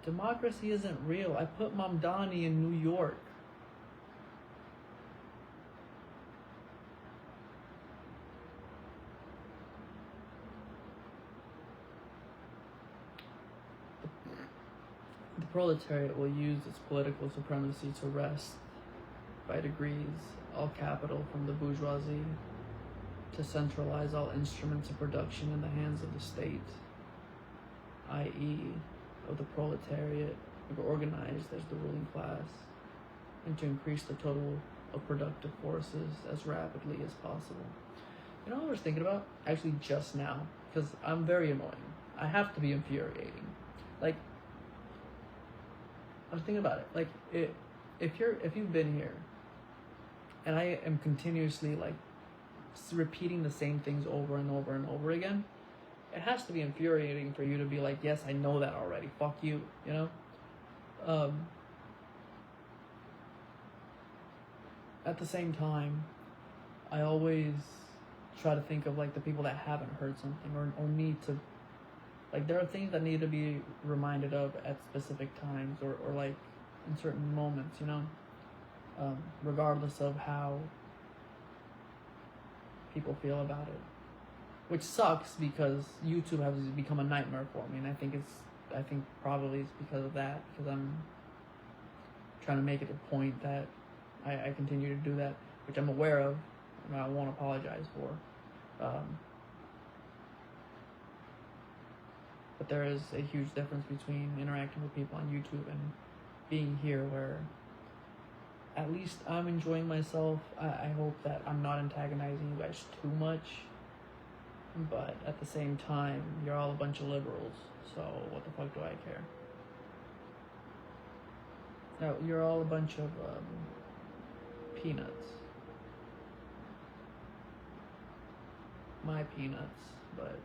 Democracy isn't real. I put Mamdani in New York. The proletariat will use its political supremacy to wrest, by degrees, all capital from the bourgeoisie, to centralize all instruments of production in the hands of the state, i.e., of the proletariat, organized as the ruling class, and to increase the total of productive forces as rapidly as possible. You know what I was thinking about? Actually, just now, because I'm very annoying. I have to be infuriating. Like, I was thinking about it. Like, if you've been here, and I am continuously like repeating the same things over and over and over again, it has to be infuriating for you to be like, yes, I know that already. Fuck you, you know? At the same time, I always try to think of like the people that haven't heard something or need to, like, there are things that need to be reminded of at specific times or like in certain moments, you know? Regardless of how people feel about it. Which sucks because YouTube has become a nightmare for me, and I think probably it's because of that, because I'm trying to make it a point that I continue to do that, which I'm aware of, and I won't apologize for. But there is a huge difference between interacting with people on YouTube and being here, where at least I'm enjoying myself. I hope that I'm not antagonizing you guys too much, but at the same time, you're all a bunch of liberals, so what the fuck do I care? No, you're all a bunch of peanuts. My peanuts, but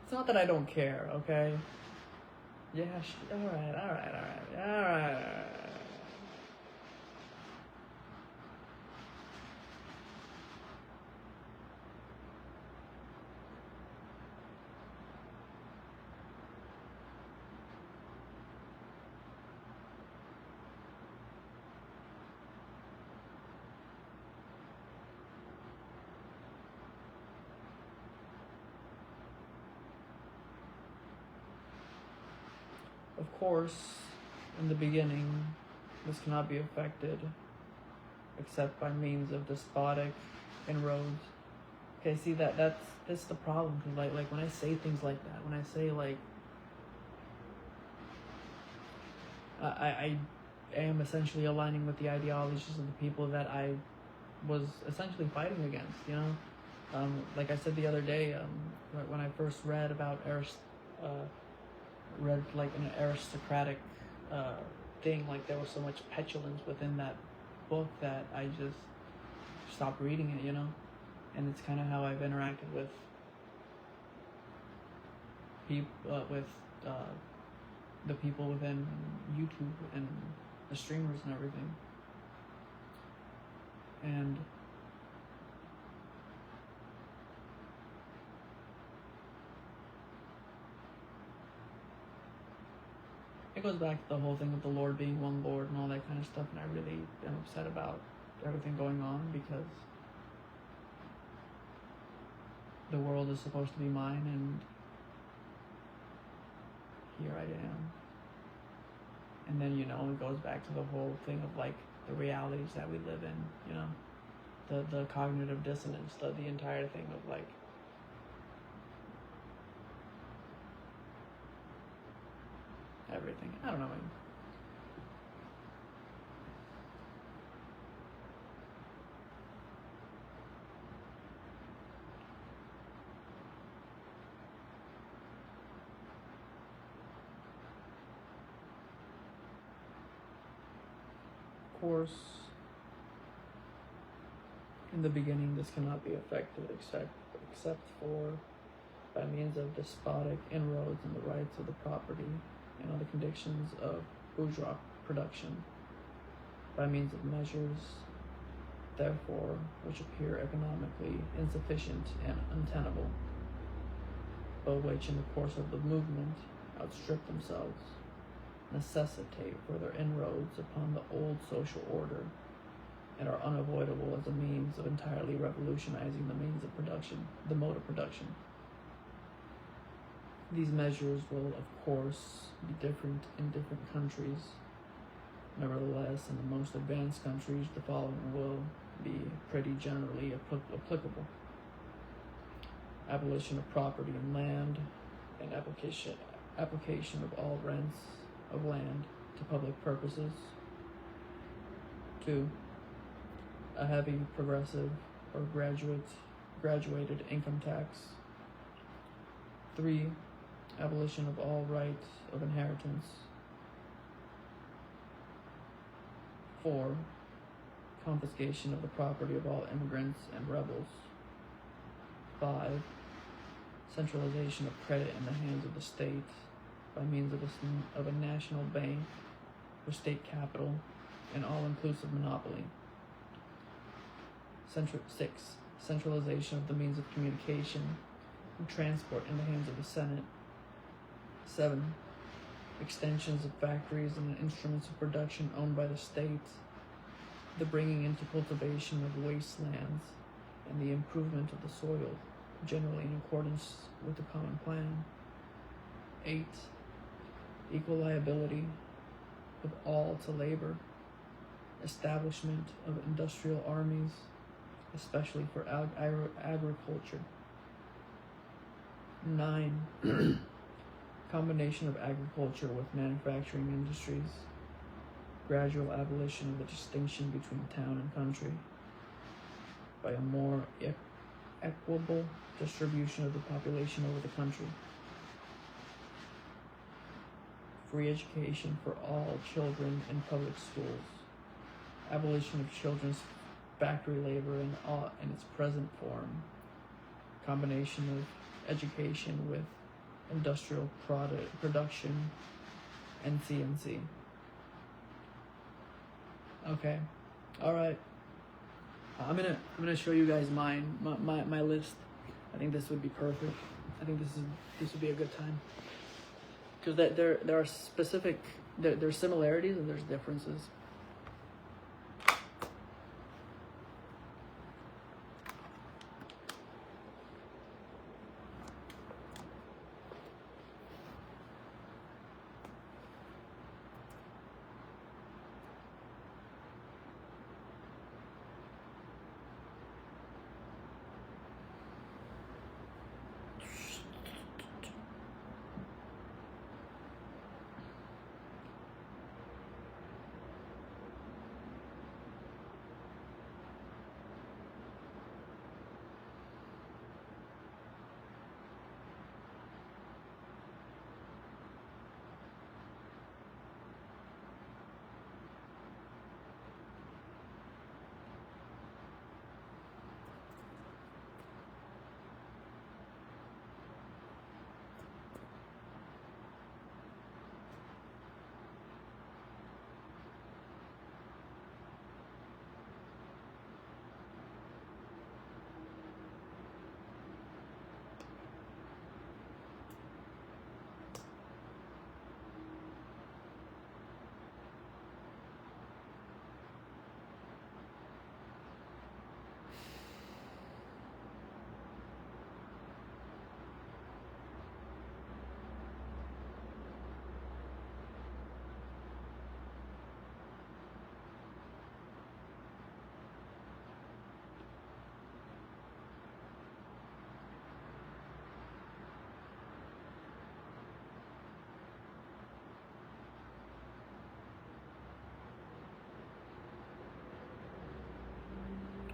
it's not that I don't care, okay? Yeah, alright. Of course, in the beginning, this cannot be affected except by means of despotic inroads. Okay, see that's the problem. Cause like when I say things like that, when I say like I am essentially aligning with the ideologies of the people that I was essentially fighting against. You know, like I said the other day, when I first read about read like an aristocratic thing, like there was so much petulance within that book that I just stopped reading it, you know. And it's kind of how I've interacted with people, the people within YouTube and the streamers and everything. And it goes back to the whole thing of the Lord being one Lord and all that kind of stuff, and I really am upset about everything going on, because the world is supposed to be mine, and here I am. And then, you know, it goes back to the whole thing of like the realities that we live in, you know, the cognitive dissonance, the entire thing of like everything. I don't know, man. Of course, in the beginning, this cannot be effected except for by means of despotic inroads in the rights of the property and other conditions of bourgeois production, by means of measures, therefore, which appear economically insufficient and untenable, but which, in the course of the movement, outstrip themselves, necessitate further inroads upon the old social order, and are unavoidable as a means of entirely revolutionizing the means of production, the mode of production. These measures will, of course, be different in different countries. Nevertheless, in the most advanced countries, the following will be pretty generally applicable: abolition of property in land, and application of all rents of land to public purposes. 2. A heavy, progressive, or graduated income tax. 3. Abolition of all right of inheritance. 4. Confiscation of the property of all immigrants and rebels. 5. Centralization of credit in the hands of the state by means of a national bank or state capital and all-inclusive monopoly. 6. Centralization of the means of communication and transport in the hands of the Senate. 7. Extensions of factories and instruments of production owned by the state, the bringing into cultivation of wastelands, and the improvement of the soil, generally in accordance with the common plan. 8. Equal liability of all to labor, establishment of industrial armies, especially for agriculture. 9. Combination of agriculture with manufacturing industries. Gradual abolition of the distinction between town and country by a more equitable distribution of the population over the country. Free education for all children in public schools. Abolition of children's factory labor in its present form. Combination of education with industrial production and CNC. Okay, all right. I'm gonna show you guys my list. I think this would be perfect. I think this would be a good time because there are specific there's similarities and there's differences.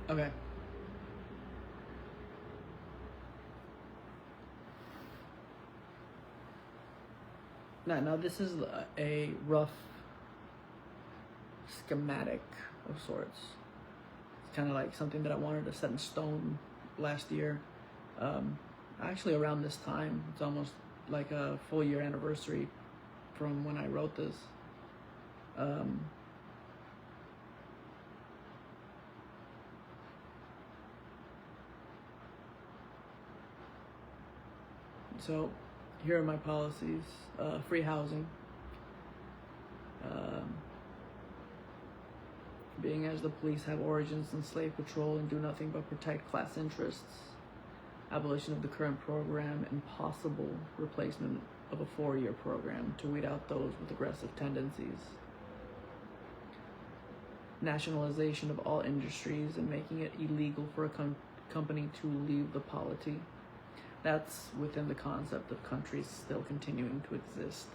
Okay. Now this is a rough schematic of sorts. It's kind of like something that I wanted to set in stone last year. Actually around this time, it's almost like a full year anniversary from when I wrote this. So here are my policies. Free housing. Being as the police have origins in slave patrol and do nothing but protect class interests. Abolition of the current program and possible replacement of a 4-year program to weed out those with aggressive tendencies. Nationalization of all industries and making it illegal for a company to leave the polity. That's within the concept of countries still continuing to exist.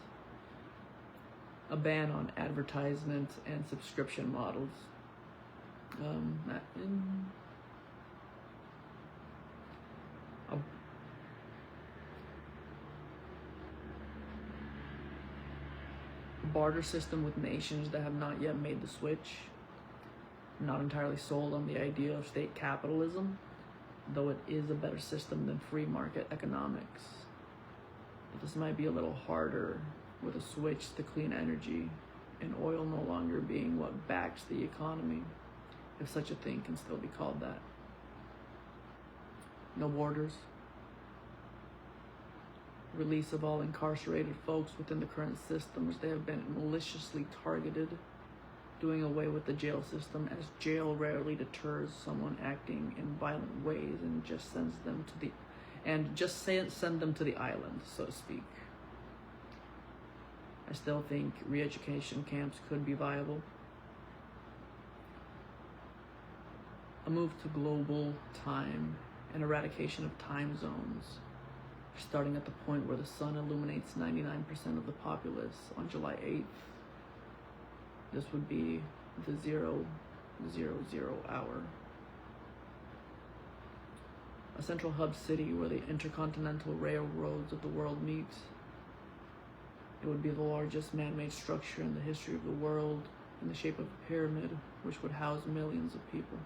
A ban on advertisement and subscription models. A barter system with nations that have not yet made the switch. I'm not entirely sold on the idea of state capitalism, though it is a better system than free market economics. But this might be a little harder with a switch to clean energy and oil no longer being what backs the economy, if such a thing can still be called that. No borders. Release of all incarcerated folks within the current system as they have been maliciously targeted. Doing away with the jail system, as jail rarely deters someone acting in violent ways and just sends them to the send them to the island, so to speak. I still think re-education camps could be viable. A move to global time and eradication of time zones. starting at the point where the sun illuminates 99% of the populace on July 8th. This would be the 000 hour. A central hub city where the intercontinental railroads of the world meet. It would be the largest man-made structure in the history of the world, in the shape of a pyramid, which would house millions of people.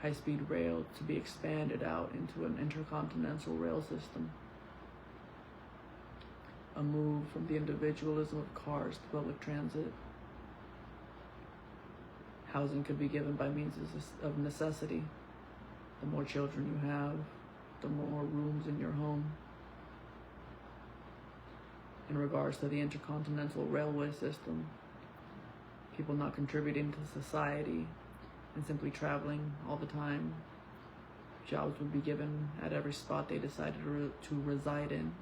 High-speed rail to be expanded out into an intercontinental rail system. A move from the individualism of cars to public transit. Housing could be given by means of necessity. The more children you have, the more rooms in your home. In regards to the intercontinental railway system, people not contributing to society and simply traveling all the time, jobs would be given at every spot they decided to reside in,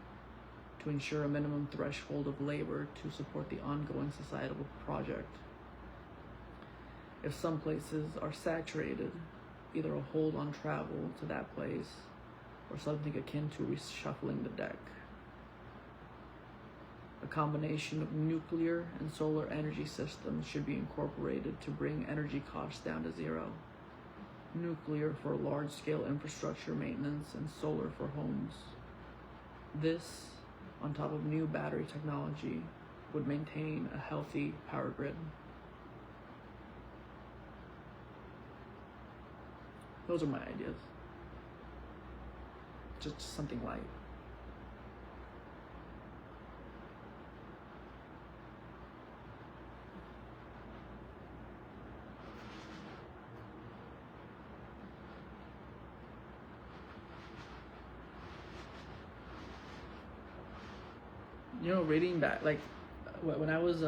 to ensure a minimum threshold of labor to support the ongoing societal project. If some places are saturated, either a hold on travel to that place or something akin to reshuffling the deck. A combination of nuclear and solar energy systems should be incorporated to bring energy costs down to zero. Nuclear for large-scale infrastructure maintenance and solar for homes. This, on top of new battery technology, would maintain a healthy power grid. Those are my ideas. Just something light. You know, reading back, like, when I was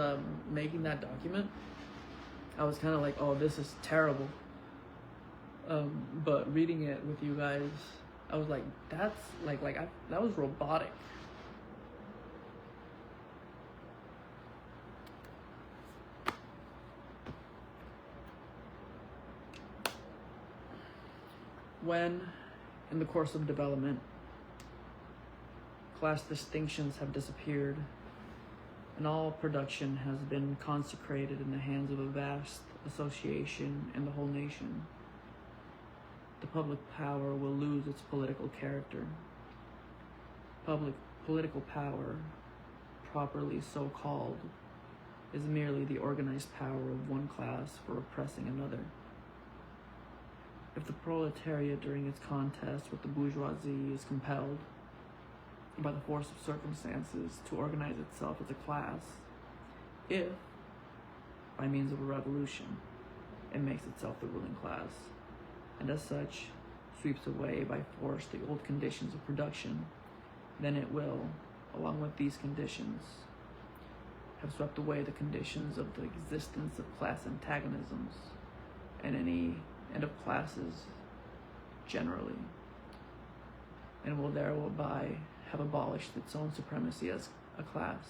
making that document, I was kind of like, oh, this is terrible. But reading it with you guys, I was like, that's that was robotic. When, in the course of development, class distinctions have disappeared and all production has been consecrated in the hands of a vast association and the whole nation, the public power will lose its political character. Political power, properly so called, is merely the organized power of one class for oppressing another. If the proletariat during its contest with the bourgeoisie is compelled, by the force of circumstances, to organize itself as a class, if, by means of a revolution, it makes itself the ruling class, and as such sweeps away by force the old conditions of production, then it will, along with these conditions, have swept away the conditions of the existence of class antagonisms and of classes generally, and will thereby have abolished its own supremacy as a class.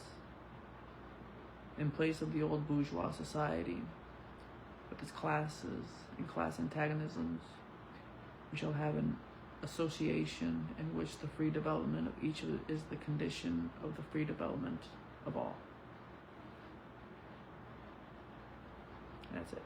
In place of the old bourgeois society, with its classes and class antagonisms, we shall have an association in which the free development of each is the condition of the free development of all. That's it.